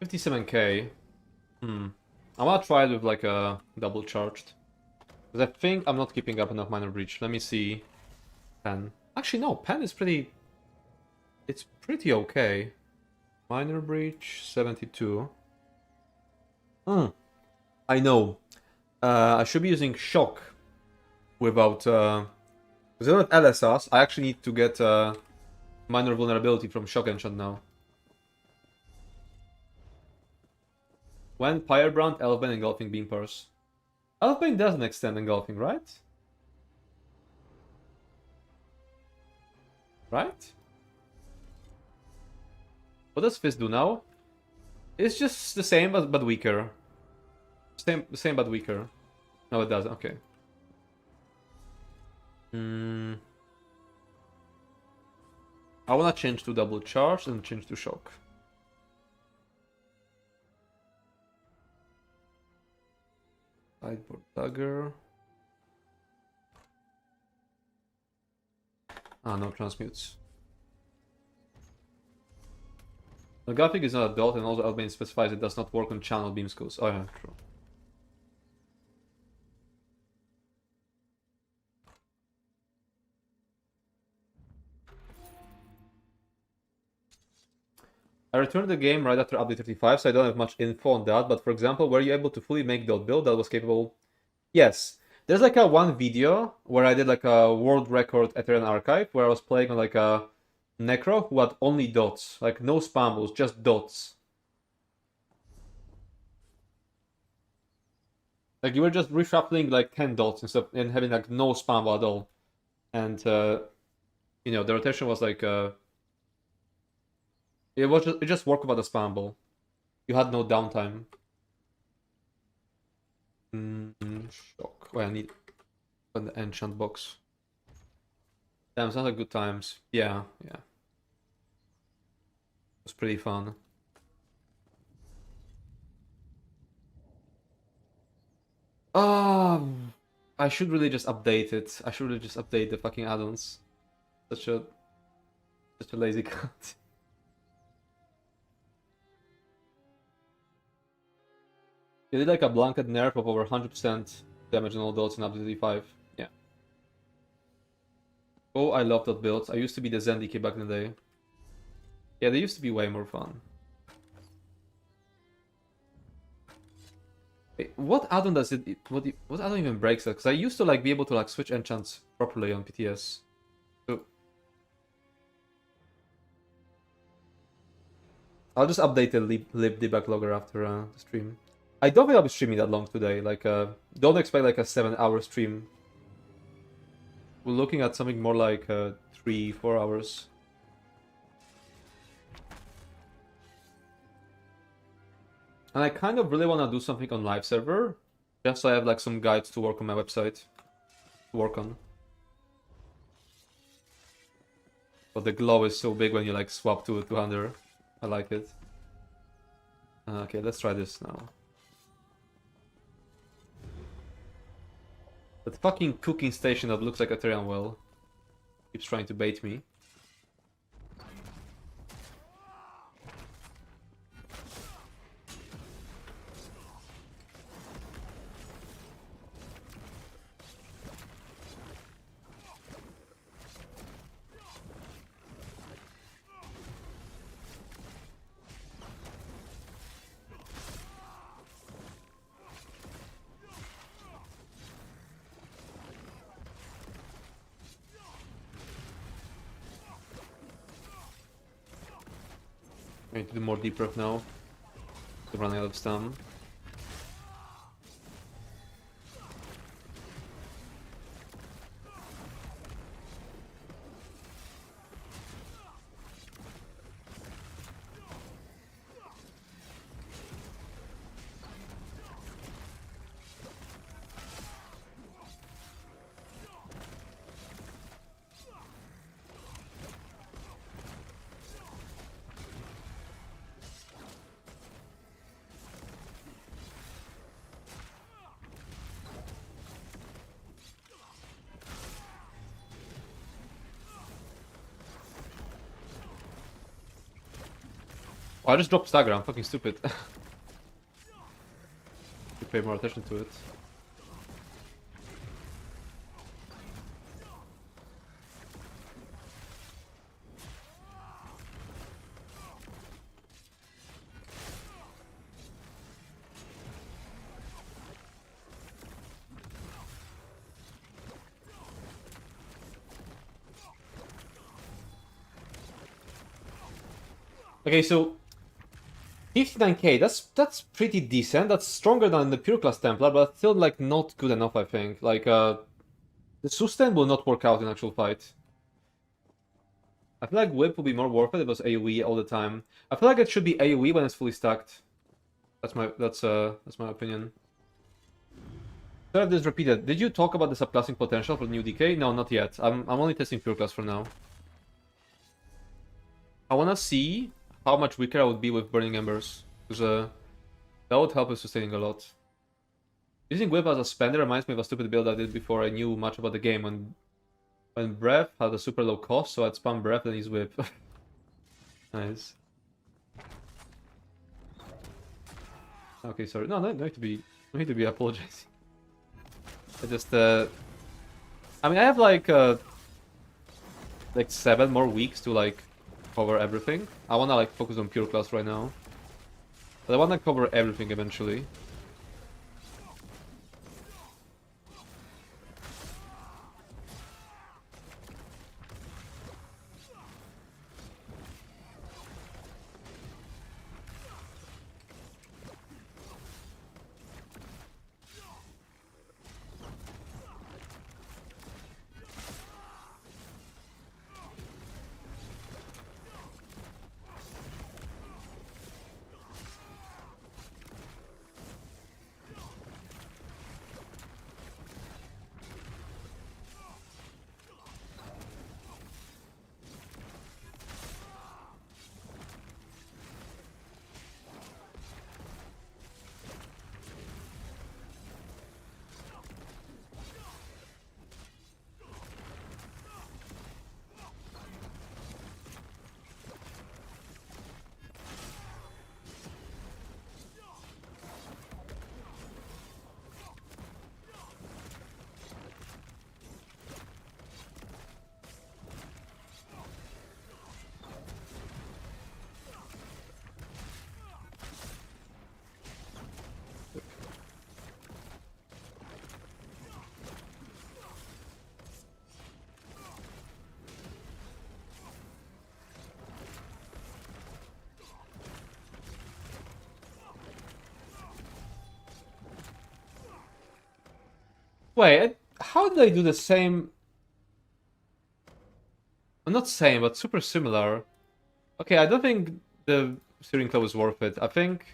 $57K. I'm gonna try it with like a double charged. Because I think I'm not keeping up enough minor breach. Let me see. Pen. Actually, no, pen is pretty... It's pretty okay. Minor breach, 72. I know. I should be using shock without... Because I don't have LSS, I actually need to get minor vulnerability from shock enchant now. When Firebrand, Elfbane, Engulfing Beam Parse. Elfbane doesn't extend Engulfing, right? Right? What does Fist do now? It's just the same but weaker. Same but weaker. No, it doesn't. Okay. I wanna change to double charge and change to shock. Sideboard dagger. Ah, no transmutes. The graphic is not adult, and also Elfbane specifies it does not work on channel beam schools. Oh yeah, true. I returned the game right after update 35, so I don't have much info on that, but for example, were you able to fully make the build that was capable? Yes. There's like a one video where I did like a world record Ethereum archive, where I was playing on like a Necro who had only dots, like no spambles, just dots. Like you were just reshuffling like 10 dots and stuff and having like no spam at all. And you know, the rotation was like it just worked without the spamble. You had no downtime. Shock. Well, I need an enchant box. Damn, sounds like good times. Yeah. It was pretty fun. I should really just update it. I should really just update the fucking add-ons. Such a lazy cunt. You did like a blanket nerf of over 100% damage on all dots in update 35. Yeah. Oh, I love that build. I used to be the Zendiki back in the day. Yeah, they used to be way more fun. Wait, what add-on does it... What add-on even breaks that? Because I used to like be able to like switch enchants properly on PTS. So... I'll just update the lib debug logger after the stream. I don't think I'll be streaming that long today. Like, don't expect like a 7-hour stream. We're looking at something more like 3-4 hours. And I kind of really want to do something on live server, just so I have like some guides to work on my website. To work on. But the glow is so big when you like swap to 200. I like it. Okay, let's try this now. That fucking cooking station that looks like a Ethereum well keeps trying to bait me. I need to do more deep breath now. I'm running out of stun. Oh, I just dropped stagger, I'm fucking stupid. Should pay more attention to it. Okay, so 59k, that's pretty decent. That's stronger than the pure class Templar, but still like not good enough, I think. Like the sustain will not work out in actual fight. I feel like whip will be more worth it if it was AoE all the time. I feel like it should be AoE when it's fully stacked. That's my opinion. So I have this repeated. Did you talk about the subclassing potential for new DK? No, not yet. I'm only testing pure class for now. I wanna see how much weaker I would be with Burning Embers, because that would help with sustaining a lot. Using Whip as a spender reminds me of a stupid build I did before I knew much about the game, when Breath had a super low cost, so I'd spam Breath and use Whip. Nice. Okay, sorry. No need to be apologizing. I just I mean, I have like 7 more weeks to like cover everything. I wanna like focus on pure class right now, but I wanna cover everything eventually. Wait, how did I do the same? Well, not same, but super similar. Okay, I don't think the steering club is worth it. I think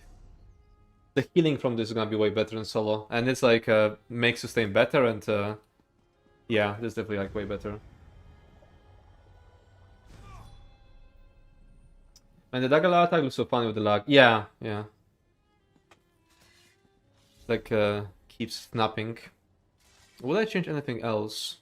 the healing from this is gonna be way better in solo, and it's like makes sustain better, and yeah, this is definitely like way better. And the dagger attack looks so funny with the lag. Yeah, yeah. Like keeps snapping. Will I change anything else?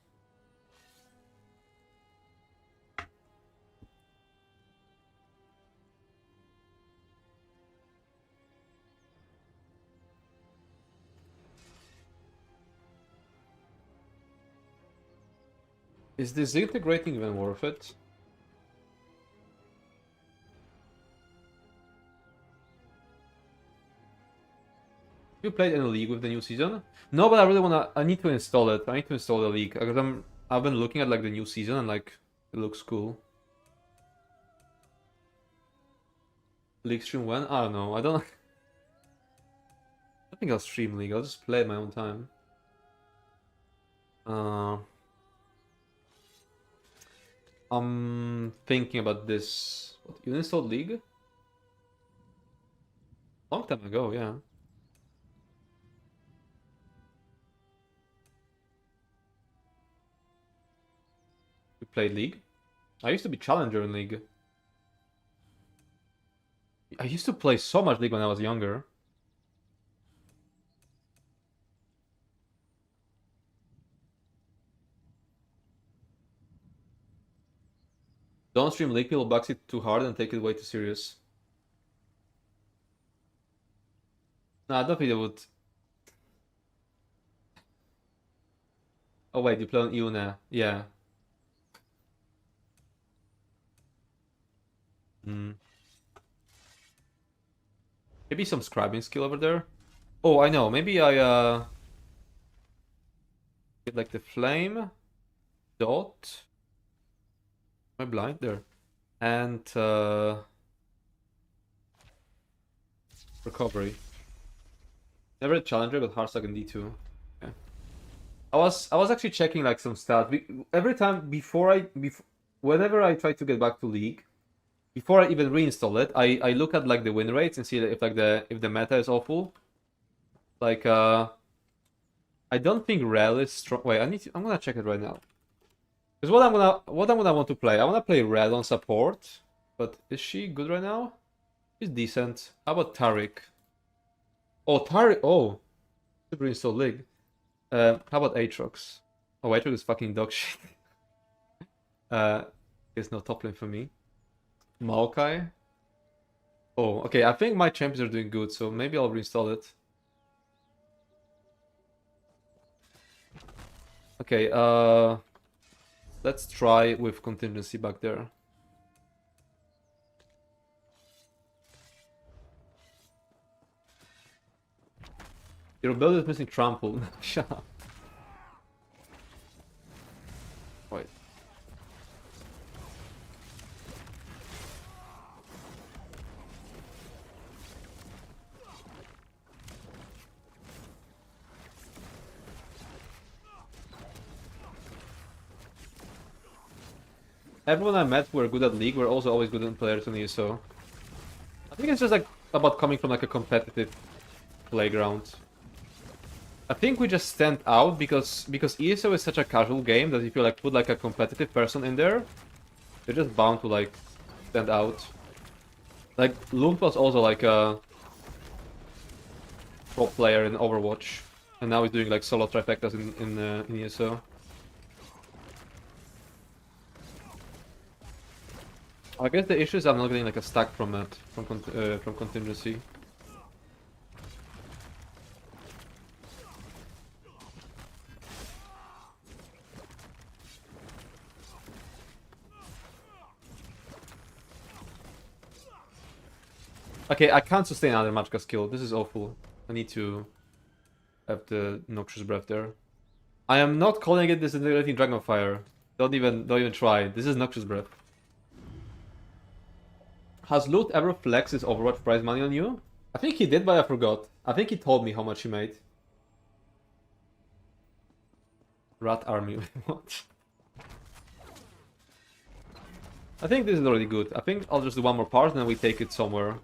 Is this integrating even worth it? You played any league with the new season? No, but I really wanna. I need to install it. I need to install the league because I've been looking at like the new season and like it looks cool. League stream when? I don't know. I don't think I'll stream League. I'll just play at my own time. I'm thinking about this. What, you installed League? Long time ago, yeah. You played League? I used to be Challenger in League. I used to play so much League when I was younger. Don't stream League, people box it too hard and take it way too serious. No, I don't think they would. Oh wait, you play on EU now. Yeah. Maybe some scribing skill over there. Oh, I know. Maybe I get like the flame dot. Am I blind there? And recovery. Never a challenger, but hardstock in D2. Okay. I was actually checking like some stats. Every time whenever I try to get back to League, before I even reinstall it, I look at like the win rates and see if like if the meta is awful. Like I don't think Rel is strong. Wait, I'm gonna check it right now. Because what I'm gonna want to play, I wanna play Rel on support, but is she good right now? She's decent. How about Taric? Oh, Taric. Oh, super install League. How about Aatrox? Oh, Aatrox is fucking dog shit. There's no top lane for me. Maokai. Oh, okay. I think my champions are doing good, so maybe I'll reinstall it. Okay. Let's try with contingency back there. Your build is missing trample. Shut up. Wait. Everyone I met who were good at League were also always good at players on ESO. I think it's just like about coming from like a competitive playground. I think we just stand out because ESO is such a casual game that if you like put like a competitive person in there, they're just bound to like stand out. Like Lump was also like a pro player in Overwatch, and now he's doing like solo trifectas in ESO. I guess the issue is I'm not getting like a stack from it, from contingency. Okay, I can't sustain another Magicka skill. This is awful. I need to have the Noxious Breath there. I am not calling it Disintegrating Dragonfire. Don't even try. This is Noxious Breath. Has Loot ever flexed his Overwatch prize money on you? I think he did, but I forgot. I think he told me how much he made. Rat Army. What? I think this is already good. I think I'll just do one more part and then we take it somewhere.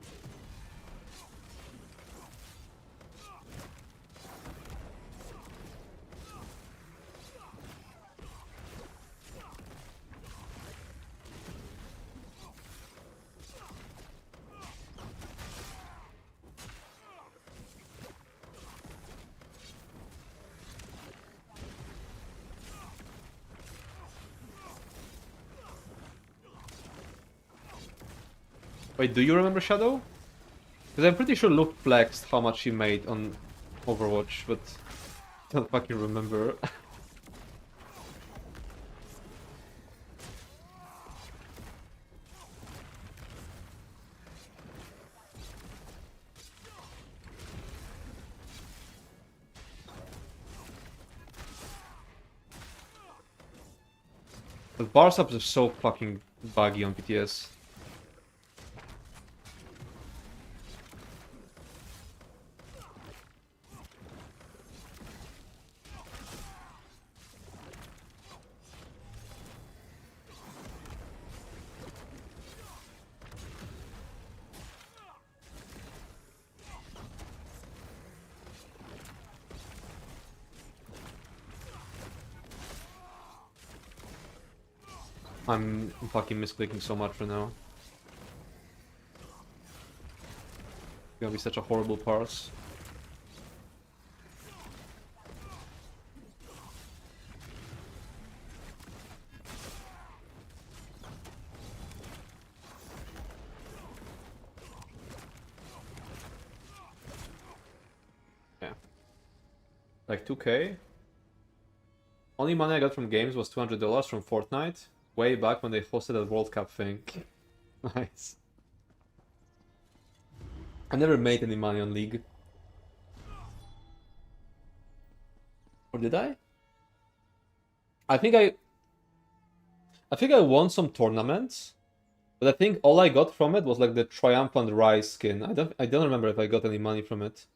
Wait, do you remember Shadow? Because I'm pretty sure Luke flexed how much he made on Overwatch, but I don't fucking remember. But bar subs are so fucking buggy on PTS. I'm fucking misclicking so much right now. It's gonna be such a horrible parse. Yeah. Like 2k. Only money I got from games was $200 from Fortnite. Way back when they hosted that World Cup thing. Nice. I never made any money on League. Or did I? I think I won some tournaments, but I think all I got from it was like the Triumphant Rise skin. I don't remember if I got any money from it.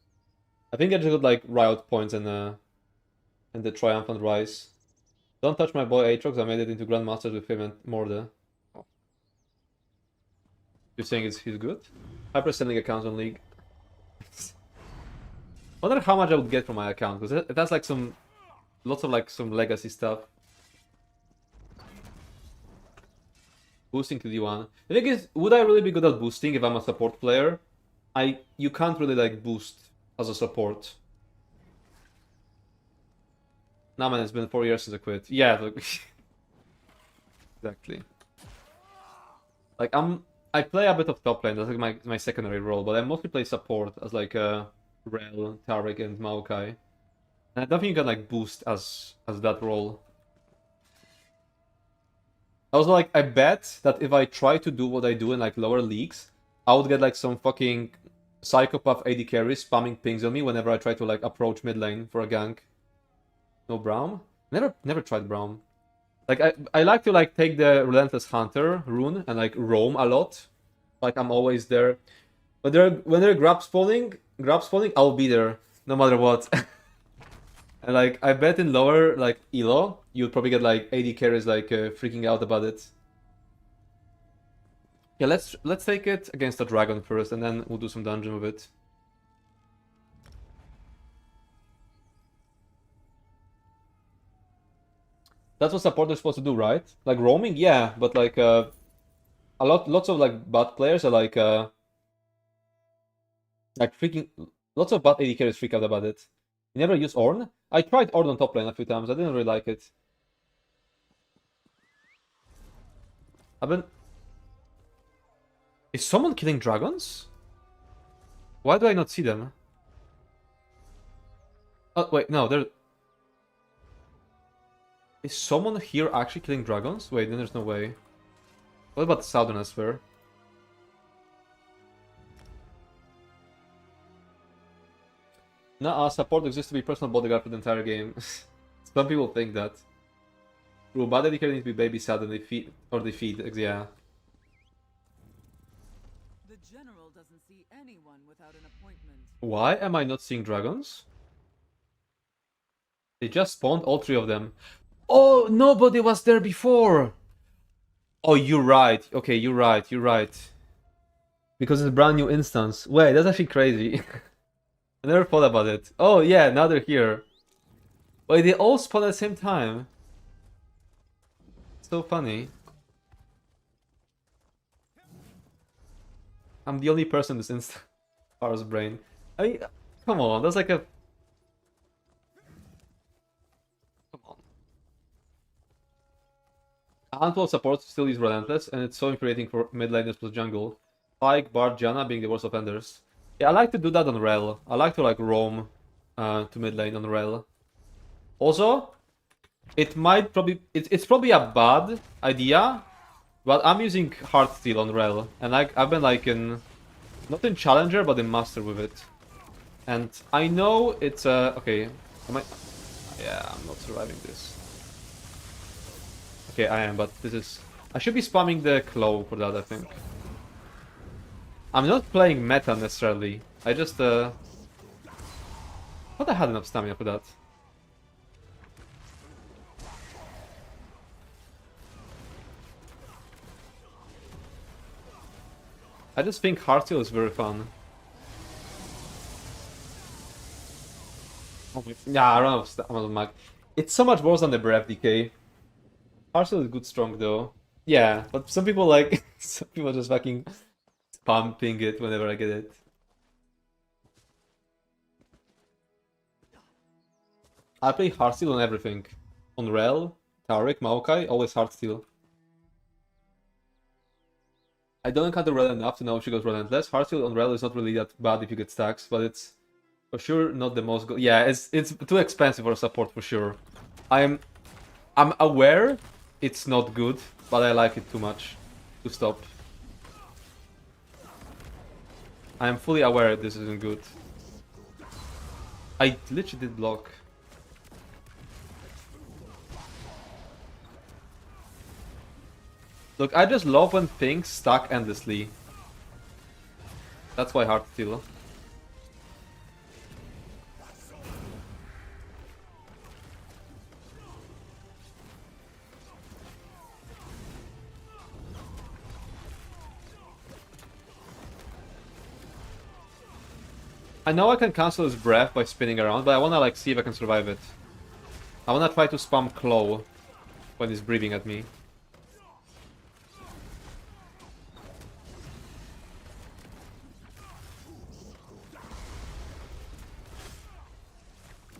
I think I just got like Riot points and the Triumphant Rise. Don't touch my boy Aatrox, I made it into Grandmasters with him and Morde. Oh. You're saying he's good? Hyper selling accounts on League. Wonder how much I would get from my account, because it has like lots of like some legacy stuff. Boosting to D1. The thing is, would I really be good at boosting if I'm a support player? You can't really like boost as a support. Nah man, it's been 4 years since I quit. Yeah, look. Exactly. Like I play a bit of top lane, that's like my secondary role, but I mostly play support as like Rel, Taric, and Maokai. And I don't think you can like boost as that role. I was like, I bet that if I try to do what I do in like lower leagues, I would get like some fucking psychopath AD carry spamming pings on me whenever I try to like approach mid lane for a gank. No Braum? Never tried Braum. Like I like to like take the Relentless Hunter rune and like roam a lot. Like I'm always there. But when they're grab spawning, I'll be there no matter what. And like I bet in lower like elo, you'd probably get like AD carries like freaking out about it. Yeah, let's take it against the dragon first, and then we'll do some dungeon with it. That's what supporters supposed to do, right? Like roaming, yeah, but like lots of like bot players are like freaking lots of bot AD carries freak out about it. You never use Ornn? I tried Ornn on top lane a few times. I didn't really like it. Is someone killing dragons? Why do I not see them? Oh wait, no, there. Is someone here actually killing dragons? Wait, then there's no way. What about the Southern Sphere? Nah, support exists to be personal bodyguard for the entire game. Some people think that. True, but they need to be babysat and they feed, yeah. The general doesn't see anyone without an appointment. Why am I not seeing dragons? They just spawned all 3 of them. Oh, nobody was there before! Oh, you're right. Okay, you're right. Because it's a brand new instance. Wait, that's actually crazy. I never thought about it. Oh yeah, now they're here. Wait, they all spawn at the same time. So funny. I'm the only person in this instance. Par's brain. I mean, come on, that's like a... Come on. A handful of supports still use Relentless, and it's so infuriating for mid laners plus jungle. Pyke, Bard, Janna being the worst offenders. Yeah, I like to do that on Rel. I like to like roam to mid lane on Rel. Also, it's probably a bad idea, but I'm using Heartsteel on Rel, and I've been like not in Challenger but in Master with it. And I know it's okay. Yeah, I'm not surviving this. Okay, I am, but I should be spamming the claw for that, I think. I'm not playing meta necessarily. I just thought I had enough stamina for that. I just think Heartsteel is very fun. Yeah, I run out of mag. It's so much worse than the Breath DK. Heartsteel is good strong though. Yeah, but some people like some people just fucking pumping it whenever I get it. I play hardstyle on everything. On Rel, Taric, Maokai, always hardstyle. I don't encounter Rel enough to know if she goes relentless. Hardstyle on Rel is not really that bad if you get stacks, but it's for sure not the most good. Yeah, it's too expensive for support for sure. I'm aware it's not good, but I like it too much to stop. I am fully aware this isn't good. I literally did block. Look, I just love when things stack endlessly. That's why hard steal. I know I can cancel his breath by spinning around, but I wanna like see if I can survive it. I wanna try to spam claw when he's breathing at me.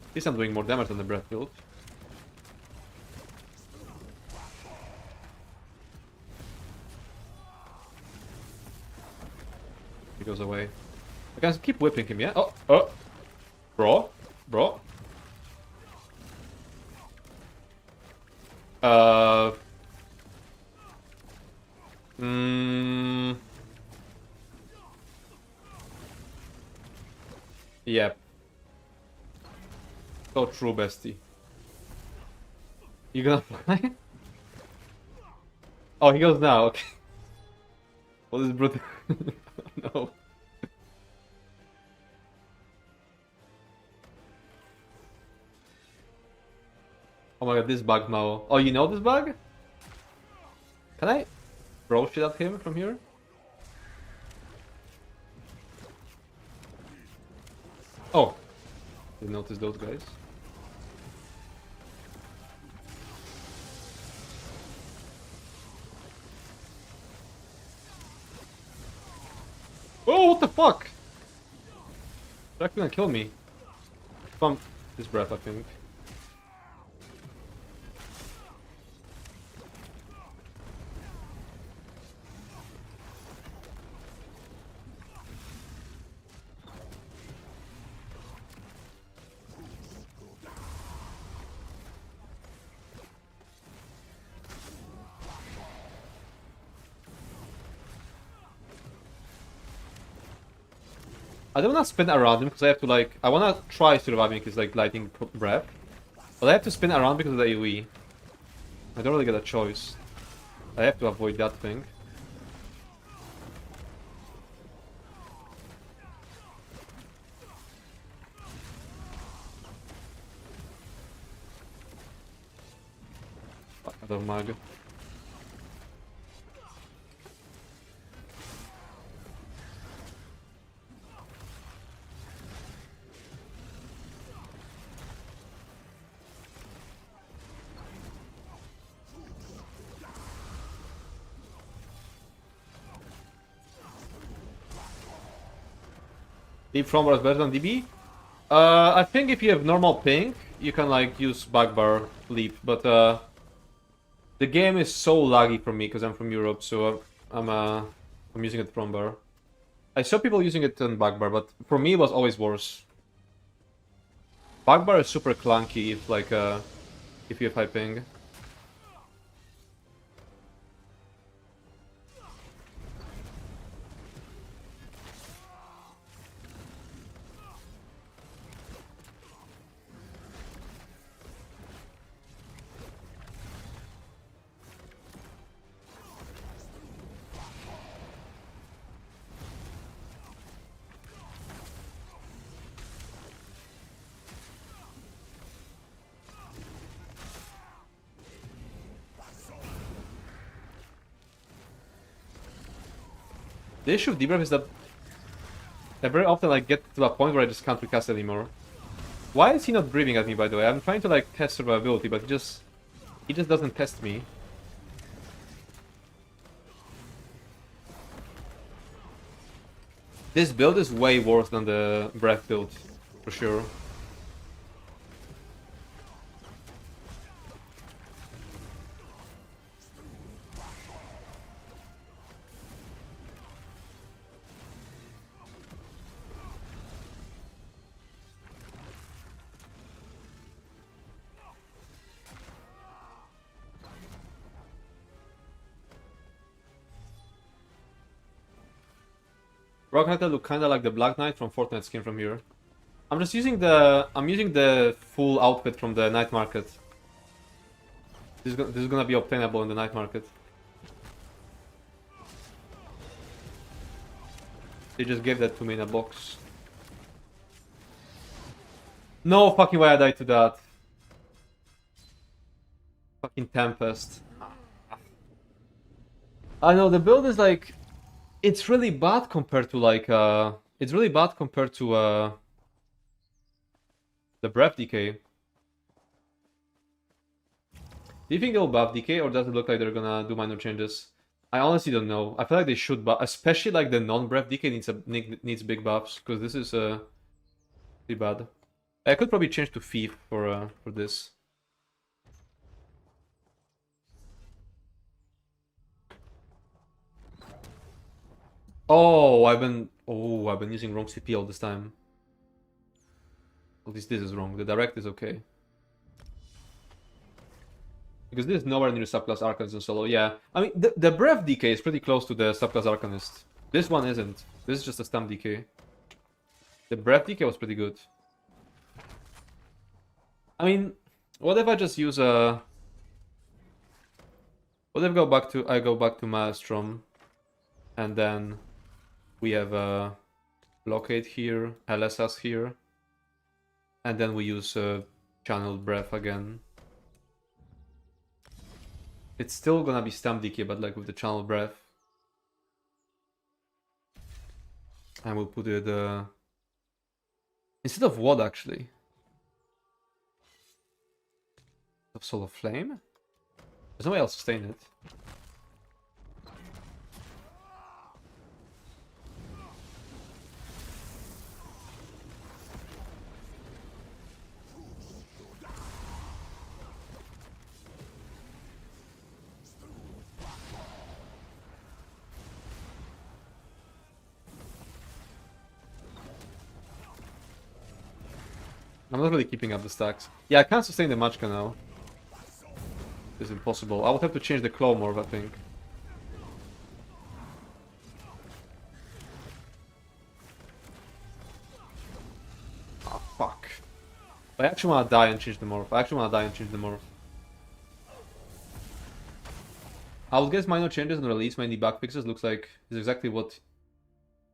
At least I'm doing more damage than the breath build. He goes away. I can keep whipping him, yeah? Oh! Bro? Yep. So true, bestie. You gonna fly? Oh, he goes now, okay. What is brutal? No. Oh my god, this bug now. Oh, you know this bug? Can I throw shit at him from here? Oh. Didn't notice those guys. Oh, what the fuck? That gonna kill me. Pump this breath, I think. I don't wanna spin around him because I have to like... I wanna try surviving his like lightning breath. But I have to spin around because of the AoE. I don't really get a choice. I have to avoid that thing. Fuck, I don't mag. Deep Fromber is better than DB? I think if you have normal ping, you can like use backbar leap, but the game is so laggy for me because I'm from Europe, so I'm using it Fromber. I saw people using it on backbar, but for me it was always worse. Backbar is super clunky if like if you have high ping. The issue of debuff is that I very often like get to a point where I just can't recast anymore. Why is he not breathing at me, by the way? I'm trying to like test survivability, but he just doesn't test me. This build is way worse than the breath build, for sure. Rock Knight look kinda like the Black Knight from Fortnite skin from here. I'm using the full outfit from the night market. This is gonna be obtainable in the night market. They just gave that to me in a box. No fucking way I died to that. Fucking Tempest. I know the build is like, it's really bad compared to like it's really bad compared to the Breath Decay. Do you think they'll buff Decay, or does it look like they're gonna do minor changes? I honestly don't know. I feel like they should buff, especially like the non-Breath Decay needs big buffs, because this is pretty bad. I could probably change to Thief for this. Oh, I've been using wrong CP all this time. At least this is wrong. The direct is okay. Because this is nowhere near subclass Arcanist in solo. Yeah, I mean the Breath Decay is pretty close to the subclass Arcanist. This one isn't. This is just a stamp decay. The Breath Decay was pretty good. I mean, what if I just use a? What if I go back to Maelstrom, and then we have a Blockade here, LSS here, and then we use Channeled Breath again. It's still gonna be Stamp Decay, but like with the Channel Breath. And we'll put it instead of what actually? Of Soul of Flame? There's no way I'll sustain it. I'm not really keeping up the stacks. Yeah, I can't sustain the Magicka now. It's impossible. I would have to change the Claw Morph, I think. Oh, fuck. I actually want to die and change the Morph. I would guess minor changes and release, mainly bug fixes. Looks like is exactly what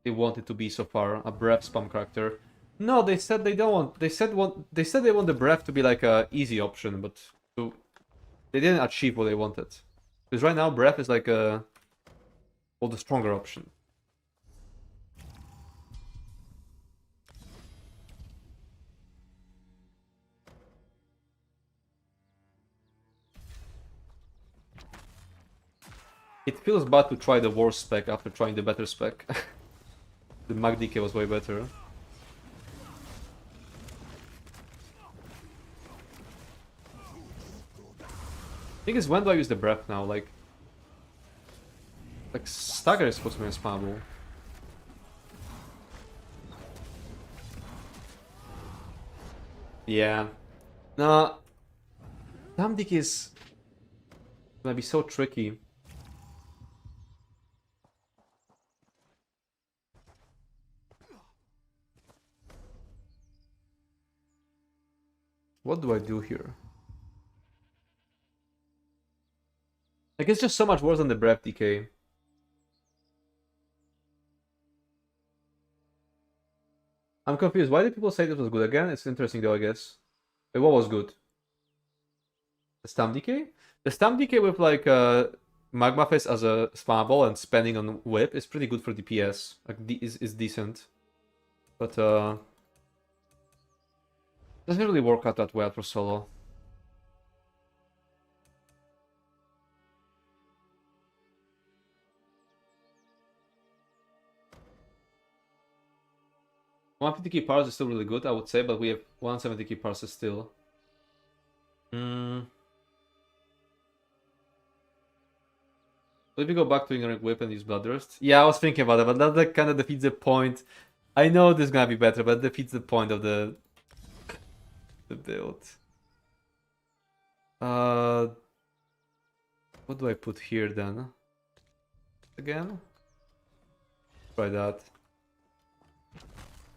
they wanted to be so far. A breath spam character. No, they said they don't want. They said they want the breath to be like a easy option, but they didn't achieve what they wanted. Because right now breath is like the stronger option. It feels bad to try the worst spec after trying the better spec. The Mag DK was way better. Thing is, when do I use the breath now? Like Stagger is supposed to be spammable. Yeah. Nah. Damn DK is gonna be so tricky. What do I do here? Like, it's just so much worse than the Breath Decay. I'm confused. Why do people say this was good again? It's interesting though, I guess. Wait, what was good? The Stamp Decay? The Stamp Decay with like Magma Face as a spammable and spending on Whip is pretty good for DPS. Like, is decent. But doesn't really work out that well for solo. 150k parse is still really good, I would say, but we have 170k parse still. Let me go back to Ignorant Whip and use Bloodthirst. Yeah, I was thinking about it, but that kind of defeats the point. I know this is gonna be better, but it defeats the point of the build. What do I put here then? Again? Try that.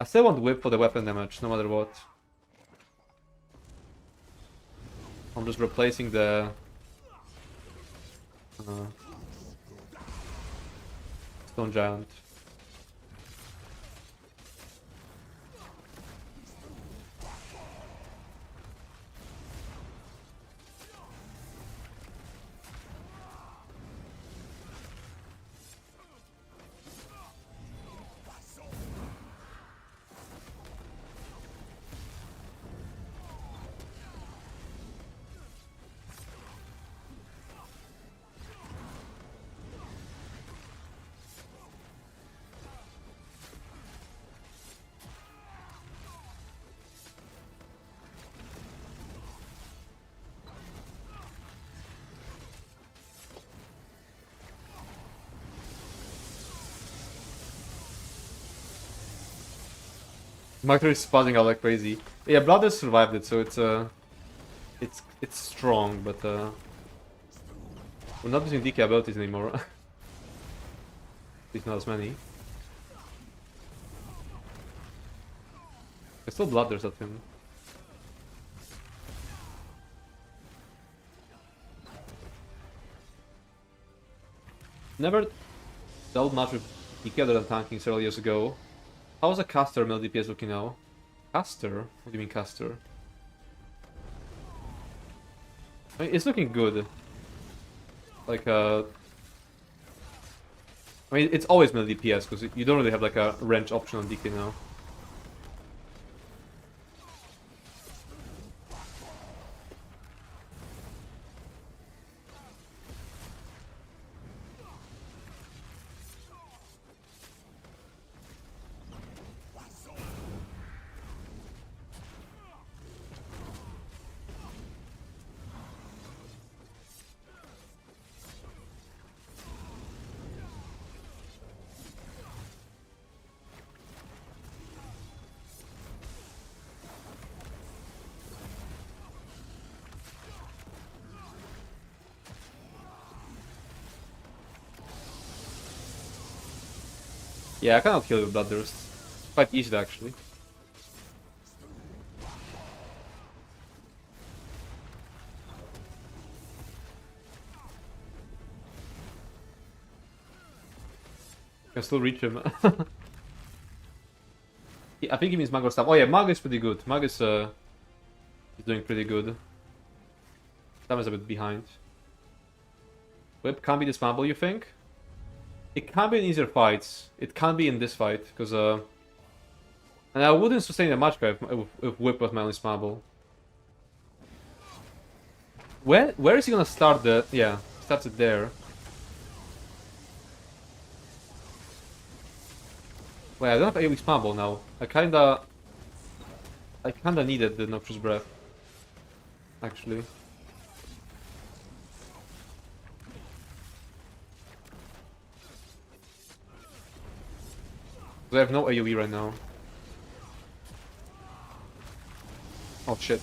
I still want Whip for the weapon damage, no matter what. I'm just replacing the Stone Giant. Macro is spazzing out like crazy. Yeah, Blood has survived it, so it's strong, but we're not using DK abilities anymore. At least not as many. There's still Bloodthirst at him. Never dealt much with DK other than tanking several years ago. How's a caster mill DPS looking now? Caster? What do you mean caster? I mean, it's looking good. Like I mean, it's always mill DPS because you don't really have like a wrench option on DK now. Yeah, I cannot kill you with Bloodthirst. Quite easy actually. Can still reach him. Yeah, I think he means Mag or stuff. Oh yeah, Mag is pretty good. Mag is doing pretty good. Sam is a bit behind. Whip can't be dismountable, you think? It can be in easier fights. It can be in this fight, because and I wouldn't sustain the Magicka if Whip was mainly spammable. Where is he gonna start the... Yeah, starts it there. Wait, I don't have AoE spammable now. I kinda needed the Noxious Breath. Actually. I have no AoE right now. Oh shit.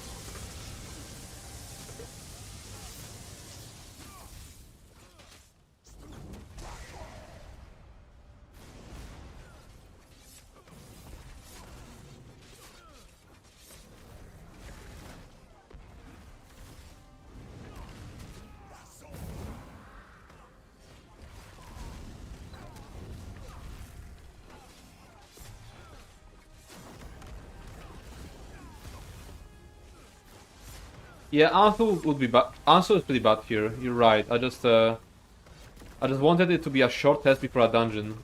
Yeah, Ansu would be bad. Ansu is pretty bad here. You're right. I just wanted it to be a short test before a dungeon.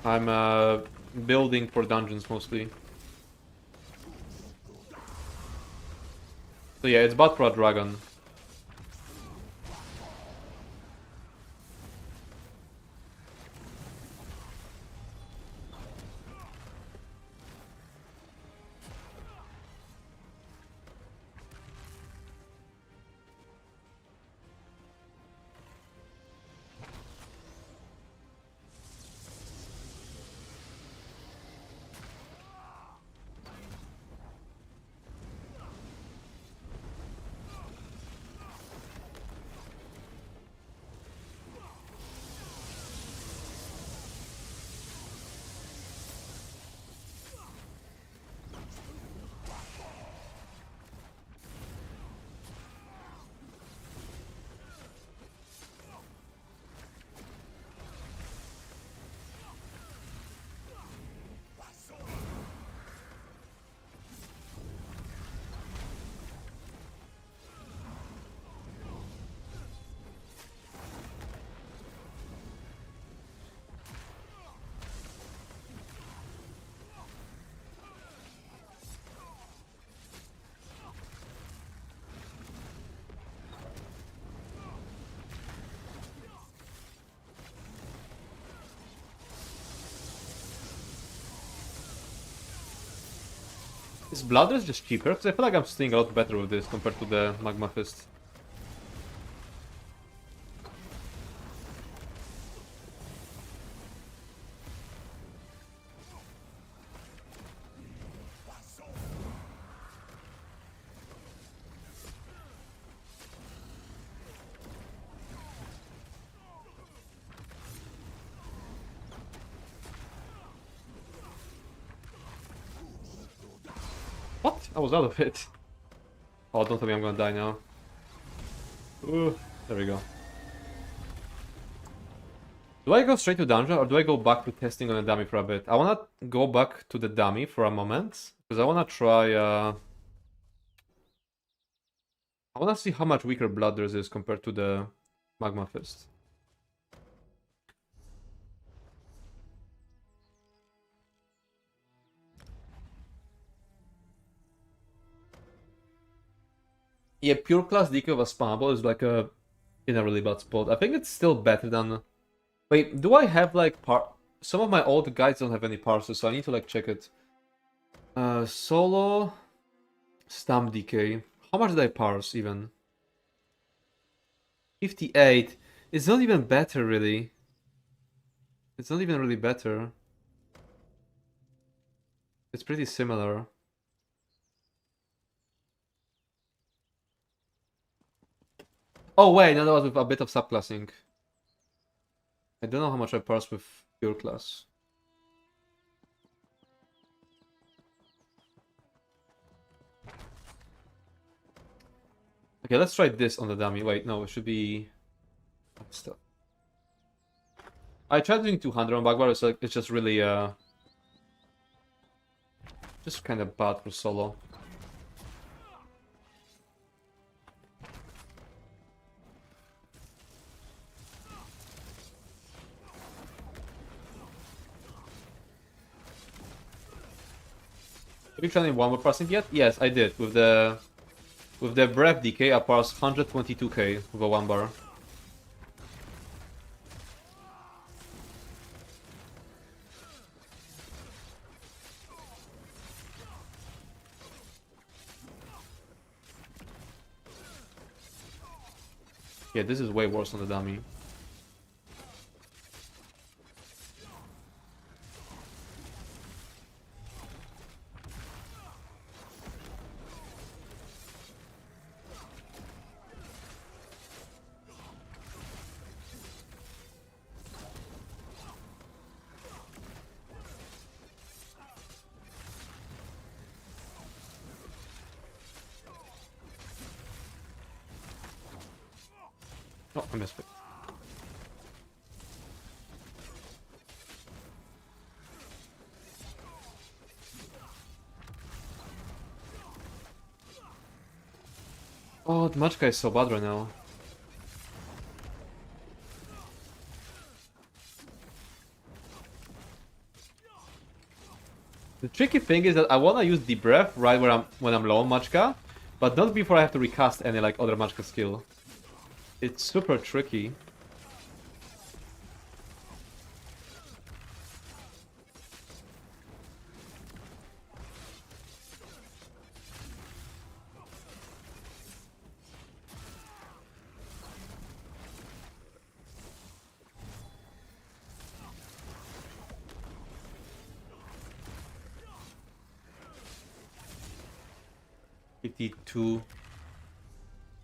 I'm building for dungeons mostly. So yeah, it's bad for a dragon. Is Blooders just cheaper? Because I feel like I'm staying a lot better with this compared to the Magma Fist. What? I was out of it. Oh, don't tell me I'm gonna die now. Ooh, there we go. Do I go straight to dungeon or do I go back to testing on a dummy for a bit? I wanna go back to the dummy for a moment because I wanna try. I wanna see how much weaker Blooders is compared to the Magma Fist. Yeah, pure class DK of a spammable is like in a really bad spot. I think it's still better than. Wait, do I have like some of my old guides don't have any parses, so I need to like check it. Solo stamp DK. How much did I parse even? 58. It's not even better really. It's not even really better. It's pretty similar. Oh wait, no, that was with a bit of subclassing. I don't know how much I parse with pure class. Okay, let's try this on the dummy. Wait, no, it should be stuff. I tried doing 200 on Bagbar, it's like it's just really just kind of bad for solo. Have you tried any one more parsing yet? Yes, I did. With the breath DK, I parsed 122k with a 1 bar. Yeah, this is way worse on the dummy. Oh, I missed it. Oh, the Magicka is so bad right now. The tricky thing is that I wanna use the breath right when I'm low on Magicka, but not before I have to recast any like other Magicka skill. It's super tricky. $52.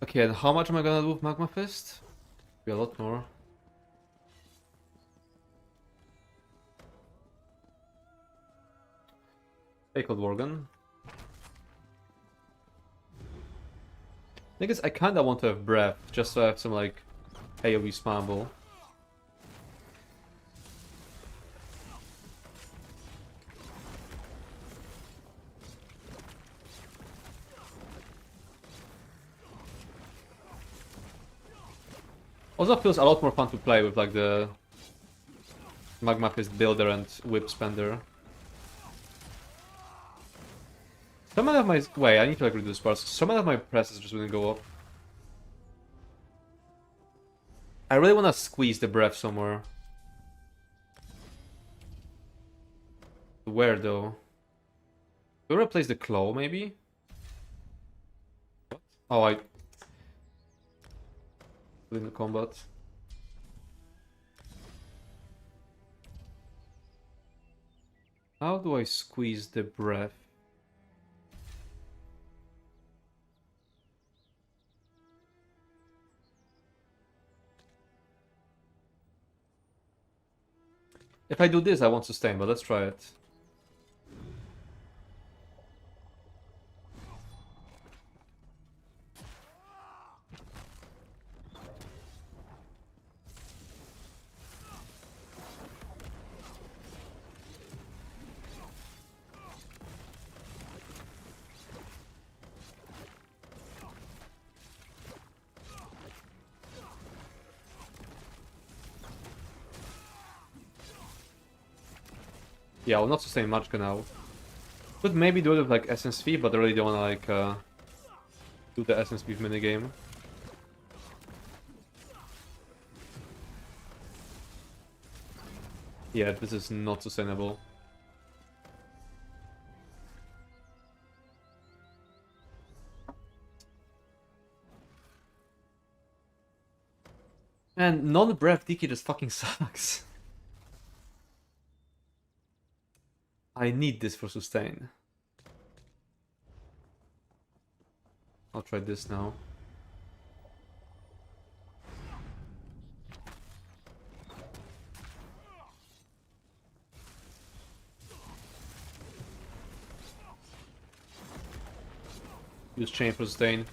Okay, and how much am I gonna do with Magma Fist? Be a lot more. Take out Worgen. I guess I kinda want to have breath, just so I have some like AoE spammable. Also feels a lot more fun to play with like the Magma Fist builder and whip spender. Some of my wait, I need to like reduce parts. Some of my presses just wouldn't go up. I really wanna squeeze the breath somewhere. Where though? Do I replace the claw, maybe? What? Oh, I... in the combat. How do I squeeze the breath? If I do this, I won't sustain, but let's try it. Yeah, I'll not sustain Magicka now. Could maybe do it with like SSV, but I really don't wanna like do the SSV minigame. Yeah, this is not sustainable. And non-breath DK just fucking sucks. I need this for sustain. I'll try this now. Use chain for sustain.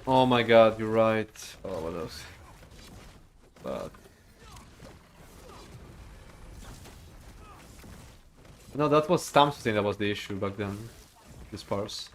Oh my god, you're right. Oh, what else? But no, that was stamp sustain that was the issue back then. This parse.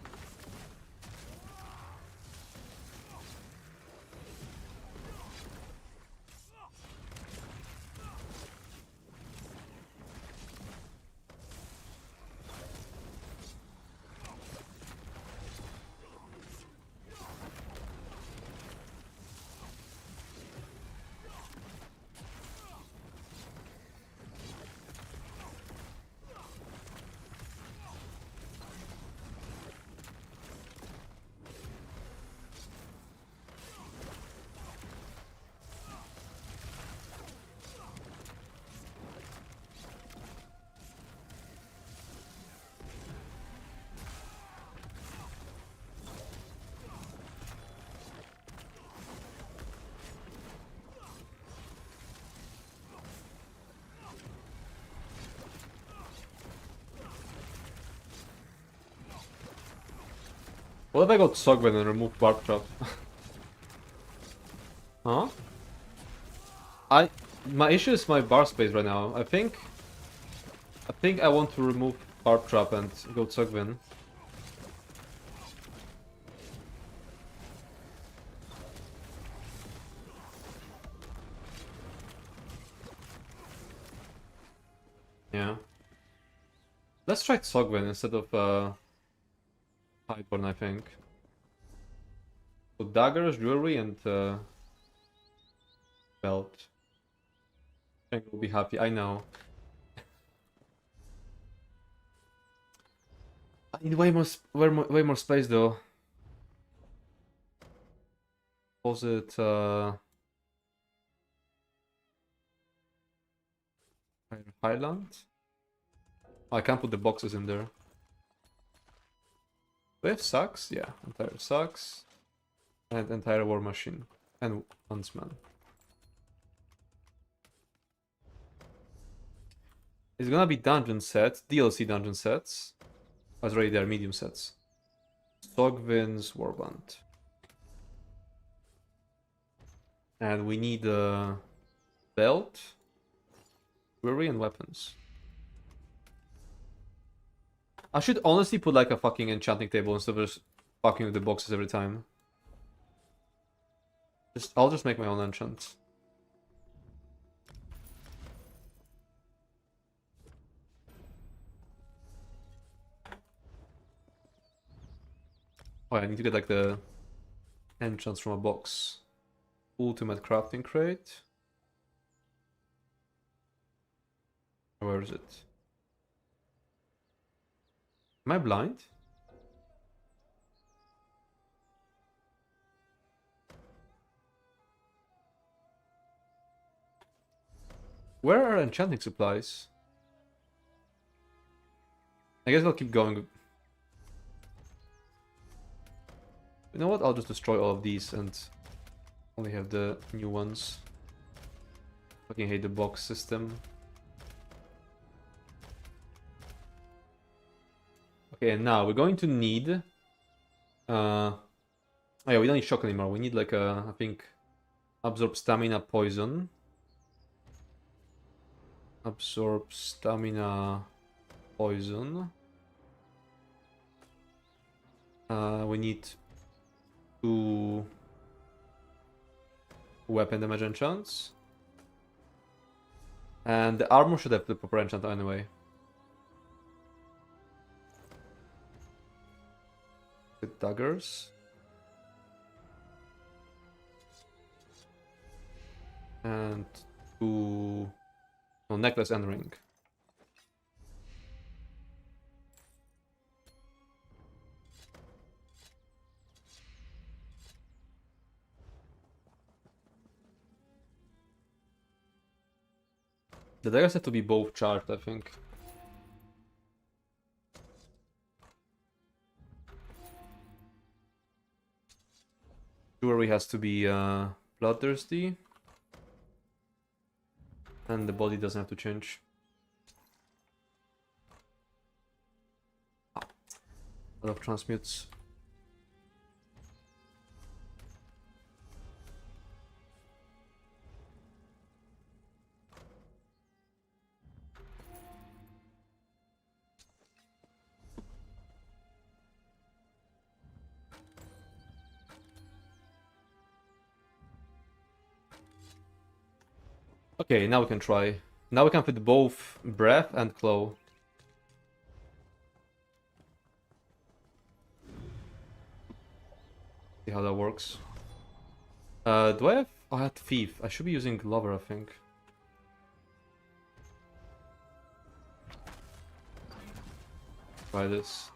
What if I got Sogwen and remove Warp Trap? Huh? My issue is my bar space right now. I think I want to remove Warp Trap and go Sogwen. Yeah. Let's try Sogwen instead of Highborn, I think. So daggers, jewelry, and belt. I think we'll be happy. I know. I need way more space though. Was it Highland? Oh, I can't put the boxes in there. Wave sucks, yeah. Entire sucks. And entire war machine. And huntsman. It's gonna be dungeon sets, DLC dungeon sets. As already there, medium sets. Sogvin's Warband. And we need a belt, jewelry, and weapons. I should honestly put like a fucking enchanting table instead of just fucking with the boxes every time. I'll just make my own enchant. Oh, I need to get like the enchants from a box. Ultimate crafting crate. Where is it? Am I blind? Where are enchanting supplies? I guess I'll keep going. You know what? I'll just destroy all of these and only have the new ones. Fucking hate the box system. Okay, and now we're going to need... oh yeah, we don't need shock anymore. We need like a, I think, absorb stamina, poison. Absorb stamina, poison. We need 2 weapon damage enchants. And the armor should have the proper enchant anyway. The daggers. And 2... No, necklace and ring. The daggers have to be both charged, I think. Jewelry has to be bloodthirsty. And the body doesn't have to change. A lot of transmutes. Okay, now we can try. Now we can fit both breath and claw. See how that works. Do I have... I had thief. I should be using lover, I think. Try this.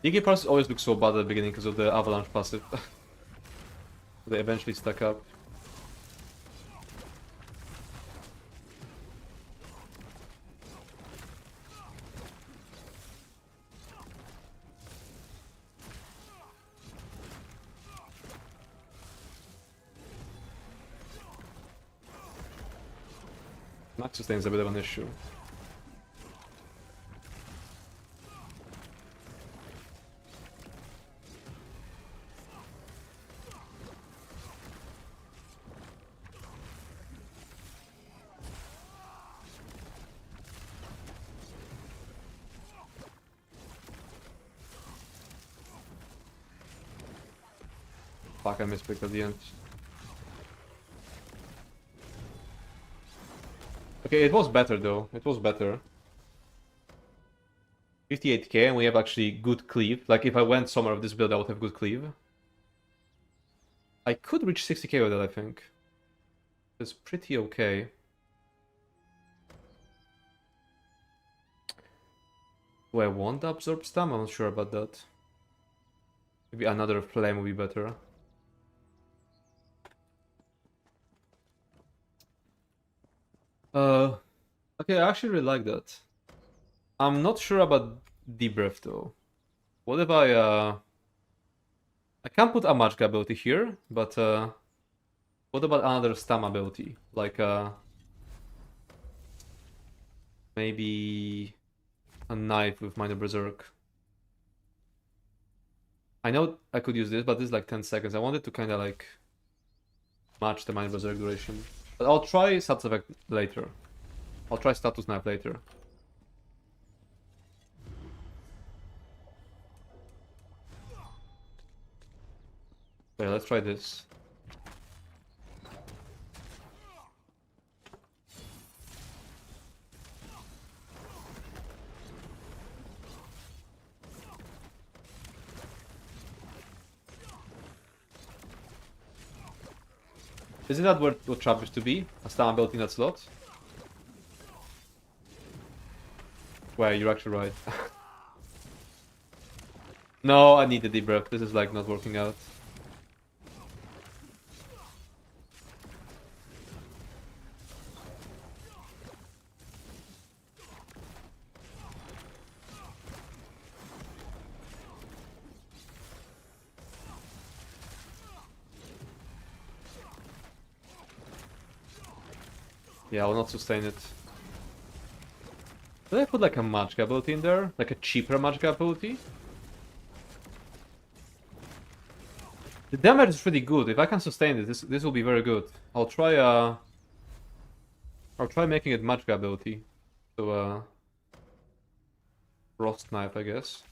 DK parses always look so bad at the beginning because of the avalanche passive. They eventually stack up. Max sustain is a bit of an issue. Fuck, I mispicked at the end. Okay, it was better though. It was better. 58k and we have actually good cleave. Like if I went somewhere with this build I would have good cleave. I could reach 60k with that, I think. It's pretty okay. Do I want to absorb stam? I'm not sure about that. Maybe another flame would be better. Okay, I actually really like that. I'm not sure about deep breath though. What if I can't put a Magicka ability here, but what about another stam ability? Like Maybe a knife with minor berserk. I know I could use this, but this is like 10 seconds. I wanted to kind of like match the minor berserk duration. But I'll try status effect later. I'll try status knife later. Okay, let's try this. Isn't that what trap used to be? A stun ability in that slot? Well, you're actually right. No, I need a deep breath. This is like not working out. Yeah, I will not sustain it. Did I put like a Magicka ability in there? Like a cheaper Magicka ability? The damage is pretty good. If I can sustain this will be very good. I'll try making it Magicka ability. So Frost Knife, I guess.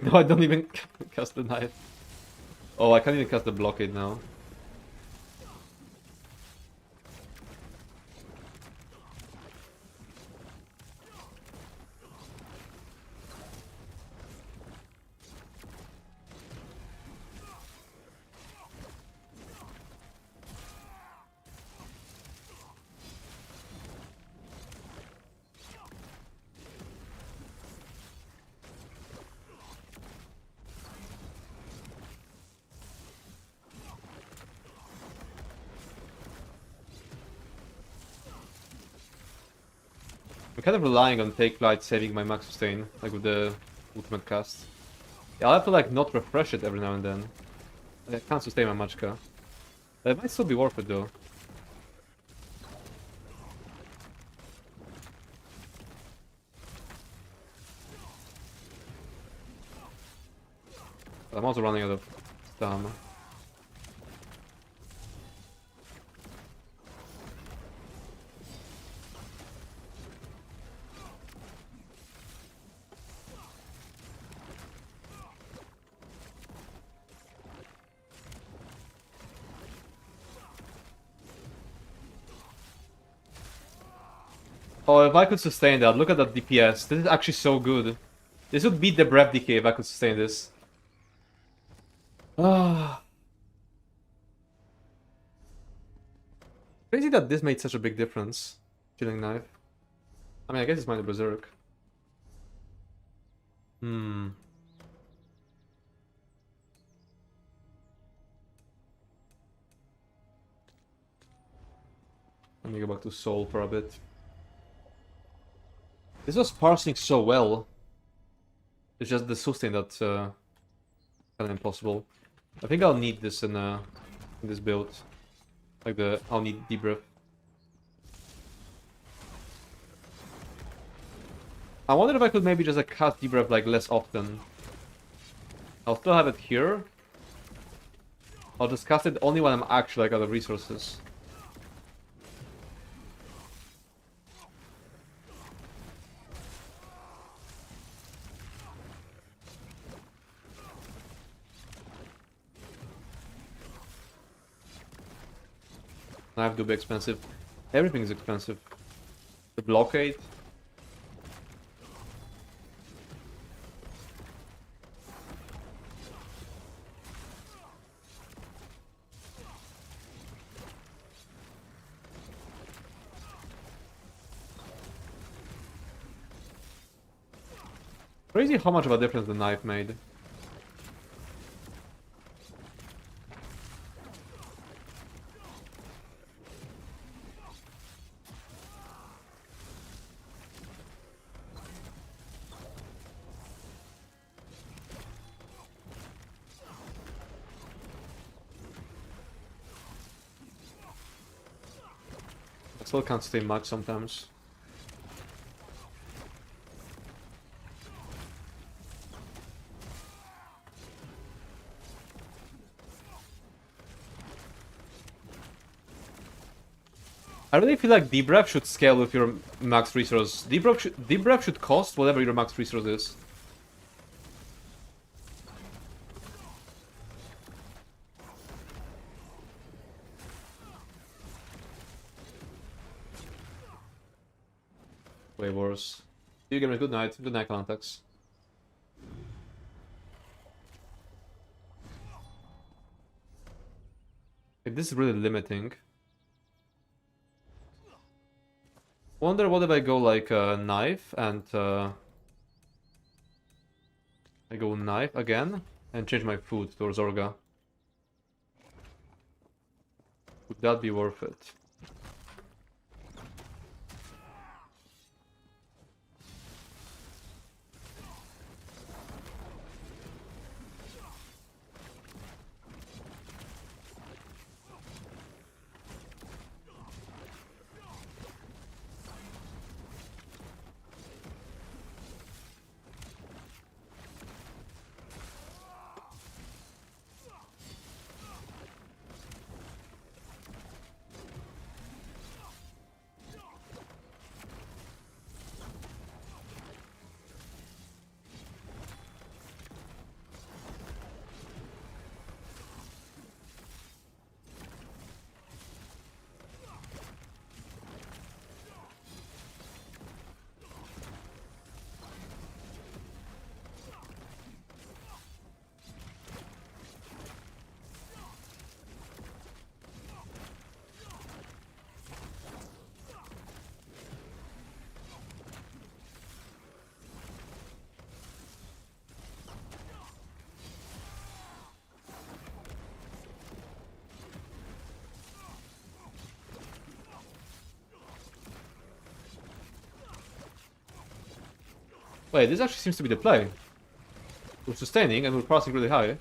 No, I don't even cast the knife. Oh, I can't even cast the blockade now. I'm kind of relying on Take Flight saving my max sustain, like with the ultimate cast. Yeah, I'll have to like not refresh it every now and then. I can't sustain my Magicka. It might still be worth it though. But I'm also running out of stamina. Oh, if I could sustain that, look at that DPS. This is actually so good. This would beat the breath decay if I could sustain this. Ah. Crazy that this made such a big difference. Chilling knife. I mean, I guess it's minor berserk. Let me go back to Soul for a bit. This was parsing so well. It's just the sustain that's kind of impossible. I think I'll need this in this build. Like I'll need debrief. I wonder if I could maybe just cast debrief like less often. I'll still have it here. I'll just cast it only when I'm actually like out of resources. Knife do be expensive. Everything is expensive. The blockade. Crazy how much of a difference the knife made. I still can't stay much sometimes. I really feel like deep should scale with your max resource. Deep breath should cost whatever your max resource is. Way worse. See you gamers, good night. Good night, Calantax. Like, this is really limiting. Wonder what if I go like a knife and I go knife again and change my food to Zorga. Would that be worth it? Wait, this actually seems to be the play. We're sustaining and we're passing really high.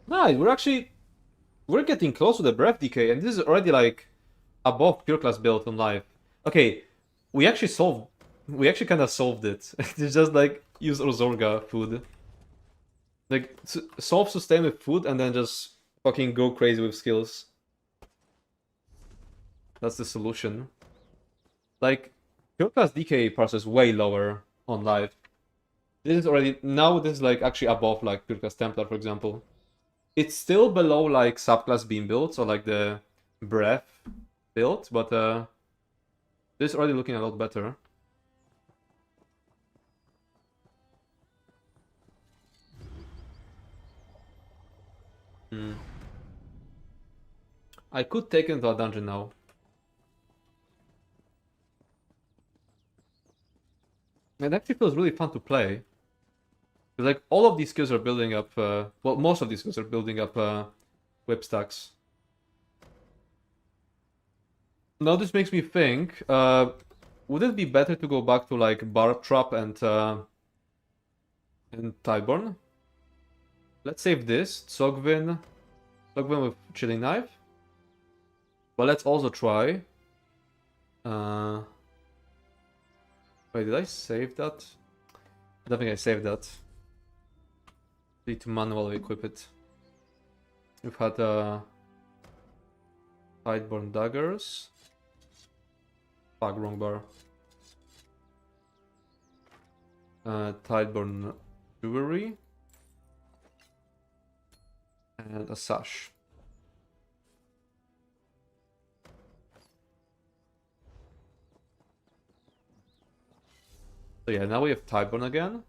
Nice, we're getting close to the breath decay, and this is already like above pure class build on live. Okay, we actually kind of solved it. It's just like use Orzorga food. Like self-sustain with food and then just fucking go crazy with skills. That's the solution. Like pure class DK parse is way lower on live. This is like actually above like pure class Templar, for example. It's still below like subclass beam builds or like the breath build, but this is already looking a lot better. I could take it into a dungeon now. It actually feels really fun to play. Like all of these skills are building up, well, most of these skills are building up whip stacks. Now this makes me think, would it be better to go back to like Barb Trap and Tideborn? Let's save this, Tsogvin with Chilling Knife. But let's also try... Wait, did I save that? I don't think I saved that. Need to manually equip it. We've had Tideborn Daggers. Fuck, wrong bar. Tideborn Jewelry. And a sash. So yeah, now we have Tideborn again.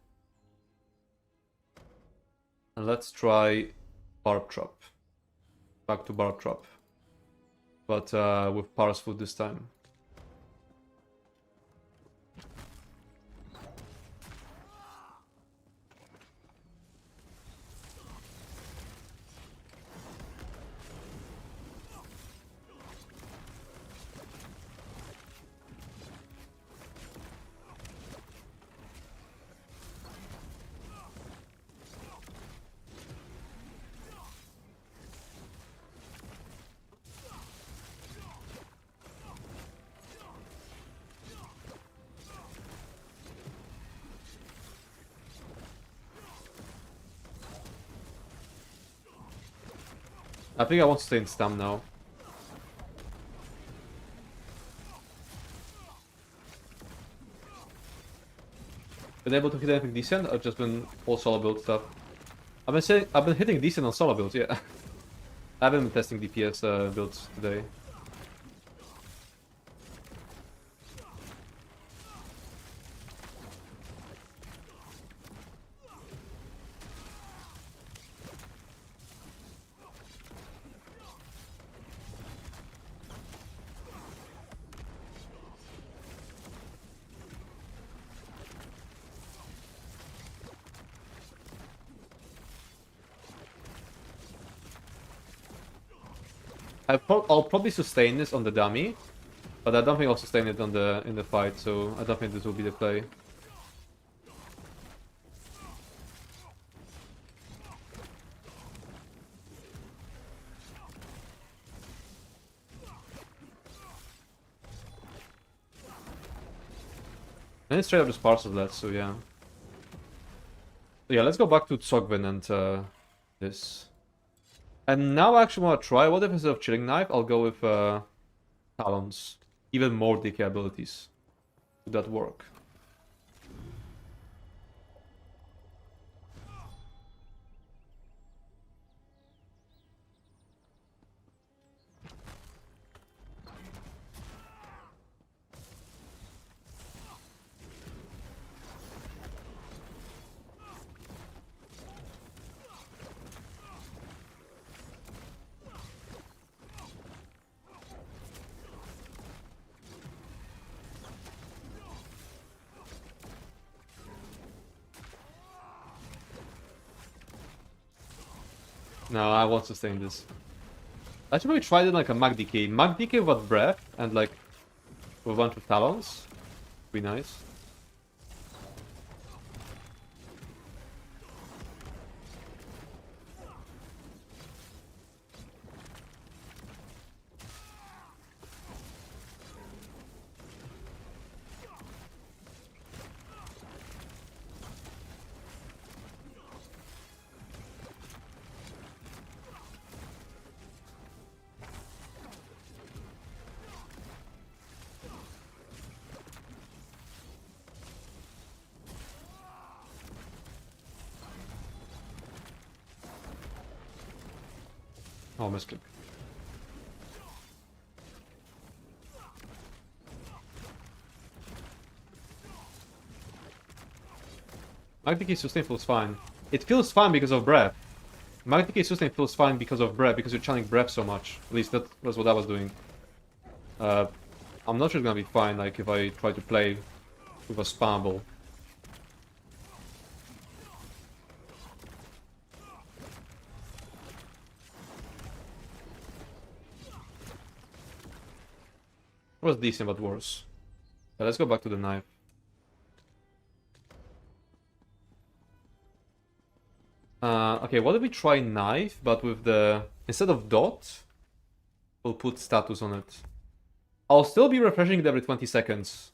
And let's try Barb Trap. Back to Barb Trap. But with Parse Food this time. I think I want to stay in Stam now. Been able to hit anything decent? I've just been all solo build stuff. I've been hitting decent on solo builds, yeah. I haven't been testing DPS builds today. I'll probably sustain this on the dummy, but I don't think I'll sustain it on in the fight, so I don't think this will be the play. And it's straight up just parcel that, so yeah. So yeah, let's go back to Tsogvin and this. And now I actually want to try, what if instead of Chilling Knife, I'll go with Talons. Even more DK abilities. Would that work? No, I won't sustain this. I should probably try it like a Mag DK. Mag DK with Breath and like with a bunch of Talons. Be nice. Oh, misclick. Magicka sustain feels fine. It feels fine because of breath. Magicka sustain feels fine because of breath, because you're channeling breath so much. At least that was what I was doing. I'm not sure it's gonna be fine, like if I try to play with a spammable. It was decent, but worse. Yeah, let's go back to the knife. Okay, what if we try knife, but with the... Instead of dot, we'll put status on it. I'll still be refreshing it every 20 seconds.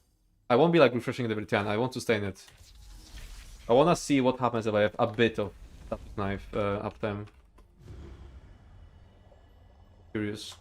I won't be like refreshing it every 10. I want to sustain it. I want to see what happens if I have a bit of status knife uptime. Curious.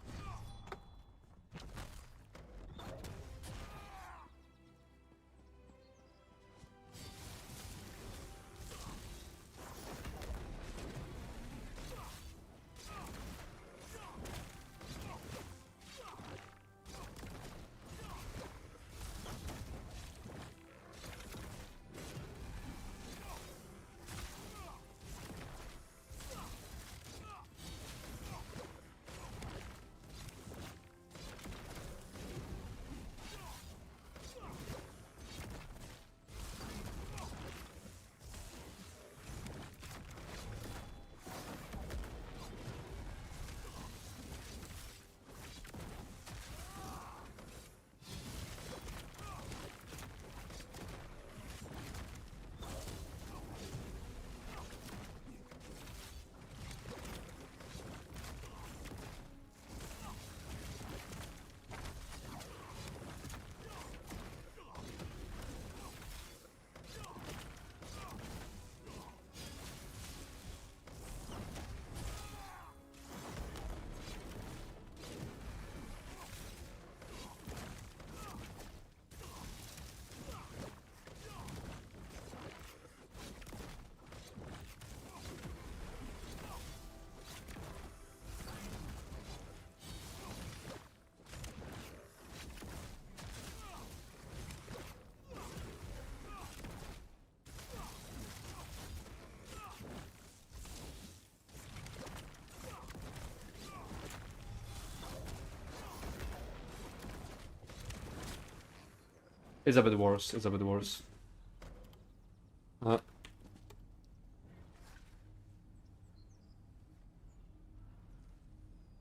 It's a bit worse. It's a bit worse.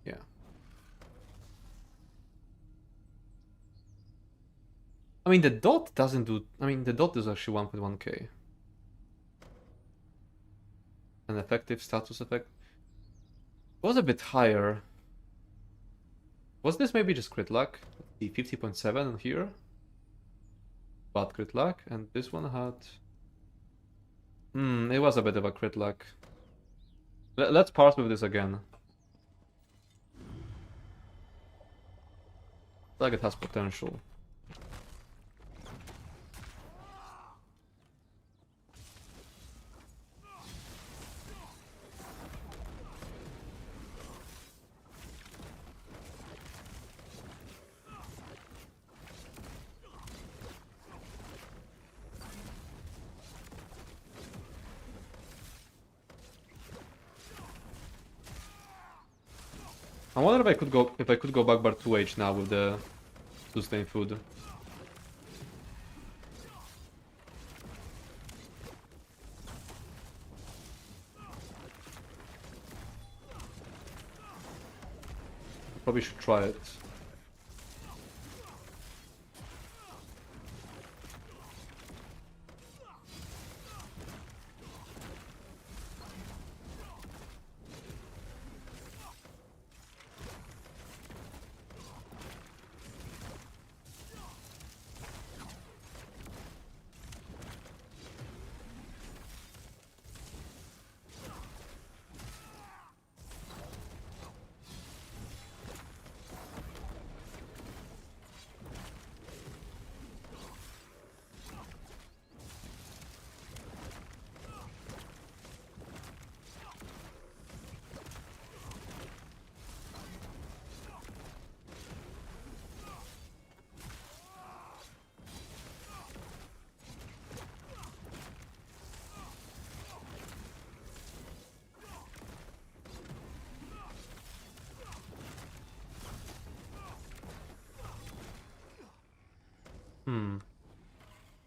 Yeah. I mean, the dot doesn't do... I mean, the dot is actually 1.1k. An effective status effect. Was a bit higher. Was this maybe just crit luck? The 50.7 here. Bad crit luck. And this one had... it was a bit of a crit luck. Let's parse with this again. Like it has potential. I wonder if I could go back bar 2H now with the sustain food. Probably should try it.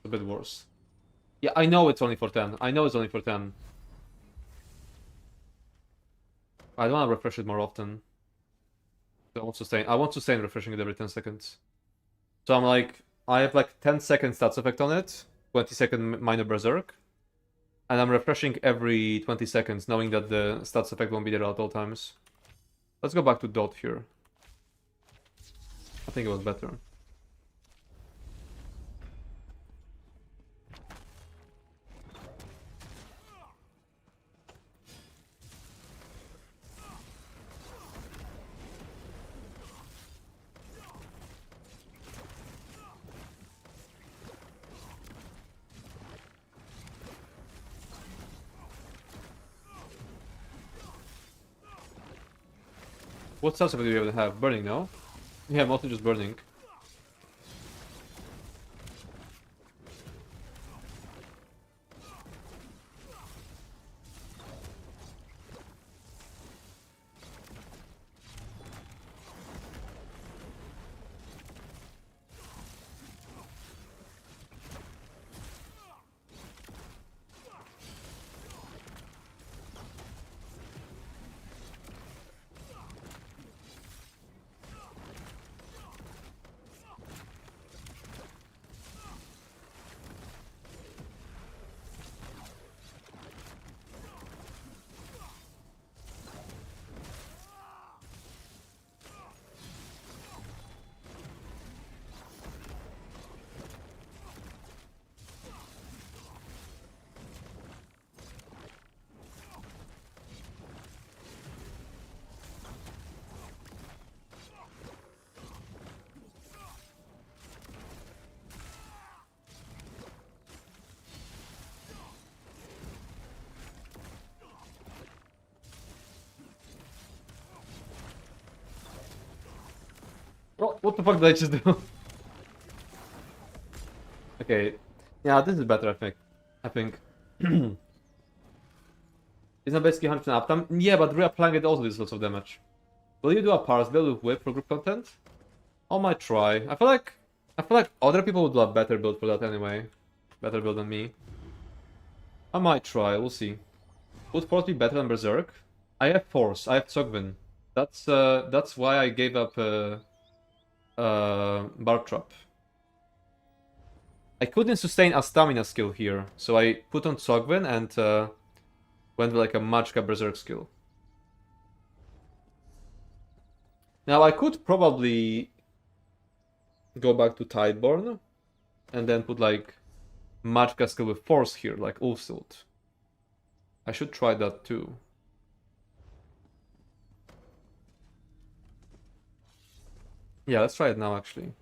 A bit worse. Yeah, I know it's only for 10. I know it's only for 10. I don't want to refresh it more often. I want to sustain refreshing it every 10 seconds. So I'm like, I have like 10 second stats effect on it, 20 second minor berserk, and I'm refreshing every 20 seconds, knowing that the stats effect won't be there at all times. Let's go back to dot here. I think it was better. What stats effect do you even have? Burning, no? Yeah, mostly just burning. What the fuck did I just do? Okay. Yeah, this is better, I think. Isn't that basically 100% uptime? Yeah, but reapplying it also does lots of damage. Will you do a parse build with whip for group content? I might try. I feel like I feel like other people would do a better build for that anyway. Better build than me. I might try, we'll see. Would Force be better than Berserk? I have Force, I have Tsogvin. That's why I gave up Barb Trap. I couldn't sustain a stamina skill here, so I put on Tsogvin and went with like a Magicka Berserk skill. Now I could probably go back to Tideborn and then put like Magicka skill with Force here, like Ulfsilt. I should try that too. Yeah, let's try it now actually.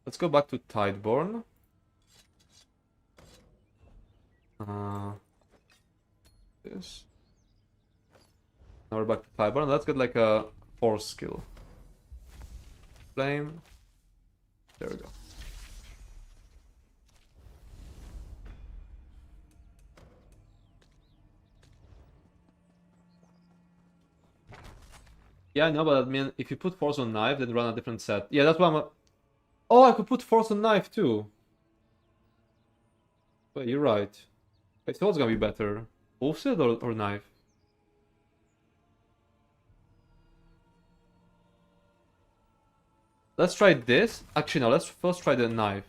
Let's go back to Tideborn. This. Now we're back to Tideborn. Let's get like a Force skill. Flame. There we go. Yeah, I know, but I mean, if you put Force on Knife, then run a different set. Yeah, that's what I'm... Oh, I could put Force on Knife too. Wait, you're right. Wait, so what's gonna be better? Wolfset or Knife? Let's try this. Actually, no, let's first try the Knife.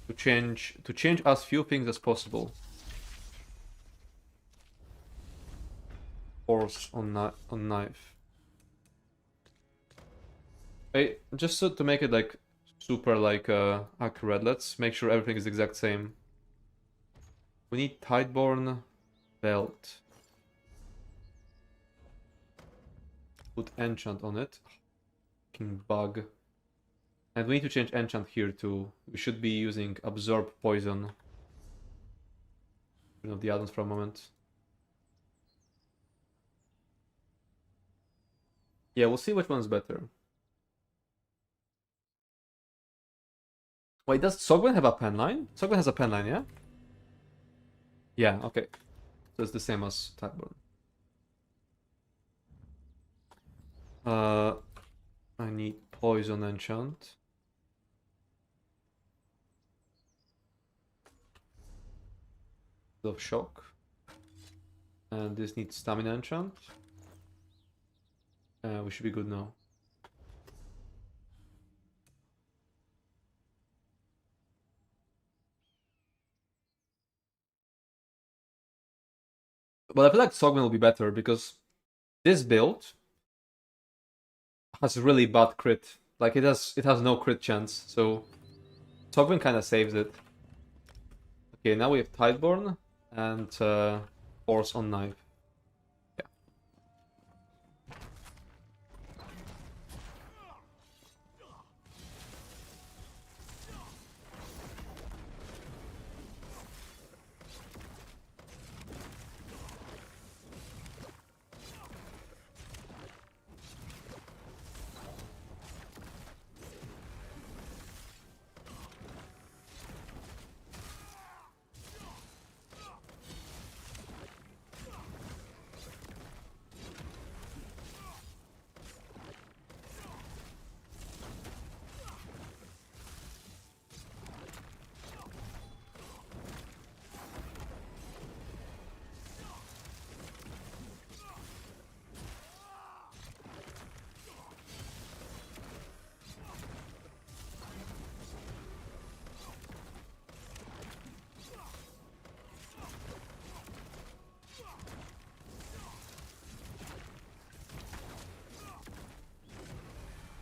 To change as few things as possible. Force on Knife. Hey, just so to make it like super like accurate, let's make sure everything is the exact same. We need Tideborn belt. Put enchant on it. Fucking bug. And we need to change enchant here too. We should be using absorb poison. Turn off the add-ons for a moment. Yeah, we'll see which one's better. Wait, does Tsogvin have a pen line? Tsogvin has a pen line, yeah? Yeah, okay. So it's the same as Tideborn. I need poison enchant. Of shock. And this needs stamina enchant. We should be good now. But I feel like Tsogvin will be better because this build has really bad crit. Like it has no crit chance, so Tsogvin kind of saves it. Okay, now we have Tideborn and Force on Knife. Yeah.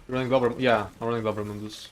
Running Glover, yeah, I'm running Glover Mundus.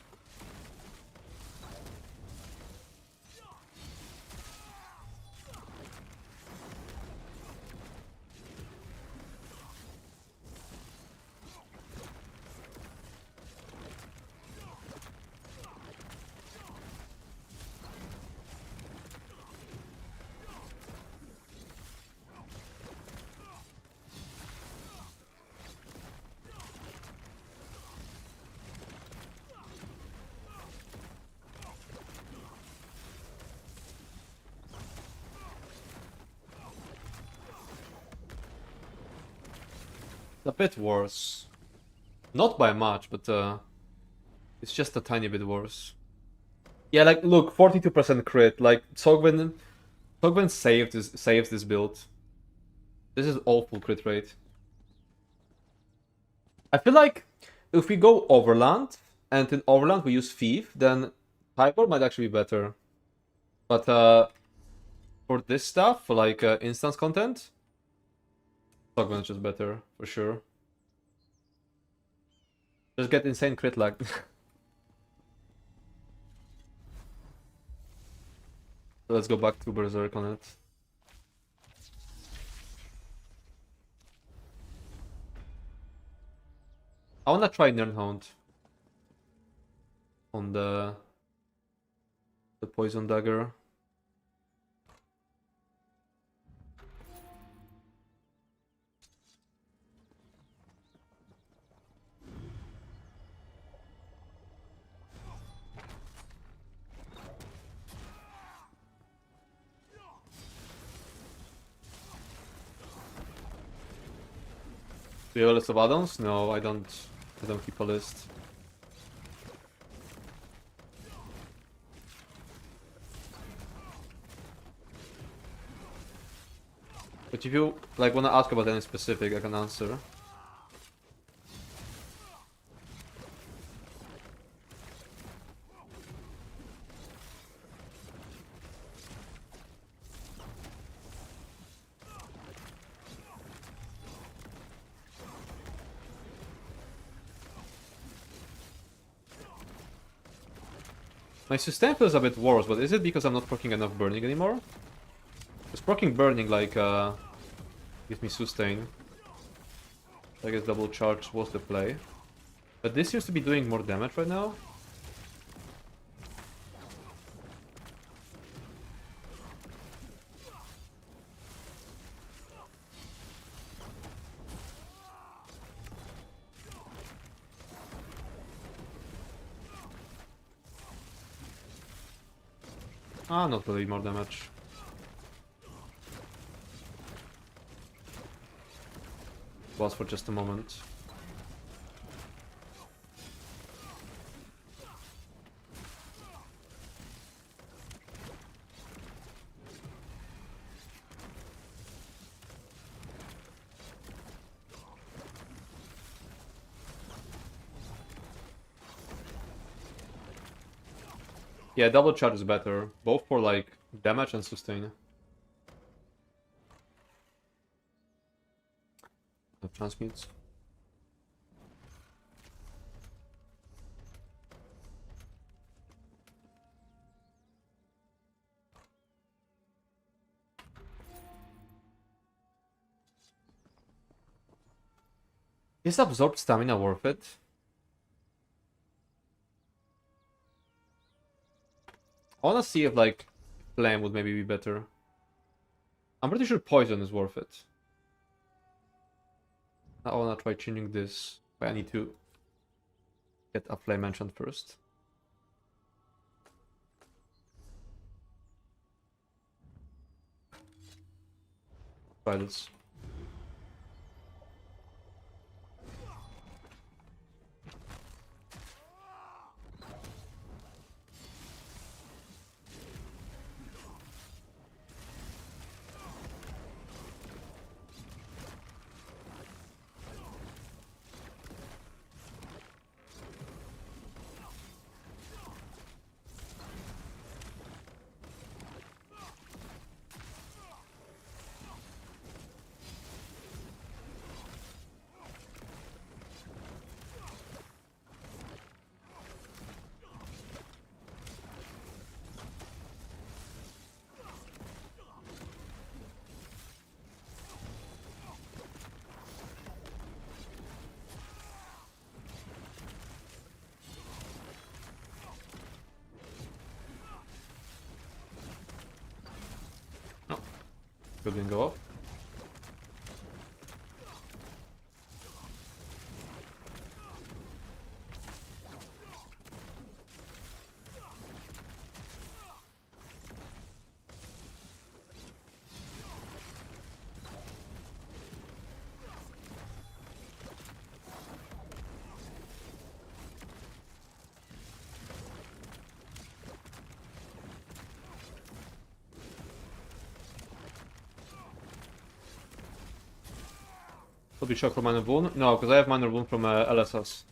A bit worse. Not by much, but It's just a tiny bit worse. Yeah, like, look, 42% crit. Like, Sogvin saves this build. This is awful crit rate. I feel like if we go Overland, and in Overland we use Thief, then Tybor might actually be better. But for this stuff, for like instance content, Sogvin is just better, for sure. Just get insane crit lag. So let's go back to Berserk on it. I wanna try Nirnhound on the poison dagger. Do you have a list of add-ons? No, I don't. I don't keep a list. But if you like wanna ask about any specific, I can answer. My sustain feels a bit worse, but is it because I'm not proccing enough burning anymore? Because proccing burning like gives me sustain. I guess double charge was the play. But this seems to be doing more damage right now. Ah, not really more damage. Was for just a moment. Yeah, double charge is better, both for like damage and sustain. Transmutes. Is absorbed stamina worth it? I wanna see if like flame would maybe be better. I'm pretty sure poison is worth it. I wanna try changing this, but I need to get a flame mentioned first. Try this. Good, didn't go up. Will be shock from Minor Wound? No, because I have Minor Wound from LSS.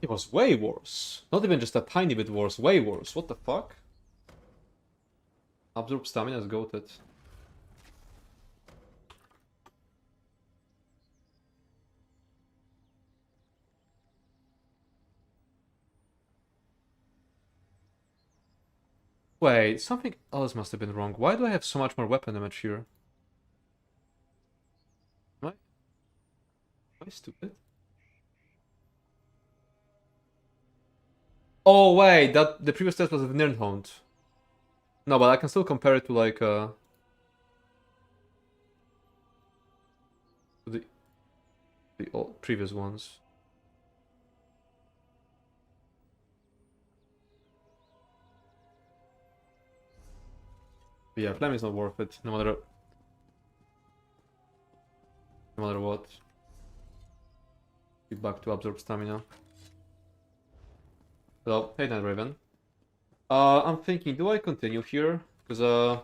It was way worse. Not even just a tiny bit worse, way worse. What the fuck? Absorb stamina is goated. Wait, something else must have been wrong. Why do I have so much more weapon damage here? Am I stupid? Oh wait, that the previous test was with Nirnhound. No, but I can still compare it to like to the old, previous ones. But yeah, Flame is not worth it, no matter what. Be back to absorb stamina. So, hey Night Raven. I'm thinking, do I continue here? Because I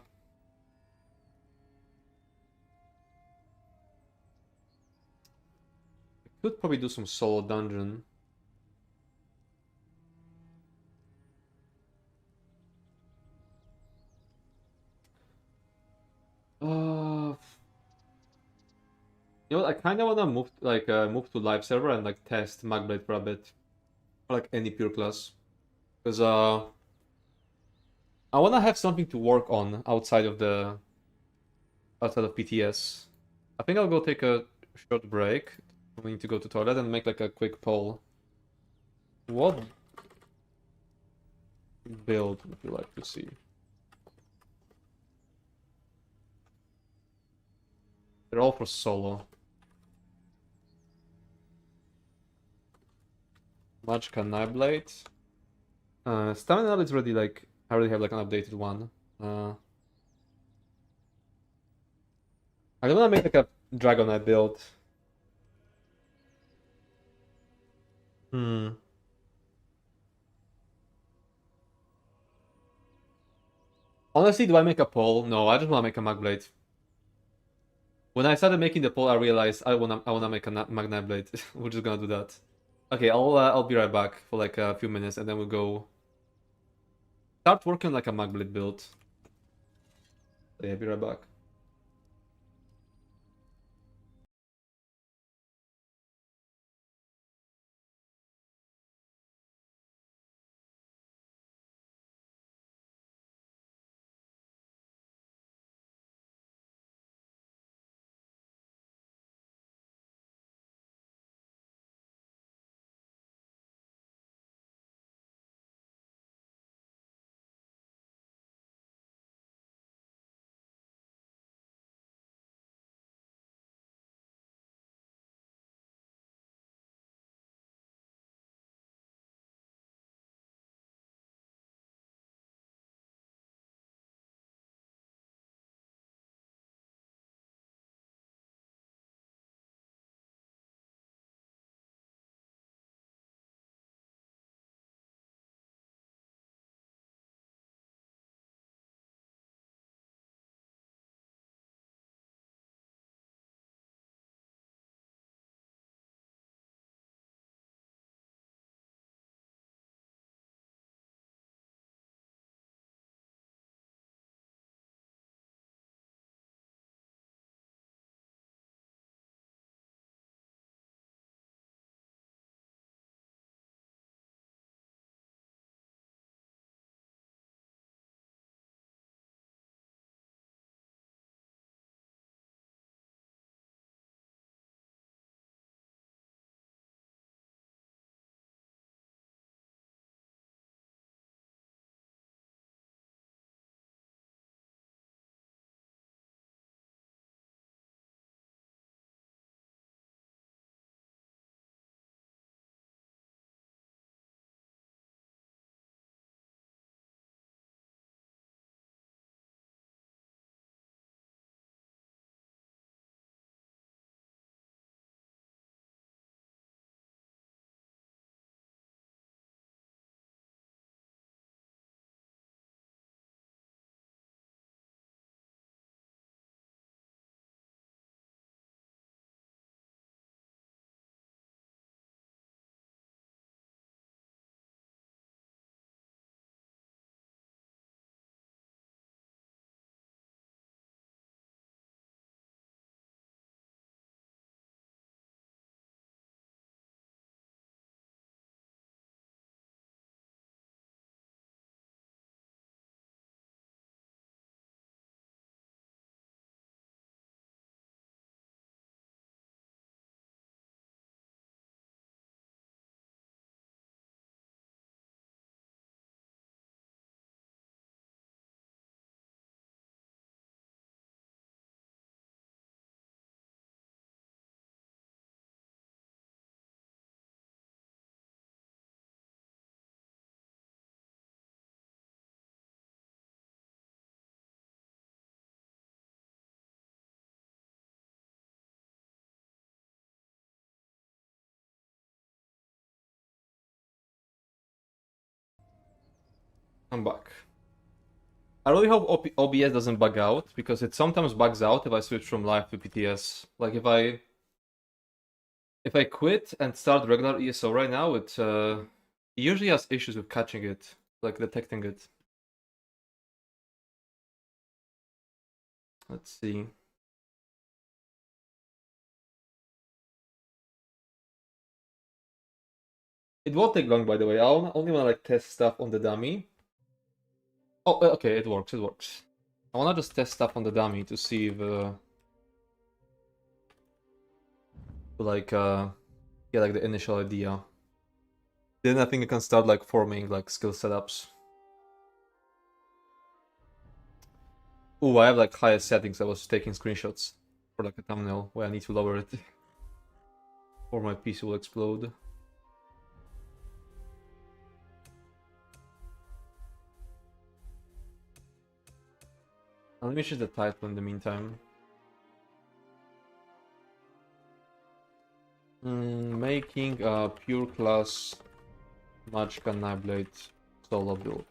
could probably do some solo dungeon. You know what? I kind of wanna move to live server and like test Magblade for a bit, or like any pure class, because I wanna have something to work on outside of PTS. I think I'll go take a short break. We need to go to toilet and make like a quick poll. What build would you like to see? They're all for solo. Magicka Nightblade. Stamina is already like I already have like an updated one. I don't wanna make like a Dragonknight build. Honestly, do I make a poll? No, I just wanna make a Magblade. When I started making the poll, I realized I wanna make a Magnet Blade. We're just gonna do that. Okay, I'll be right back for like a few minutes, and then we'll go start working like a Magblade build. Yeah, be right back. I'm back. I really hope OBS doesn't bug out, because it sometimes bugs out if I switch from live to PTS. Like if I quit and start regular ESO right now, it usually has issues with catching it, like detecting it. Let's see. It won't take long, by the way. I only want to like test stuff on the dummy. Oh, okay, it works. It works. I want to just test stuff on the dummy to see if like get like the initial idea. Then I think I can start like forming like skill setups. Ooh, I have like highest settings. I was taking screenshots for like a thumbnail where I need to lower it or my PC will explode. Let me change the title in the meantime. Making a pure class Magicka Nightblade solo build.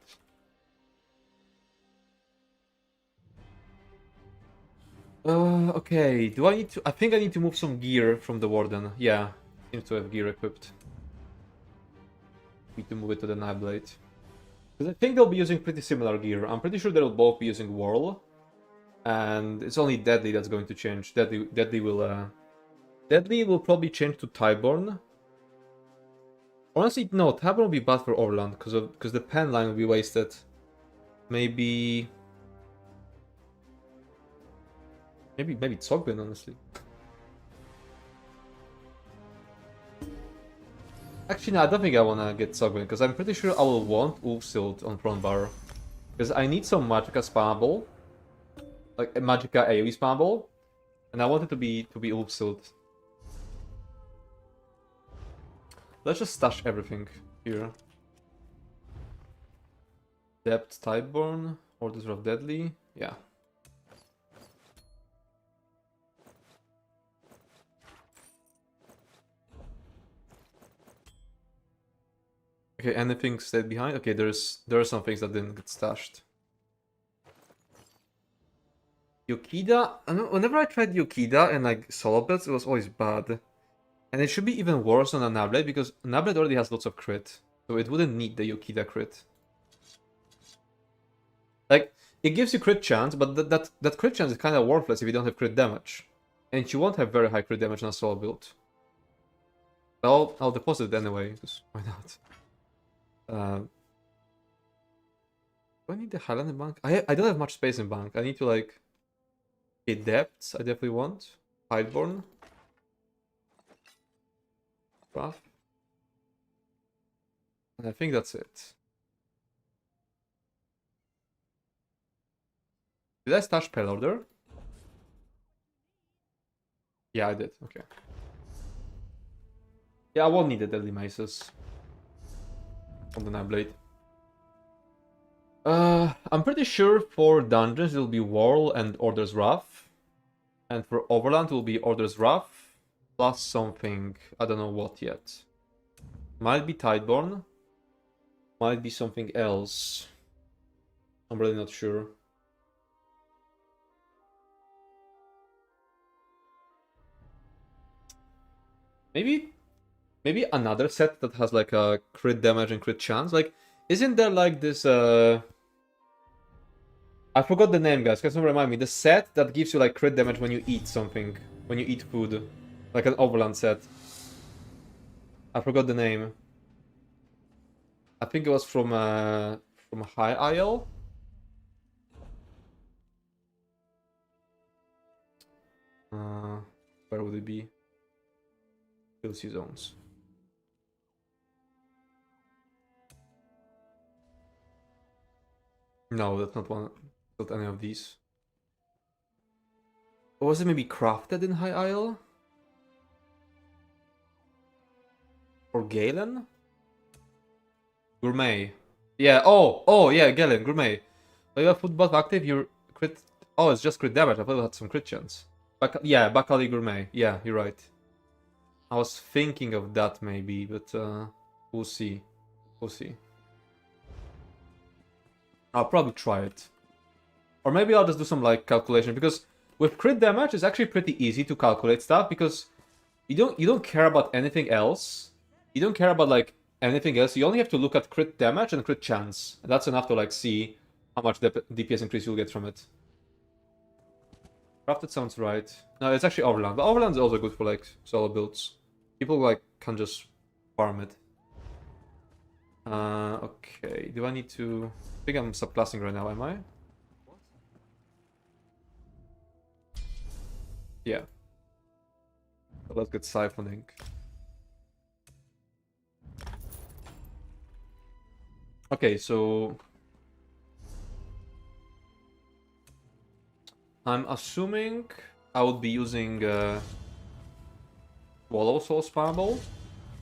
Okay, do I need to... I think I need to move some gear from the Warden. Yeah, seems to have gear equipped. Need to move it to the Nightblade. Because I think they'll be using pretty similar gear. I'm pretty sure they'll both be using Whirl. And it's only Deadly that's going to change. Deadly will probably change to Tyborn. Honestly, no, Tyborn will be bad for Orland because the pen line will be wasted. Maybe Tsogbin, honestly. Actually, no, I don't think I wanna get Tsogbin because I'm pretty sure I will want Ulfsilt on front bar. Because I need some Magicka spammable. Like a Magicka AoE spammable. And I want it to be Ulfsilt. Let's just stash everything here. Depth Tyborn, Orders of Deadly, yeah. Okay, anything stayed behind? Okay, there are some things that didn't get stashed. Yokida, whenever I tried Yokida and like solo builds, it was always bad. And it should be even worse on a Nightblade because Nightblade already has lots of crit. So it wouldn't need the Yokida crit. Like, it gives you crit chance, but that crit chance is kind of worthless if you don't have crit damage. And you won't have very high crit damage on a solo build. I'll deposit it anyway, because why not? Do I need the Highland bank? I don't have much space in bank. I need to like get depths. I definitely want Hideborn. Rough. And I think that's it. Did I stash Pale Order? Yeah, I did. Okay. Yeah, I won't need the Deadly Maces on the Nightblade. I'm pretty sure for dungeons it will be Whirl and Orders Wrath. And for Overland it will be Orders Wrath plus something. I don't know what yet. Might be Tideborn. Might be something else. I'm really not sure. Maybe another set that has like a crit damage and crit chance. Like, isn't there like this I forgot the name, guys. Can someone remind me? The set that gives you like crit damage when you eat something, when you eat food, like an Overland set. I forgot the name. I think it was from High Isle. Where would it be? DLC zones. No, that's not one. Not any of these. Or was it maybe crafted in High Isle? Or Galen? Gourmet. Yeah, oh, yeah, Galen, Gourmet. When you have food buff active, your crit... Oh, it's just crit damage. I thought it had some crit chance. Yeah, Bakali Gourmet. Yeah, you're right. I was thinking of that maybe, but we'll see. We'll see. I'll probably try it. Or maybe I'll just do some like calculation, because with crit damage it's actually pretty easy to calculate stuff, because you don't care about anything else. You don't care about like anything else. You only have to look at crit damage and crit chance. And that's enough to like see how much DPS increase you'll get from it. Crafted sounds right. No, it's actually Overland. But Overland is also good for like solo builds. People like can just farm it. Okay. Do I need to... I think I'm subclassing right now, am I? Yeah. So let's get siphoning. Okay, so... I'm assuming I would be using Swallow Soul Spammable,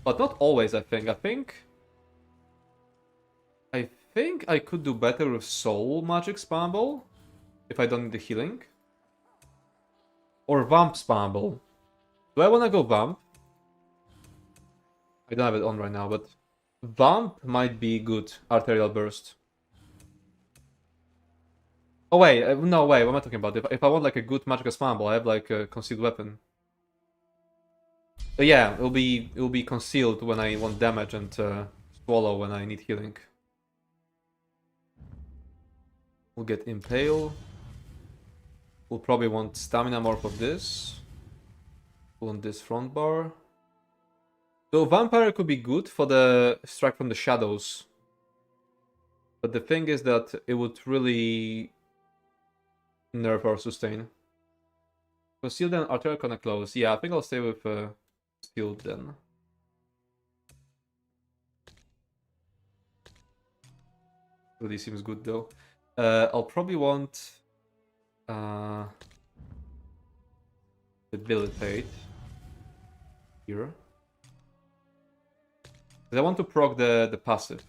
but not always, I think. I think I could do better with Soul Magic Spammable, if I don't need the healing. Or Vamp Spammable. Do I want to go Vamp? I don't have it on right now, but Vamp might be good. Arterial Burst. Oh wait, no, wait, what am I talking about? If I want like a good Magicka Spammable, I have like a Concealed Weapon. But yeah, it will be Concealed when I want damage and Swallow when I need healing. We'll get Impale. We'll probably want Stamina Morph of this. We'll want this front bar. So Vampire could be good for the Strike from the Shadows. But the thing is that it would really nerf our sustain. Concealed and Arterial kinda close. Yeah, I think I'll stay with Concealed then. Really seems good though. I'll probably want Debilitate here. Because I want to proc the passive.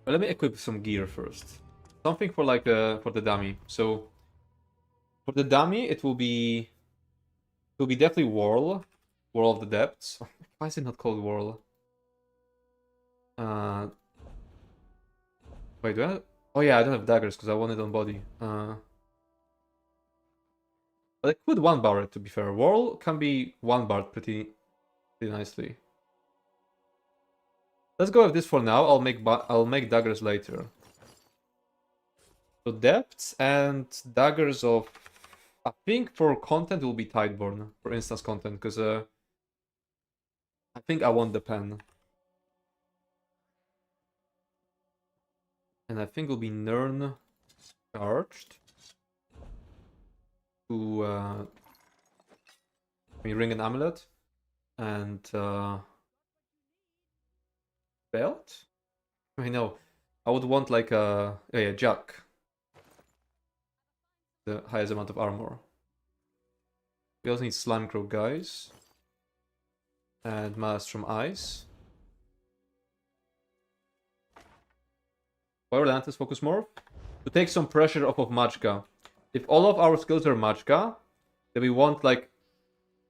But let me equip some gear first. Something for like for the dummy. So for the dummy, it will be definitely Whirl of the Depths. Why is it not called Whirl? Wait, do I? Oh yeah, I don't have daggers because I want it on body. But I could one bar it, to be fair. Whirl can be one barred pretty nicely. Let's go with this for now. I'll make daggers later. So depths and daggers of... I think for content it will be Tideborn, for instance content, because I think I want the pen. And I think it will be Nern charged. To ring an amulet. And belt? I know. I would want like a jack. The highest amount of armor. We also need Slime Crow guys. And Maelstrom Eyes. Why Relentless Focus Morph? To take some pressure off of Magicka. If all of our skills are Magicka, then we want like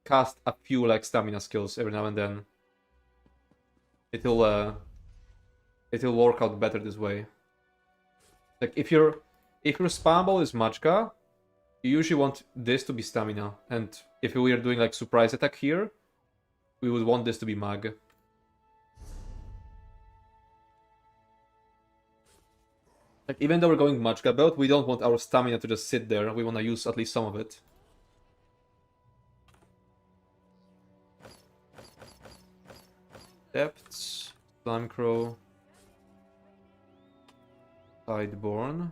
cast a few like stamina skills every now and then. It'll work out better this way. Like if your spammable is Magicka, you usually want this to be stamina, and if we are doing like surprise attack here, we would want this to be mag. Like even though we're going Magicka build, we don't want our stamina to just sit there. We want to use at least some of it. Depths, Slime Crow, Sideborn.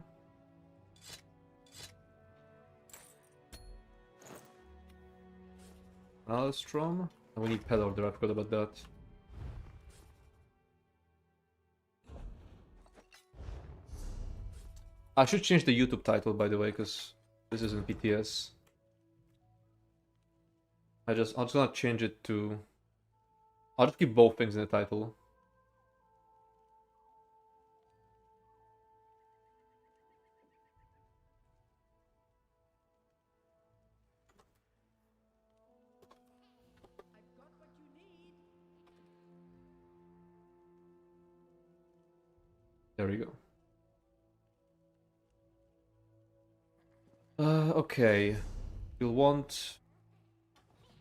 Maelstrom. And we need Pet Order, I forgot about that. I should change the YouTube title, by the way, because this isn't PTS. I'll just not change it to... I'll just keep both things in the title. There we go. Okay. We'll want...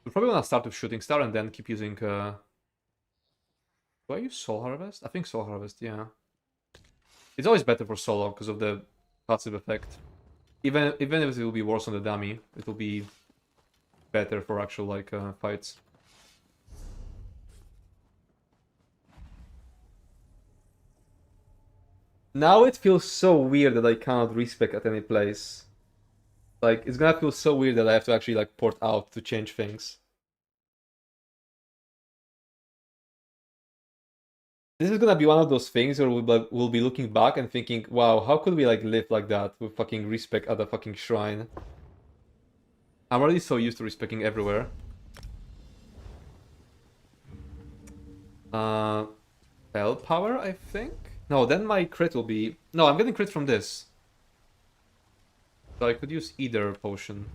We'll probably want to start with Shooting Star and then keep using... Do I use Soul Harvest? I think Soul Harvest, yeah. It's always better for solo because of the passive effect. Even if it will be worse on the dummy, it will be better for actual like fights. Now it feels so weird that I cannot respec at any place. Like, it's gonna feel so weird that I have to actually like port out to change things. This is gonna be one of those things where we'll be looking back and thinking, wow, how could we like live like that with fucking respec at a fucking shrine? I'm already so used to respecing everywhere. Spell power, I think? No, then my crit will be... No, I'm getting crit from this. So I could use either potion.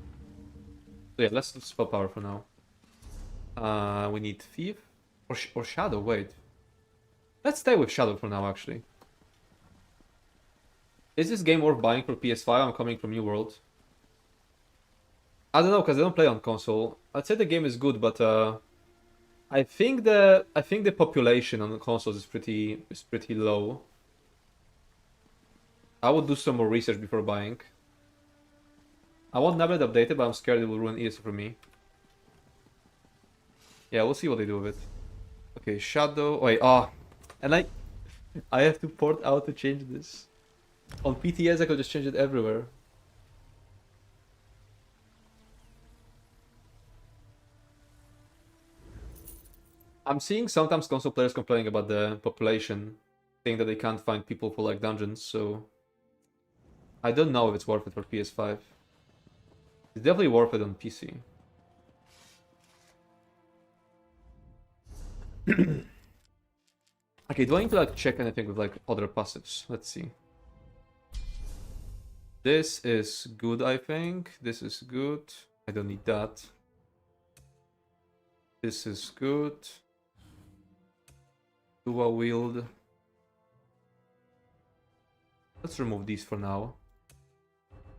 So yeah, let's do spell power for now. We need Thief. Or Shadow, wait. Let's stay with Shadow for now, actually. Is this game worth buying for PS5? I'm coming from New World. I don't know, because I don't play on console. I'd say the game is good, but I think the population on the consoles is pretty low. I would do some more research before buying. I want Nightblade updated, but I'm scared it will ruin ESO for me. Yeah, we'll see what they do with it. Okay, Shadow. Wait, and I have to port out to change this. On PTS, I could just change it everywhere. I'm seeing sometimes console players complaining about the population, saying that they can't find people for like dungeons, so I don't know if it's worth it for PS5. It's definitely worth it on PC. Okay, do I need to like check anything with like other passives? Let's see. This is good, I think. This is good. I don't need that. This is good. Dual wield. Let's remove these for now.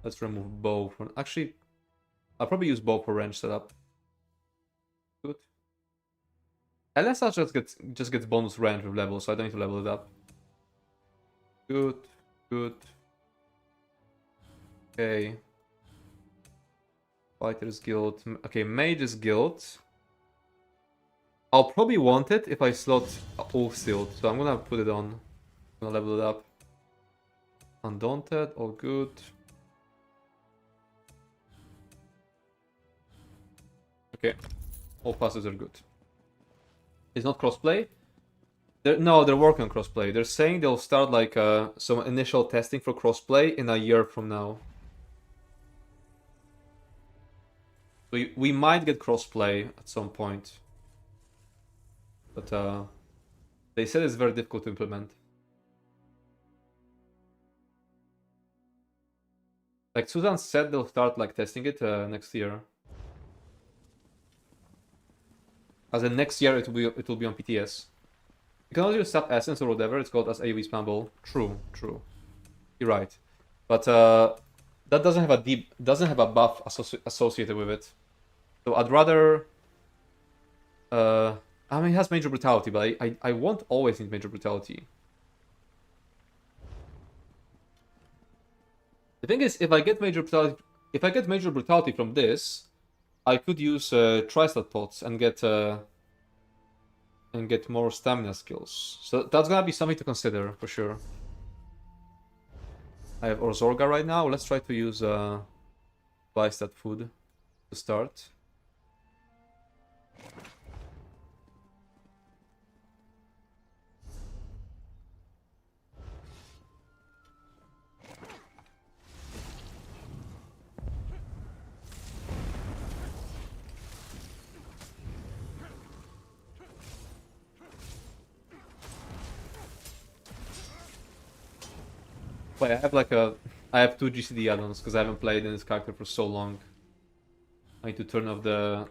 Let's remove bow for... Actually, I'll probably use bow for range setup. Good. LSR just gets bonus range with level, so I don't need to level it up. Good. Good. Okay. Fighter's Guild. Okay, Mage's Guild. I'll probably want it if I slot Wolf Shield, so I'm gonna put it on. I'm gonna level it up. Undaunted, all good. Okay, all passes are good. It's not crossplay. No, they're working on crossplay. They're saying they'll start like some initial testing for crossplay in a year from now. We might get crossplay at some point. But they said it's very difficult to implement. Like Susan said, they'll start like testing it next year. As in next year, it will be on PTS. You can also use sub essence or whatever. It's called as AoE spamble. True. You're right. But that doesn't have a buff associated with it. So I'd rather. I mean, it has major brutality, but I won't always need major brutality. The thing is, if I get major brutality from this, I could use Tri-Stat Pots and get more stamina skills. So that's gonna be something to consider for sure. I have Orzorga right now. Let's try to use Bi-Stat food to start. Wait, I have two GCD add-ons because I haven't played in this character for so long. I need to turn off the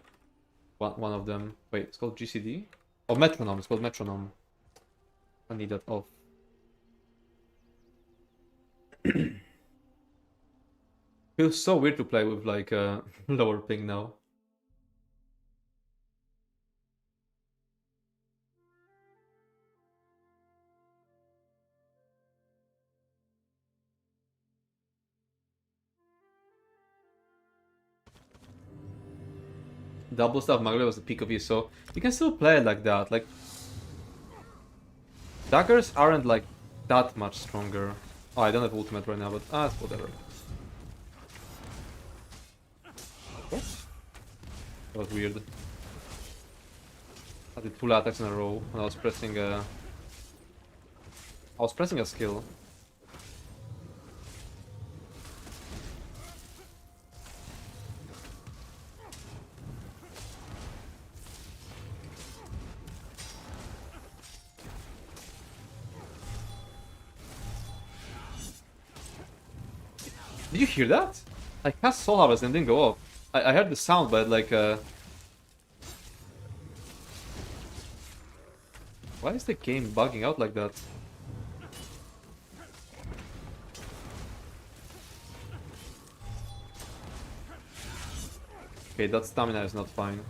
one of them. Wait, it's called GCD? Oh, Metronome. It's called Metronome. I need that off. Feels so weird to play with like a lower ping now. Double Staff Magicka was the peak of you, so you can still play it like that. Like, daggers aren't like that much stronger. Oh, I don't have ultimate right now, but it's whatever. What? That was weird. I did 2 attacks in a row when I was pressing a skill. Did you hear that? I cast Soul Harvest and it didn't go off. I heard the sound, but like why is the game bugging out like that? Okay, that stamina is not fine.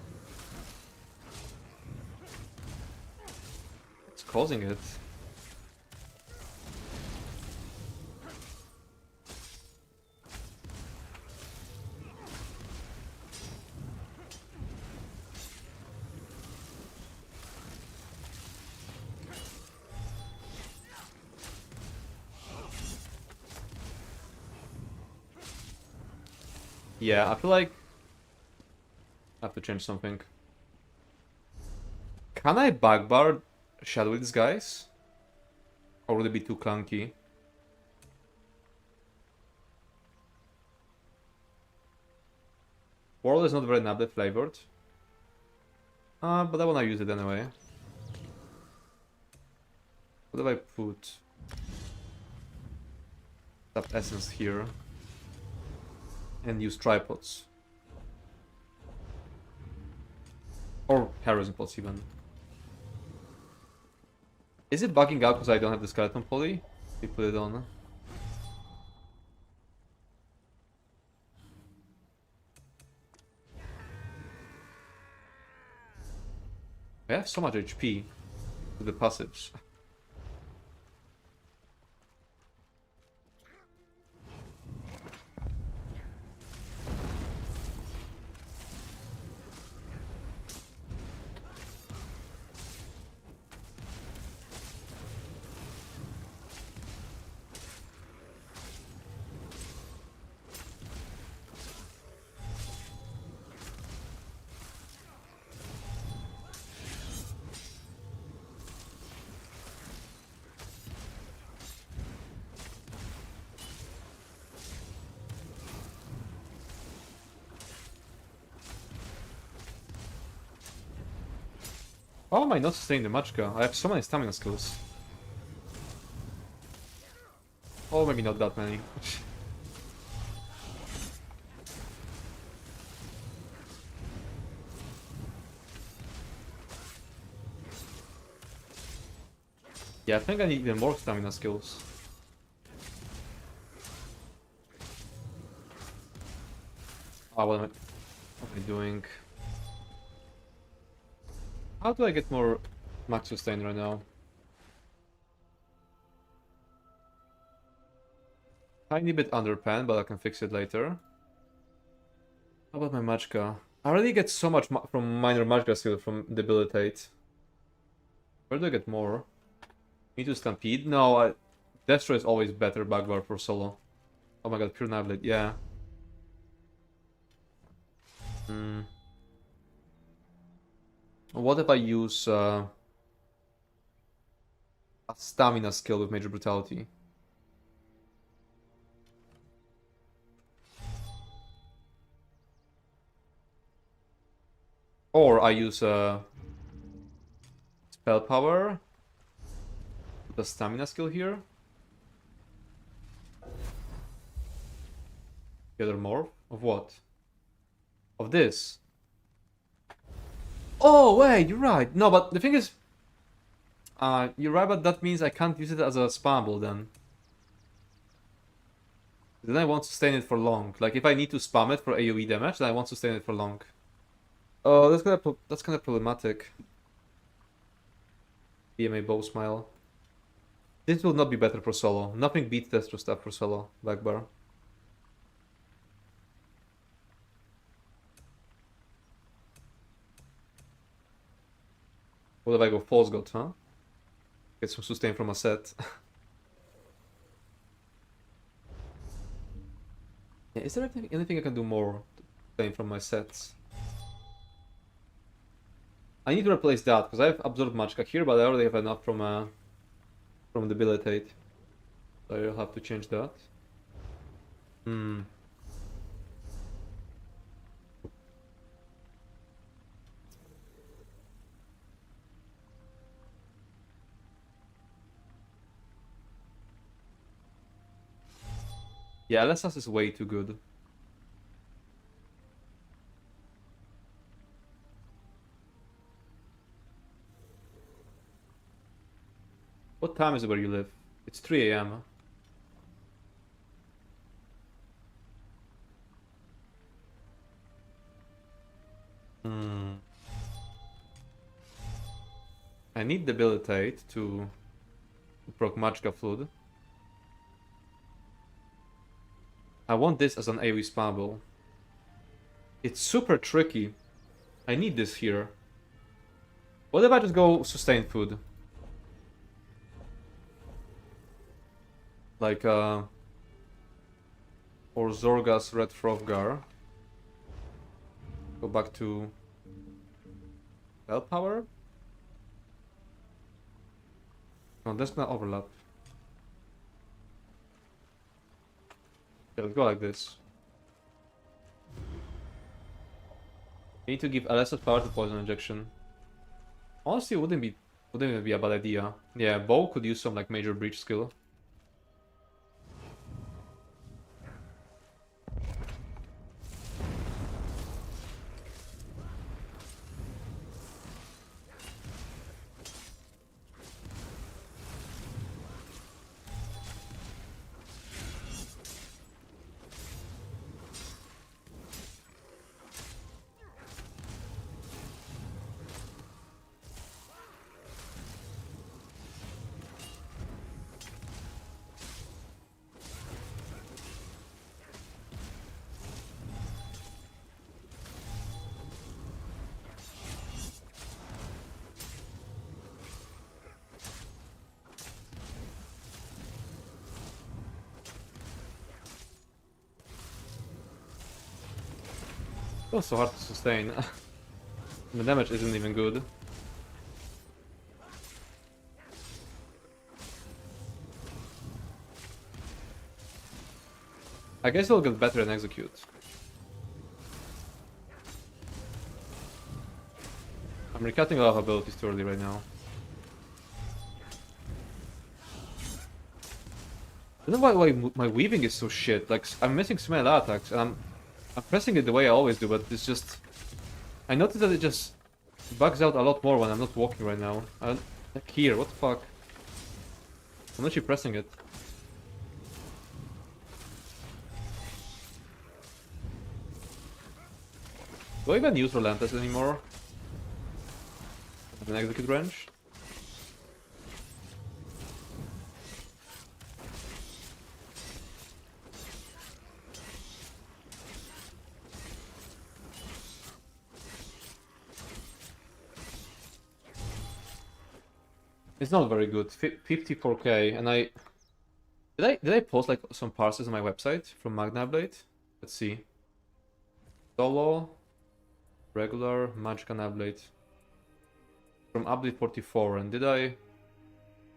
It's causing it. Yeah, I feel like I have to change something. Can I backbar Shadow these guys? Or would it be too clunky? World is not very Nightblade flavored. But I wanna use it anyway. What do I put? Tap essence here. And use tripods. Or Heroism pots even. Is it bugging out because I don't have the skeleton poly? We put it on. I have so much HP with the passives. How am I not sustaining the Magicka? I have so many stamina skills. Oh, maybe not that many. Yeah, I think I need even more stamina skills. Oh, what am I doing? How do I get more max sustain right now? Tiny bit under pen, but I can fix it later. How about my Magicka? I already get so much from minor Magicka skill from Debilitate. Where do I get more? Need to Stampede? No, Destroy is always better backbar for solo. Oh my god, pure Nightblade, yeah. What if I use a stamina skill with Major Brutality? Or I use Spell Power, the stamina skill here. The other morph? Of what? Of this. Oh, wait, you're right. No, but the thing is... you're right, but that means I can't use it as a spammable then. Then I want to sustain it for long. Like if I need to spam it for AoE damage, then I want to sustain it for long. Oh, that's kind of problematic. BMA bow smile. This will not be better for solo. Nothing beats Destro stuff for solo. Back bar. What if I go False God, huh? Get some sustain from a set. Yeah, is there anything I can do more to sustain from my sets? I need to replace that, because I have Absorb Magicka here, but I already have enough from Debilitate. So I'll have to change that. Yeah, LSS is way too good. What time is it where you live? It's 3 AM. I need Debilitate to proc Magicka Flood. I want this as an AoE spammable. It's super tricky. I need this here. What if I just go Sustain Food? Like, or Zorga's Red Froggar. Go back to Bell Power? No, that's not overlap. Yeah, let's go like this. We need to give LSS power to poison injection. Honestly, wouldn't even be a bad idea. Yeah, Bow could use some like major breach skill. It was so hard to sustain. The damage isn't even good. I guess it'll get better and execute. I'm recutting a lot of abilities too early right now. I don't know why my weaving is so shit. Like, I'm missing so many attacks, and I'm pressing it the way I always do, but it's just... I noticed that it just bugs out a lot more when I'm not walking right now. Like here, what the fuck? I'm actually pressing it. Do I even use Relentless anymore? An execute range? It's not very good. 54k, and did I post like some parses on my website from Nightblade? Let's see. Solo, regular, Magicka Nightblade. From update 44, and did I?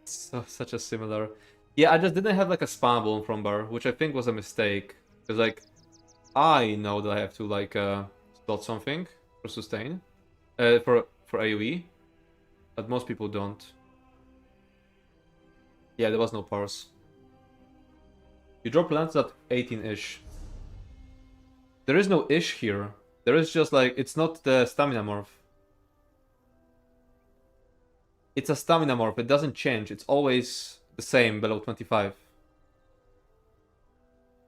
Such a similar. Yeah, I just didn't have like a spammable from bar, which I think was a mistake. Because like, I know that I have to like slot something for sustain, for AoE, but most people don't. Yeah, there was no parse. You drop lands at 18-ish. There is no ish here. There is just like, it's not the stamina morph. It's a stamina morph, it doesn't change. It's always the same below 25.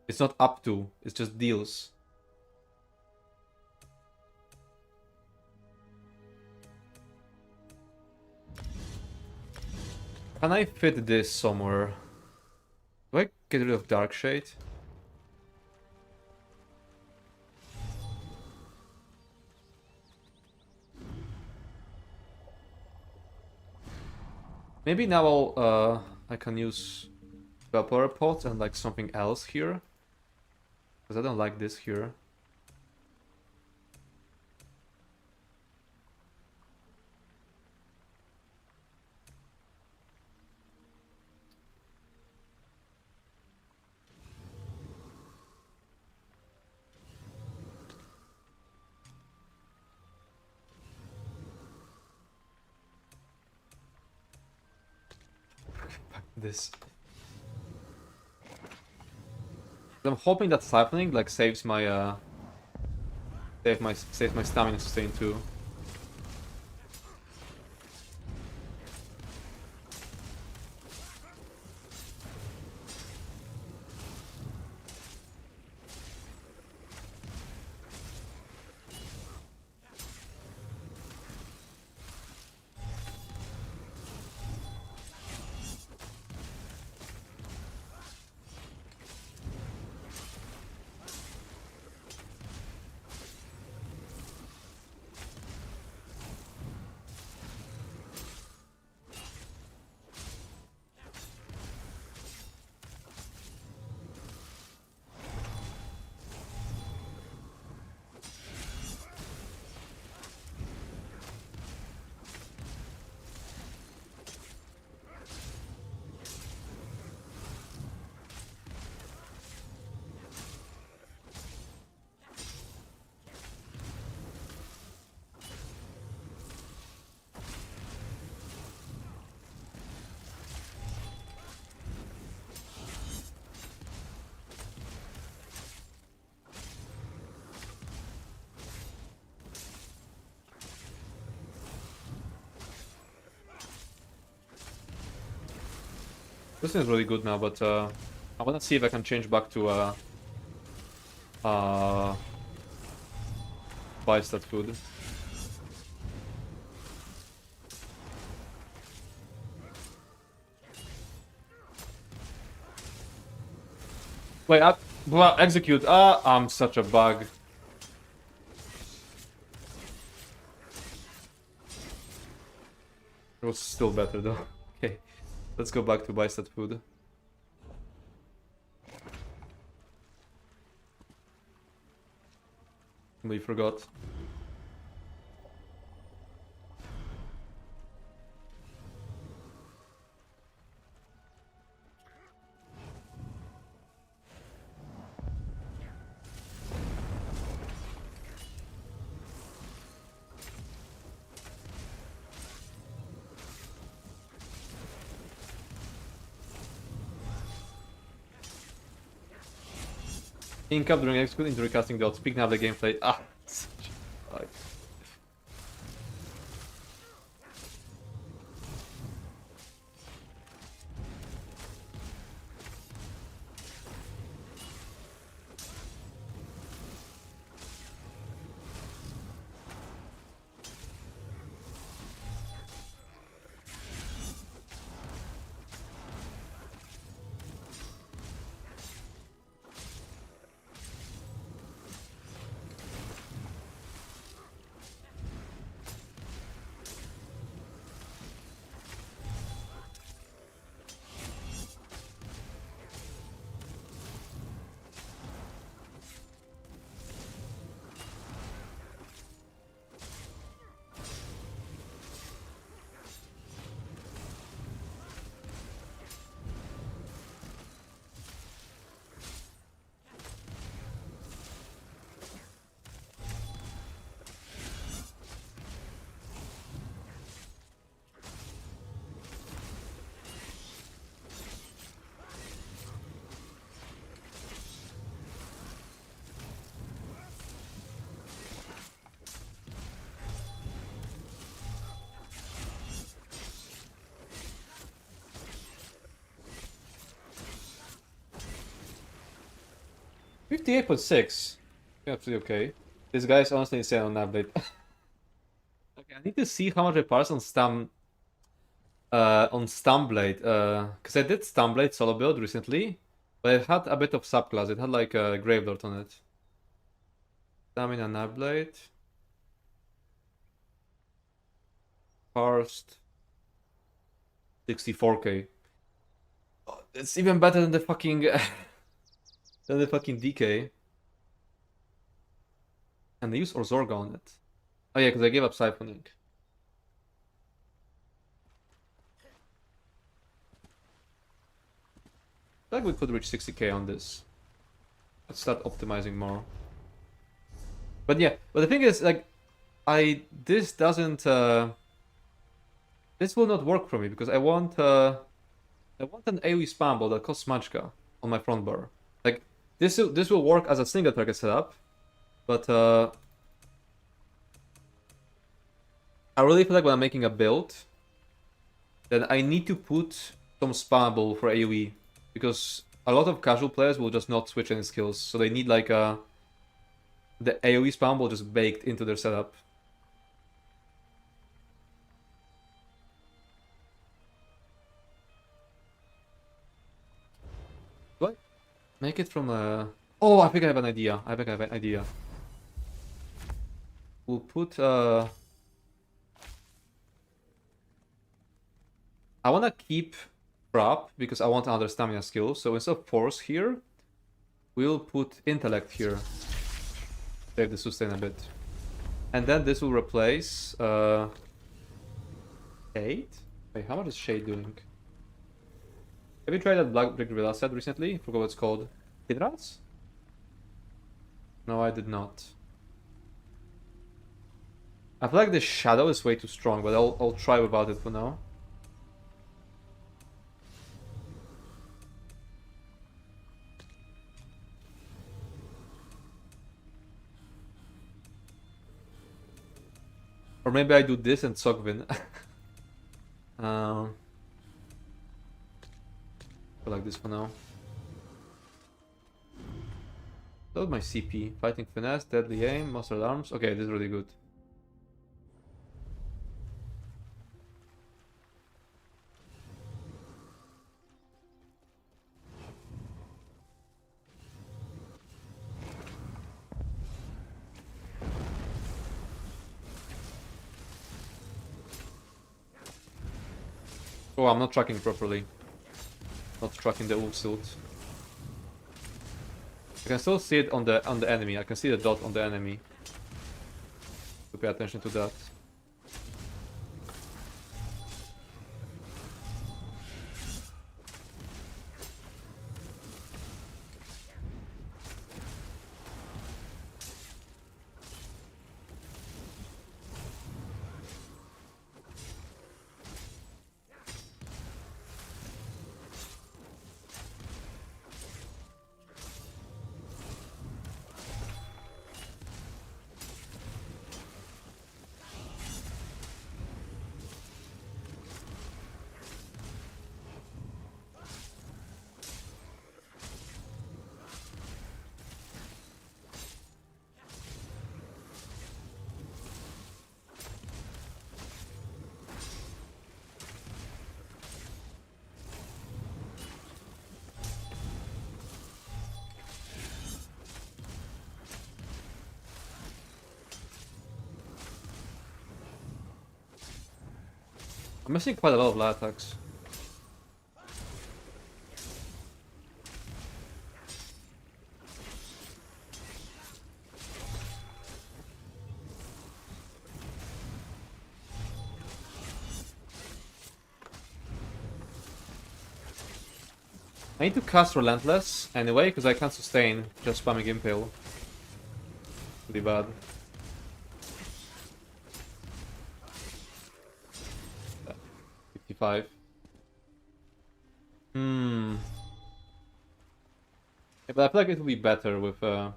It's not up to, it's just deals. Can I fit this somewhere? Do I get rid of Dark Shade? Maybe now I can use Vapour Pot and like something else here. Because I don't like this here. This. I'm hoping that siphoning like saves my saves my stamina sustain too. This is really good now, but I wanna see if I can change back to buy that food. Wait, well, execute. I'm such a bug. It was still better though. Okay, let's go back to buy that food. We forgot. Ink up during execute into recasting dot. Speaking of the gameplay. Such a bug. 58.6. Yeah, absolutely okay. This guy is honestly insane on Nightblade. Okay, I need to see how much I parse on Stamblade. Because I did Stamblade solo build recently, but it had a bit of subclass. It had like a Gravelord on it. Stamina Nightblade. Parsed. 64k. Oh, it's even better than the fucking than the fucking DK. And they use Orzorga on it. Oh yeah, because I gave up siphoning. I feel like we could reach 60k on this. Let's start optimizing more. But yeah, but the thing is, like, this doesn't this will not work for me because I want an AoE spam ball that costs Magicka on my front bar. Like this will work as a single target setup, but I really feel like when I'm making a build, then I need to put some spammable for AoE because a lot of casual players will just not switch any skills, so they need like the AoE spammable just baked into their setup. Do I make it from a... Oh, I think I have an idea. We'll put I want to keep Trap because I want another stamina skill. So instead of Force here, we'll put Intellect here. Save the sustain a bit. And then this will replace Shade? Wait, how much is Shade doing? Have you tried that Black Brick Gorilla set recently? I forgot what it's called. Hydras? No, I did not. I feel like the Shadow is way too strong, but I'll try without it for now. Or maybe I do this and Sogvin. I like this for now. Load my CP. Fighting Finesse, Deadly Aim, Master Arms. Okay, this is really good. Oh, I'm not tracking properly. Not tracking the ult silt. I can still see it on the enemy. I can see the dot on the enemy. To pay attention to that. I'm missing quite a lot of light attacks. I need to cast Relentless anyway, because I can't sustain just spamming Impale. Pretty bad. Yeah, 55. Yeah, but I feel like it would be better with for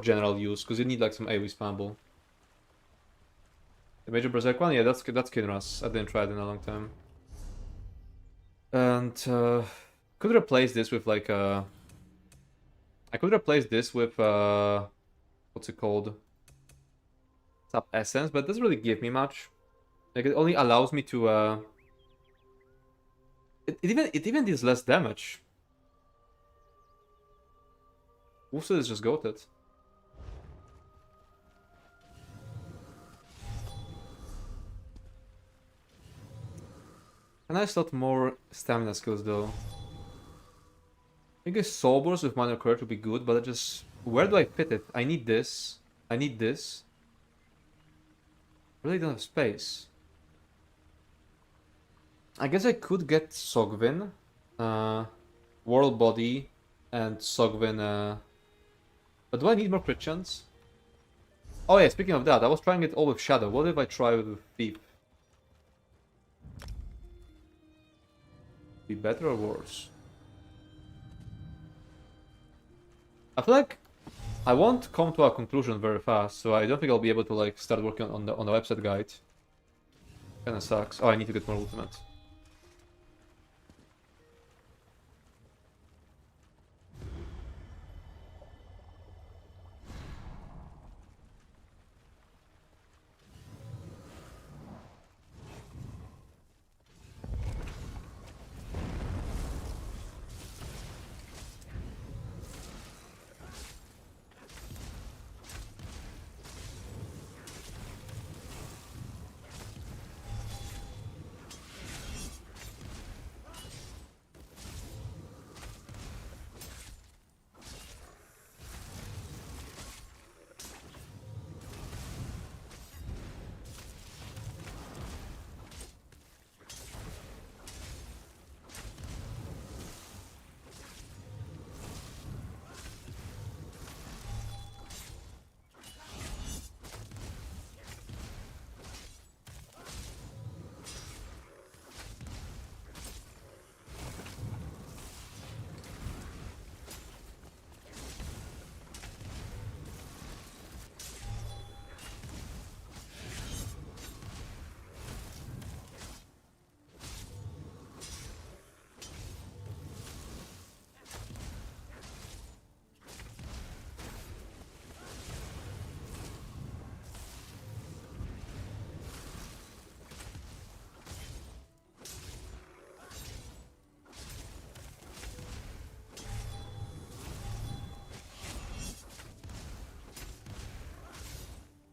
general use, because you need like some AoE spammable. The Major Berserk one? Yeah, that's Kinras. I didn't try it in a long time. And could replace this with like a I could replace this with what's it called? Sub Essence, but it doesn't really give me much. Like it only allows me to it even deals less damage. Also is just goated. And I slot more stamina skills though. I guess Soulburst with Minor Courage would be good, but I just... Where do I fit it? I need this. I need this. I really don't have space. I guess I could get Sogvin, World Body, and Sogvin. But do I need more crit chance? Oh yeah, speaking of that, I was trying it all with Shadow. What if I try with Thief? Be better or worse? I feel like I won't come to a conclusion very fast, so I don't think I'll be able to like start working on the website guide. Kinda sucks. Oh, I need to get more ultimate.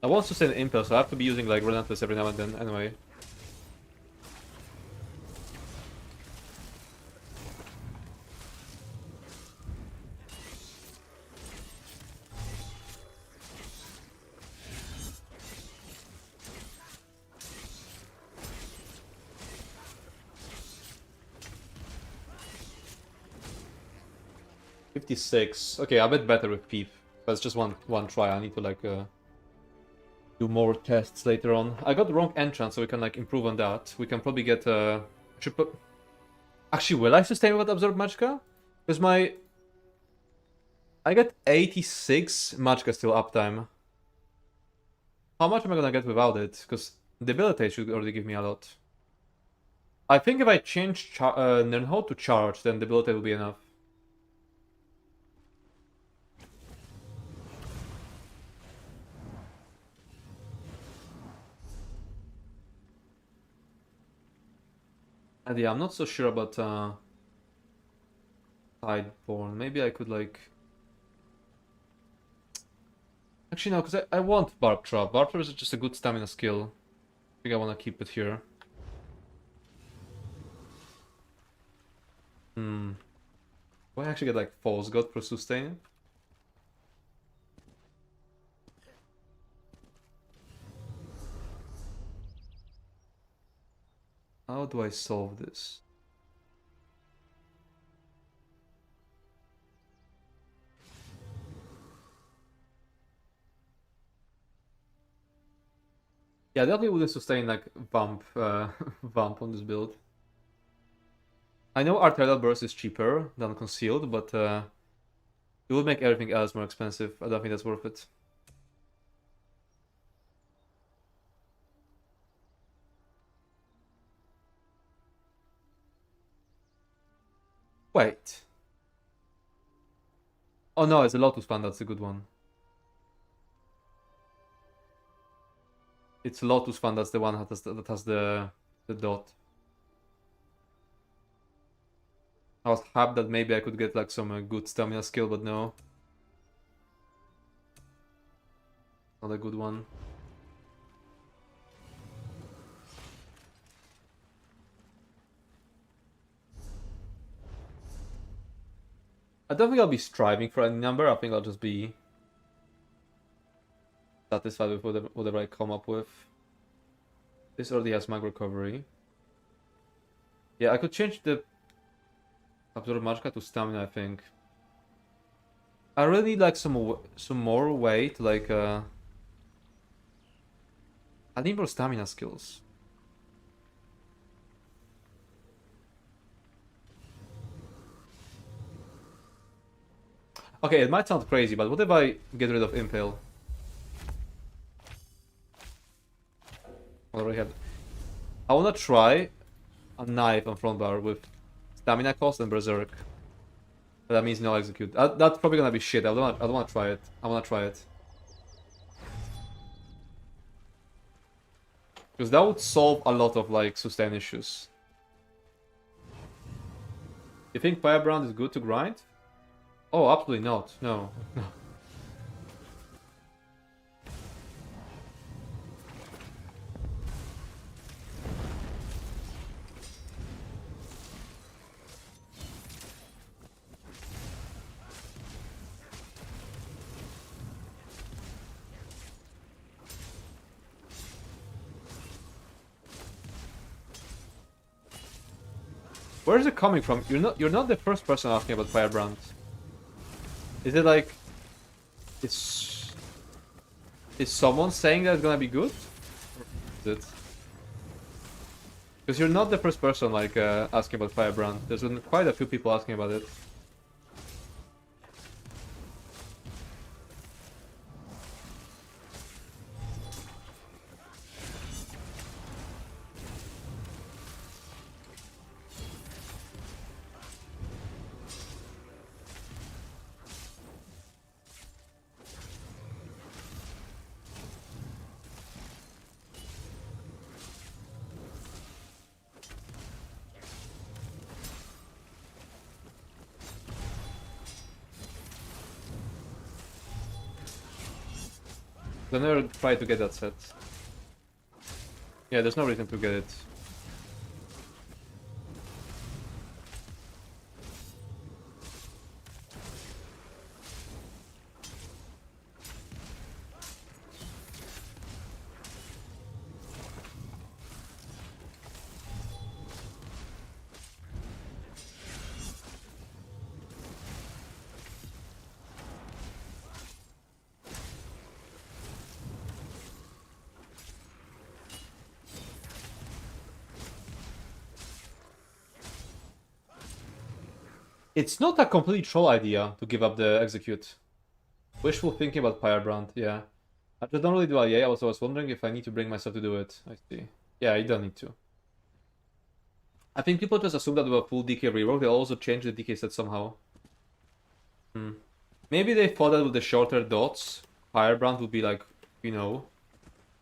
I want to sustain Impulse, so I have to be using like Relentless every now and then anyway. $56. Okay, a bit better with Thief. But it's just one try. I need to like do more tests later on. I got the wrong entrance, so we can like improve on that. We can probably get triple. Actually, will I sustain with Absorb Magicka? Because I get 86 Magicka still uptime. How much am I gonna get without it? Because Debilitate should already give me a lot. I think if I change Nirnhold to Charge, then Debilitate will be enough. And yeah, I'm not so sure about Tideborn. Maybe I could like... Actually no, because I want Barb Trap. Barb Trap is just a good stamina skill. I think I want to keep it here. Do I actually get like False God for sustain? How do I solve this? Yeah, definitely wouldn't sustain like Vamp, Vamp on this build. I know Arterial Burst is cheaper than Concealed, but it would make everything else more expensive. I don't think that's worth it. Wait. Oh no, it's a Lotus fan, that's a good one. It's Lotus fan, that's the one that has the dot. I was happy that maybe I could get like some good stamina skill, but no. Not a good one. I don't think I'll be striving for any number. I think I'll just be satisfied with whatever I come up with. This already has mag recovery. Yeah, I could change the Server Magicka to stamina, I think. I really need like some more way to like I need more stamina skills. Okay, it might sound crazy, but what if I get rid of Impale? Already have. I wanna try a knife on front bar with stamina cost and berserk. But that means no execute. That's probably gonna be shit. I don't wanna try it. I wanna try it. Because that would solve a lot of like sustain issues. You think Firebrand is good to grind? Oh, absolutely not. No. No. Where is it coming from? You're not the first person asking about Firebrand. Is it like is someone saying that it's gonna be good? Or is it? Because you're not the first person like asking about Firebrand. There's been quite a few people asking about it. I never tried to get that set. Yeah, there's no reason to get it. It's not a complete troll idea to give up the execute. Wishful thinking about Firebrand, yeah. I just don't really do IA. I was wondering if I need to bring myself to do it. I see. Yeah, you don't need to. I think people just assume that with a full DK rework, they'll also change the DK set somehow. Maybe they thought that with the shorter dots, Firebrand would be like, you know,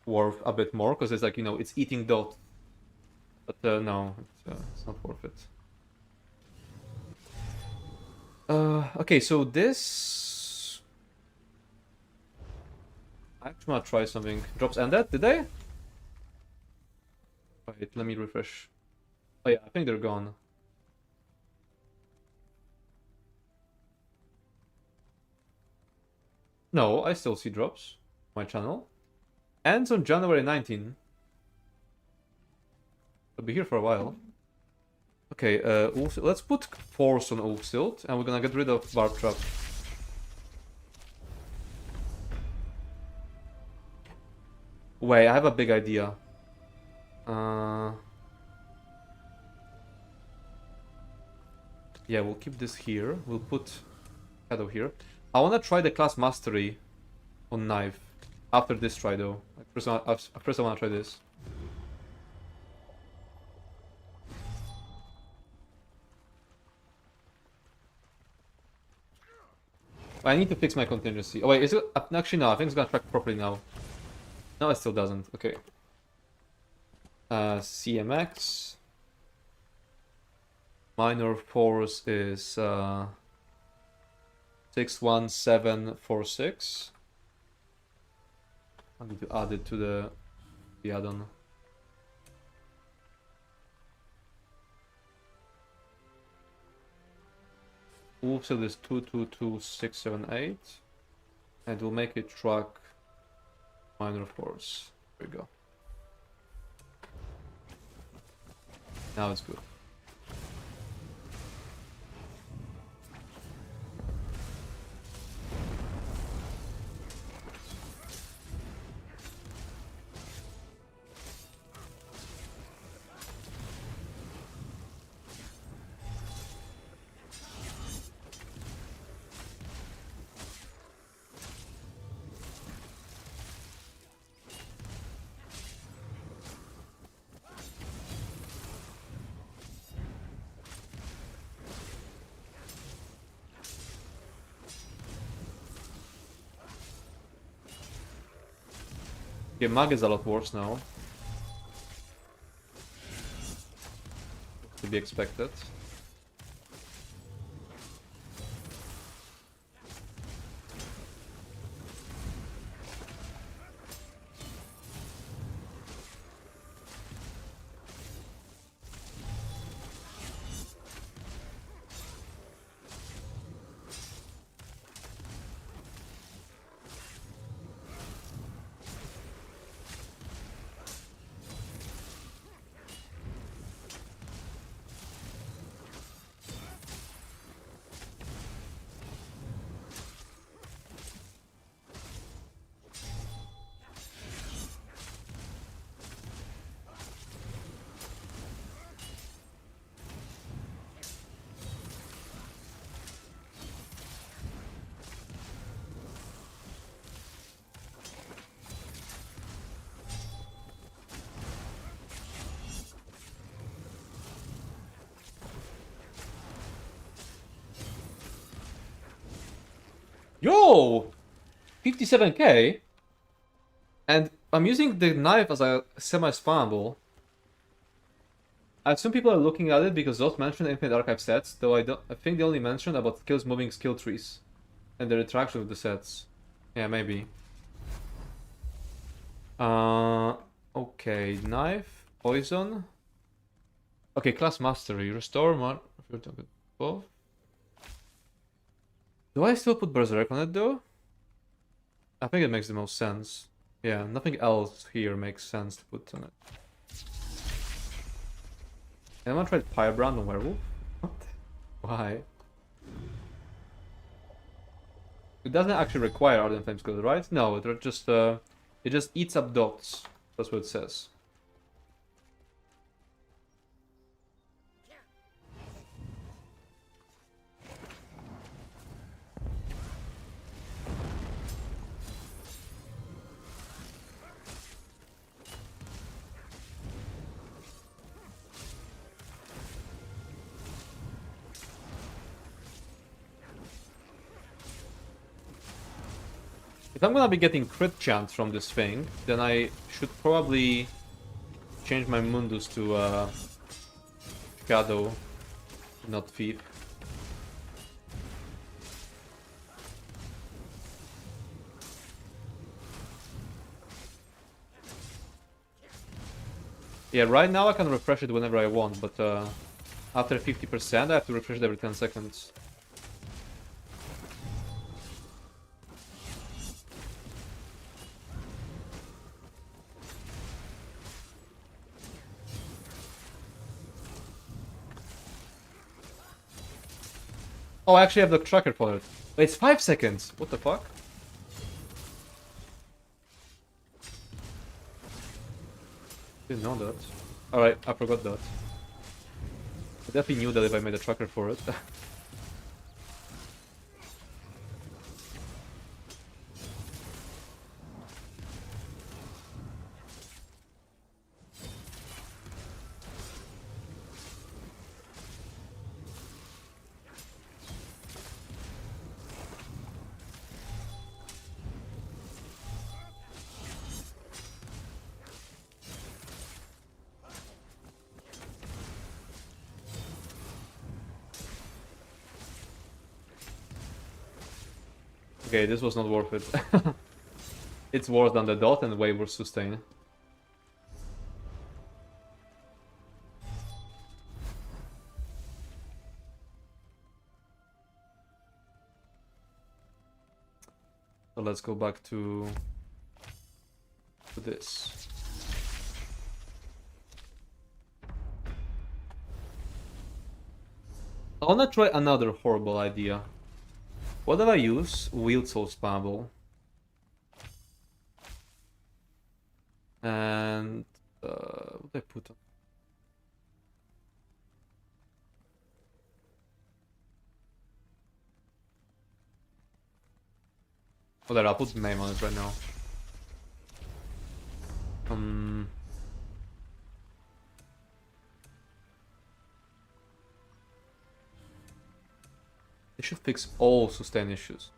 worth a bit more, because it's like, you know, it's eating dot. But no, it's not worth it. Okay, so this... I actually want to try something. Drops ended, did they? Wait, let me refresh. Oh yeah, I think they're gone. No, I still see drops on my channel. Ends on January 19. I'll be here for a while. Okay, let's put force on Oakstilt, and we're gonna get rid of Warp Trap. Wait, I have a big idea. Yeah, we'll keep this here. We'll put Shadow here. I wanna try the class mastery on Knife after this try though. Like, first I wanna try this. I need to fix my contingency. Oh wait, is it... Actually no, I think it's gonna track properly now. No, it still doesn't. Okay. CMX. Minor force is 61746. I need to add it to the add-on. Oops, it is 222678. And we'll make it track minor force. There we go. Now it's good. Okay, Mag is a lot worse now. To be expected. Yo! 57k? And I'm using the knife as a semi-spammable. I assume people are looking at it because those mentioned Infinite Archive sets, though I think they only mentioned about skills moving skill trees. And the interaction with the sets. Yeah, maybe. Okay, knife, poison. Okay, class mastery, restore both. Do I still put Berserk on it though? I think it makes the most sense. Yeah, nothing else here makes sense to put on it. Anyone tried Firebrand on Werewolf? What? Why? It doesn't actually require Ardent Flame skill, right? No, it just eats up dots. That's what it says. If I'm gonna be getting crit chance from this thing, then I should probably change my Mundus to Shadow, not Thief. Yeah, right now I can refresh it whenever I want, but after 50% I have to refresh it every 10 seconds. Oh, I actually have the tracker for it. Wait, it's 5 seconds! What the fuck? Didn't know that. Alright, I forgot that. I definitely knew that if I made a tracker for it. Okay, this was not worth it. It's worse than the dot and way worse sustain. So let's go back to this. I wanna try another horrible idea. What if I use Wield Soul Spamble? And what did I put on? Oh, there, I'll put name on it right now. They should fix all sustain issues.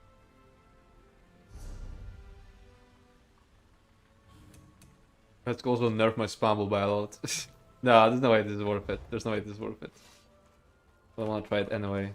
Let's also nerf my spamble by a lot. No, there's no way this is worth it. There's no way this is worth it. I wanna try it anyway.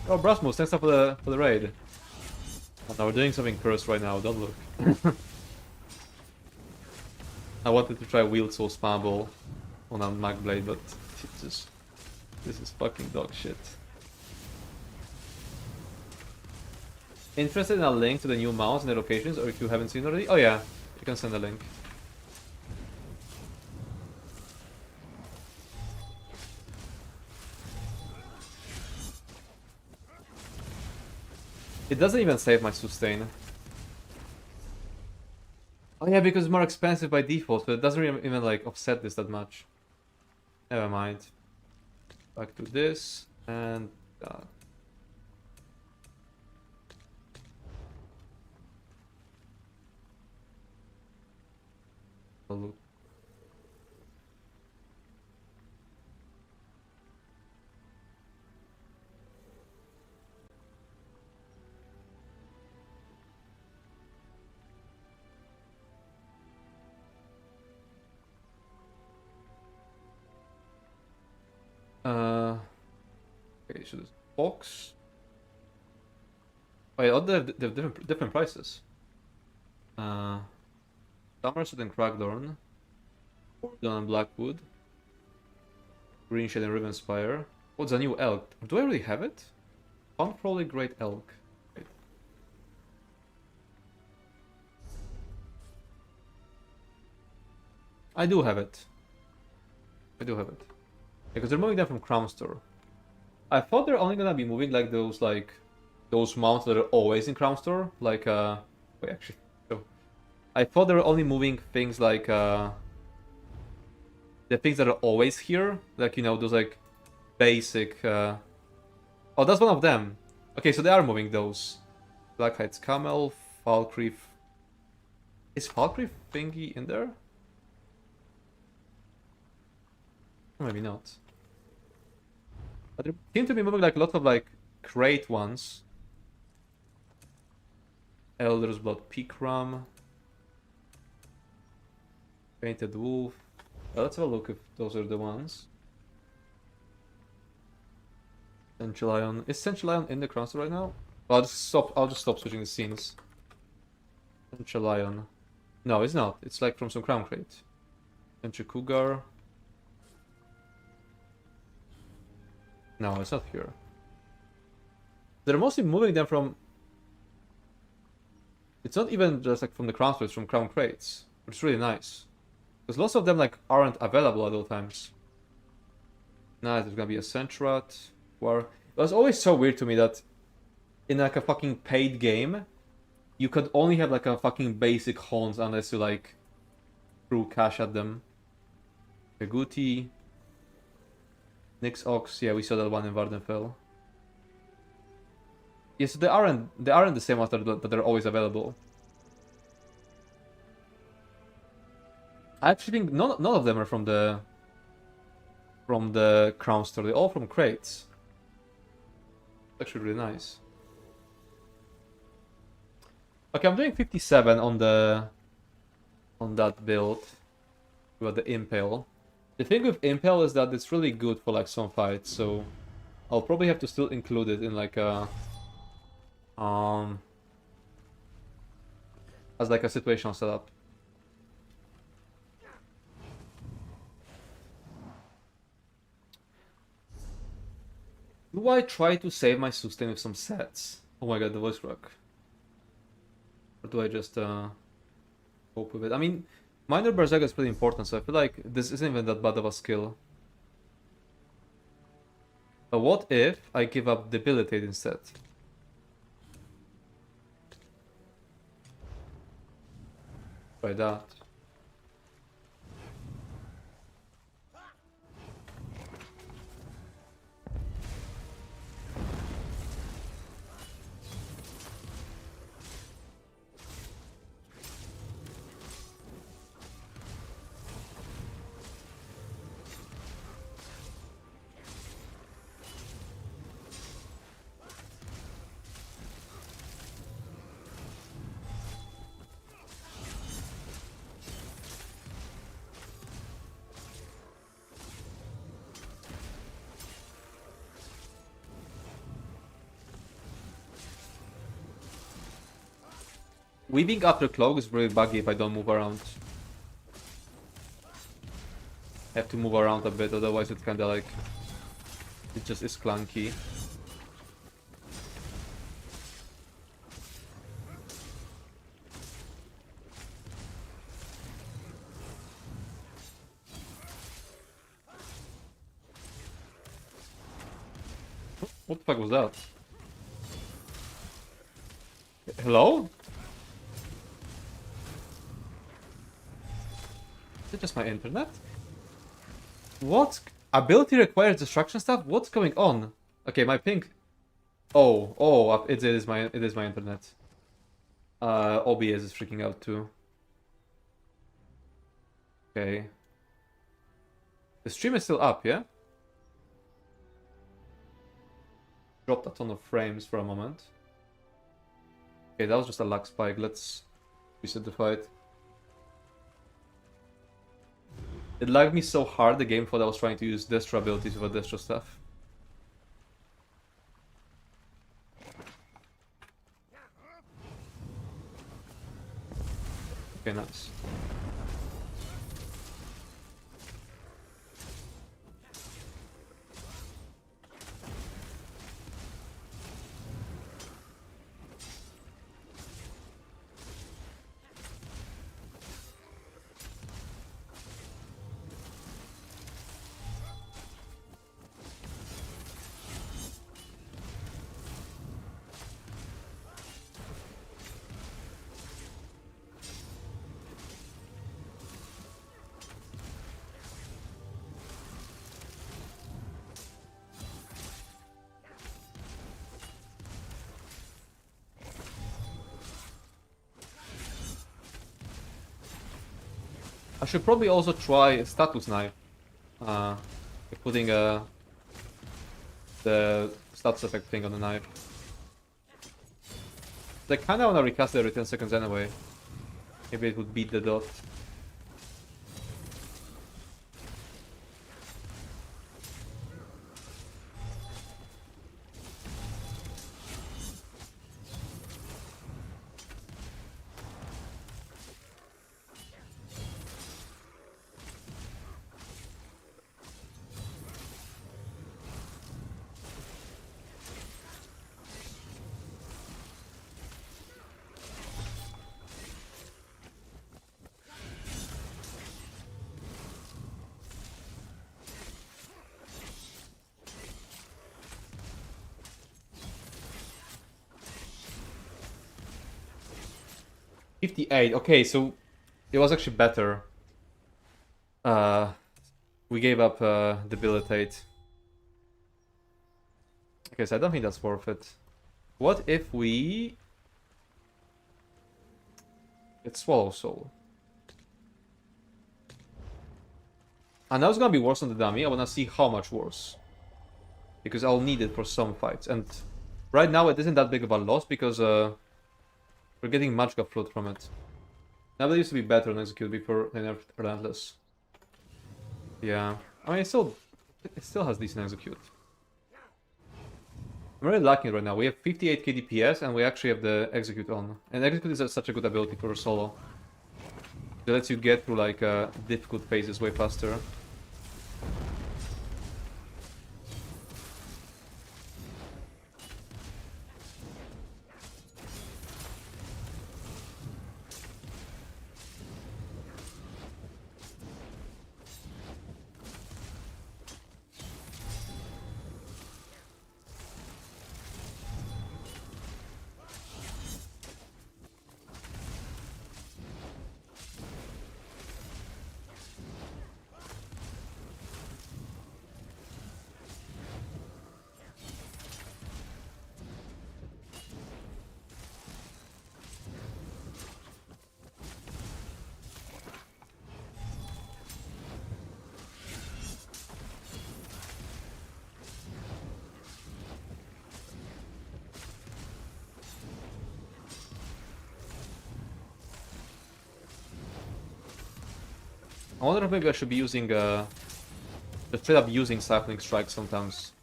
Oh, Brasmus, thanks for the raid. Oh, no, we're doing something cursed right now, don't look. I wanted to try Wield Soul Spamble on a Nightblade, but it's just... This is fucking dog shit. Interested in a link to the new mounts and the locations, or if you haven't seen already? Oh yeah, you can send a link. It doesn't even save my sustain. Oh yeah, because it's more expensive by default, so it doesn't even like offset this that much. Never mind. Back to this, and... look. Okay, so this box. Wait, oh, they have different prices. Somerset and Crackthorn, Oregon and Blackwood, Green Shade and Rivenspire. What's a new elk? Do I already have it? Unfrolly Great Elk. Wait. I do have it. I do have it. Because they're moving them from Crown Store. I thought they're only gonna be moving like those mounts that are always in Crown Store. Like wait, actually, no. I thought they were only moving things like the things that are always here, like, you know, those like basic oh, that's one of them. Okay, so they are moving those. Blackhide's Camel, Falkreath. Is Falkreath thingy in there? Maybe not. But they seem to be moving like a lot of like crate ones. Elder's Blood Pikram. Painted Wolf. Well, let's have a look if those are the ones. Centurion. Is Centurion in the Crown Store right now? Well, I'll just stop switching the scenes. Centurion. No, it's not. It's like from some Crown Crate. Cougar. No, it's not here. They're mostly moving them from It's not even just like from the crown splits, from crown crates, which is really nice. Because lots of them like aren't available at all times. Nice, there's gonna be a Sentrat. War. It was always so weird to me that in like a fucking paid game, you could only have like a fucking basic Horns unless you like threw cash at them. Kaguti. Nyx Ox, yeah, we saw that one in Vardenfell. Yeah, so they aren't the same ones that are always available. I actually think none of them are from the crown store. They're all from crates. It's actually really nice. Okay, I'm doing 57 on that build with the Impale. The thing with Impale is that it's really good for like some fights, so I'll probably have to still include it in like a as like a situational setup. Do I try to save my sustain with some sets? Oh my god, the voice crack. Or do I just cope with it? I mean, minor berserker is pretty important, so I feel like this isn't even that bad of a skill. But what if I give up debilitate instead? Try that. Weaving after cloak is really buggy if I don't move around. I have to move around a bit, otherwise it's kinda like... it just is clunky. What the fuck was that? Hello? Is it just my internet? What? Ability requires destruction stuff? What's going on? Okay, my ping. Oh, it is my internet. OBS is freaking out too. Okay. The stream is still up, yeah? Dropped a ton of frames for a moment. Okay, that was just a lag spike. Let's reset the fight. It lagged me so hard the game thought I was trying to use Destro abilities with a Destro staff. Okay, nice. I should probably also try status knife. Putting the status effect thing on the knife. I kinda wanna recast it every 10 seconds anyway. Maybe it would beat the dot. 58. Okay, so it was actually better. We gave up debilitate. Okay, so I don't think that's worth it. What if we get Swallow Soul? I know it's gonna be worse on the dummy. I wanna see how much worse, because I'll need it for some fights. And right now it isn't that big of a loss because we're getting Magicka Float from it. Now that used to be better on Execute before they nerfed Relentless. Yeah, I mean it still has decent Execute. I'm really liking it right now. We have 58 KDPS and we actually have the Execute on. And Execute is such a good ability for a solo. It lets you get through like difficult phases way faster. I wonder if maybe I should be using just straight up using Cycling Strike sometimes.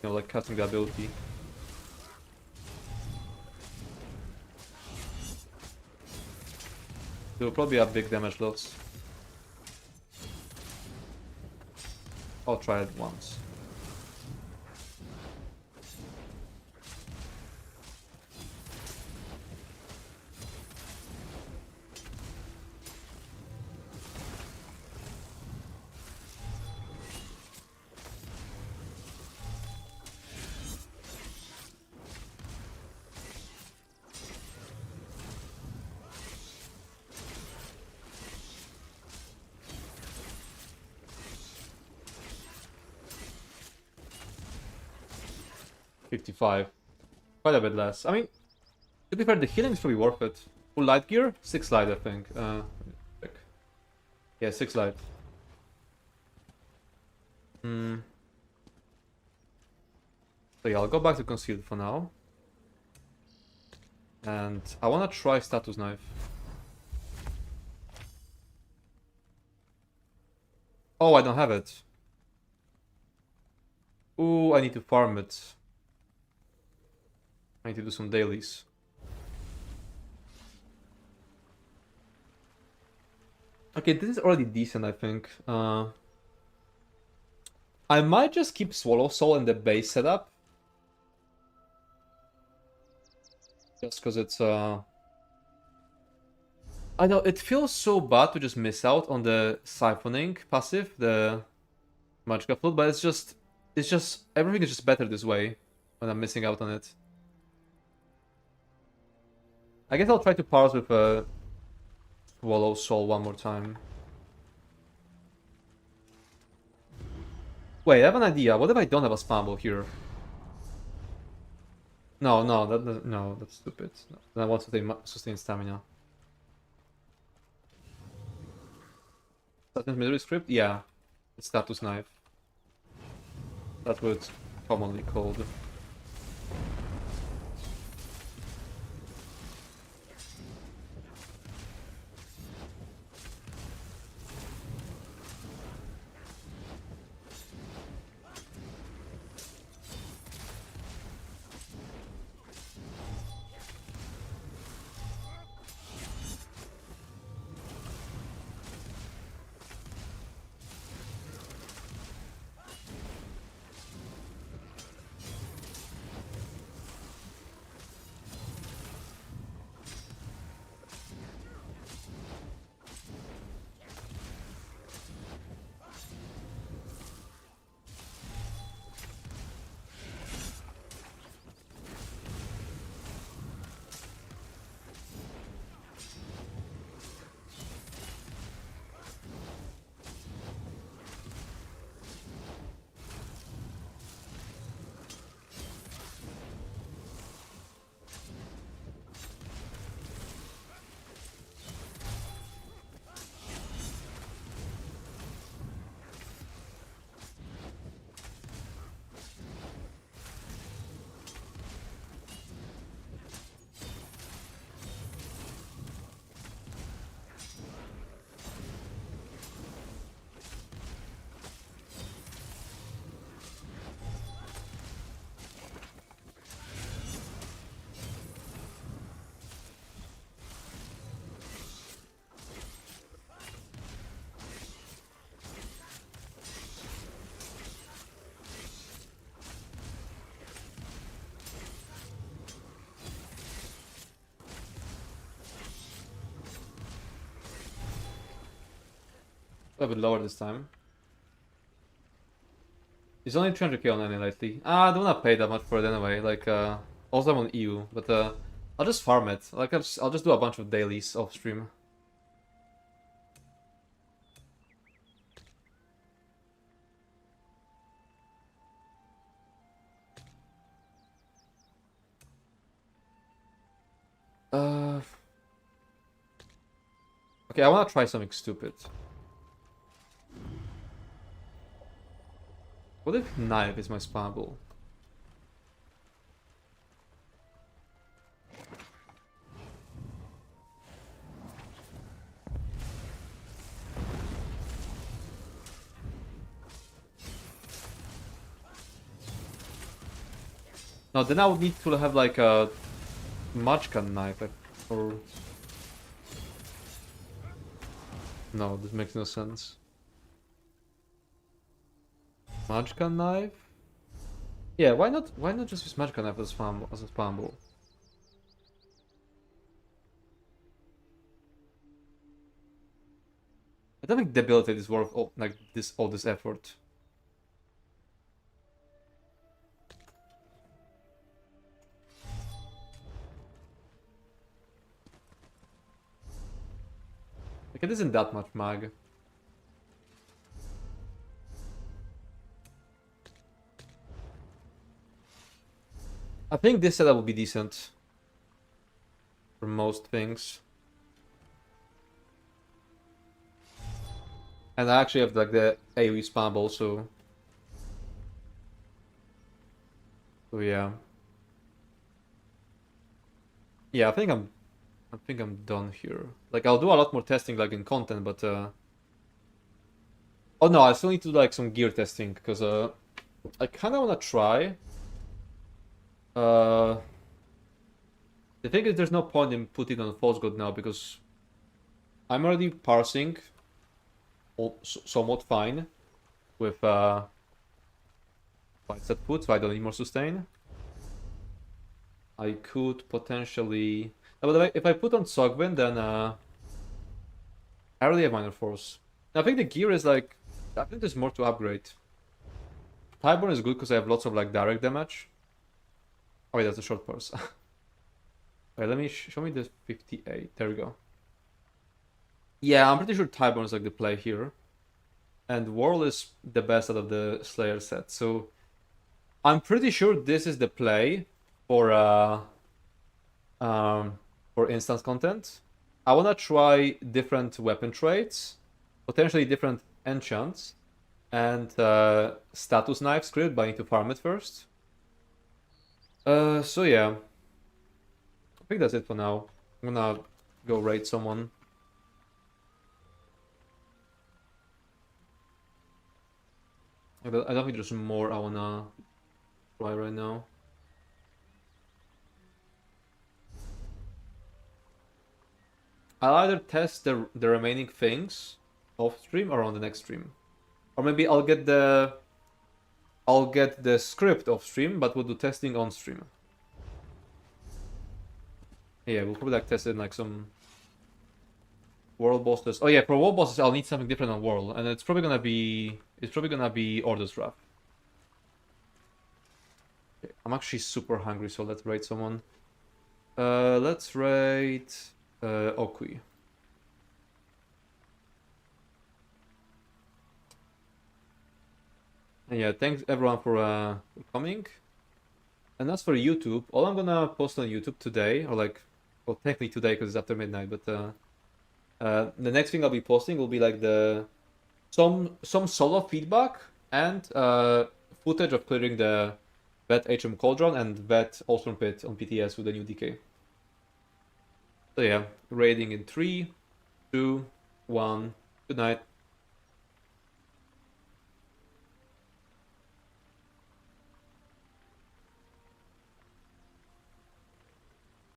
You know, like casting the ability. It will probably have big damage loss. I'll try it once. $55. Quite a bit less. I mean, to be fair, the healing is probably worth it. Full light gear? 6 light, I think. Check. Yeah, 6 light. So yeah, I'll go back to concealed for now. And I wanna try status knife. Oh, I don't have it. Ooh, I need to farm it. I need to do some dailies. Okay, this is already decent, I think. I might just keep Swallow Soul in the base setup. Just because it's, I know, it feels so bad to just miss out on the siphoning passive, the Magicka Float, but it's just, everything is just better this way when I'm missing out on it. I guess I'll try to parse with a Swallow Soul one more time. Wait, I have an idea. What if I don't have a spammable here? No, no, that's stupid. No, then I want to sustain stamina. Status military script? Yeah. It's status knife. That's what it's commonly called. a bit lower this time. It's only 300k on any lately. I don't wanna pay that much for it anyway. Like, also I'm on EU, but I'll just farm it. Like, I'll just do a bunch of dailies off stream. Okay, I wanna try something stupid. What if knife is my spammable? No, then I would need to have like a Magicka knife, or... No, this makes no sense. Magicka knife? Yeah, why not just use Magicka knife as a spammable? I don't think debilitate is worth all this effort. Like, it isn't that much mag. I think this setup will be decent for most things. And I actually have like the AoE spammable, so yeah. Yeah, I think I'm done here. Like, I'll do a lot more testing like in content, but oh no, I still need to do like some gear testing because I kinda wanna try. The thing is, there's no point in putting on false god now because I'm already parsing somewhat fine with set foot, so I don't need more sustain. I could potentially, but if I put on Sogvin, then I already have minor force. I think the gear is like, I think there's more to upgrade. Tyburn is good because I have lots of like direct damage. Oh wait, that's a short pulse. Wait, let me show me the 58. There we go. Yeah, I'm pretty sure Tyburn is like the play here. And Whirl is the best out of the Slayer set. So I'm pretty sure this is the play for instance content. I wanna try different weapon traits, potentially different enchants, and status knife script, but I need to farm it first. So yeah, I think that's it for now. I'm gonna go raid someone. I don't think there's more I wanna try right now. I'll either test the remaining things off stream or on the next stream, or maybe I'll get the script off stream, but we'll do testing on stream. Yeah, we'll probably like test it in like some world bosses. Oh yeah, for world bosses I'll need something different on world, and it's probably gonna be Order's Wrath. Okay, I'm actually super hungry, so let's raid someone. Let's raid Okui. And yeah, thanks everyone for coming. And as for YouTube, all I'm gonna post on YouTube today, or like, well, technically today because it's after midnight, but the next thing I'll be posting will be like some solo feedback and footage of clearing the Vet HM Cauldron and Vet Ultron Pit on PTS with the new DK. So yeah, raiding in 3, 2, 1. Good night.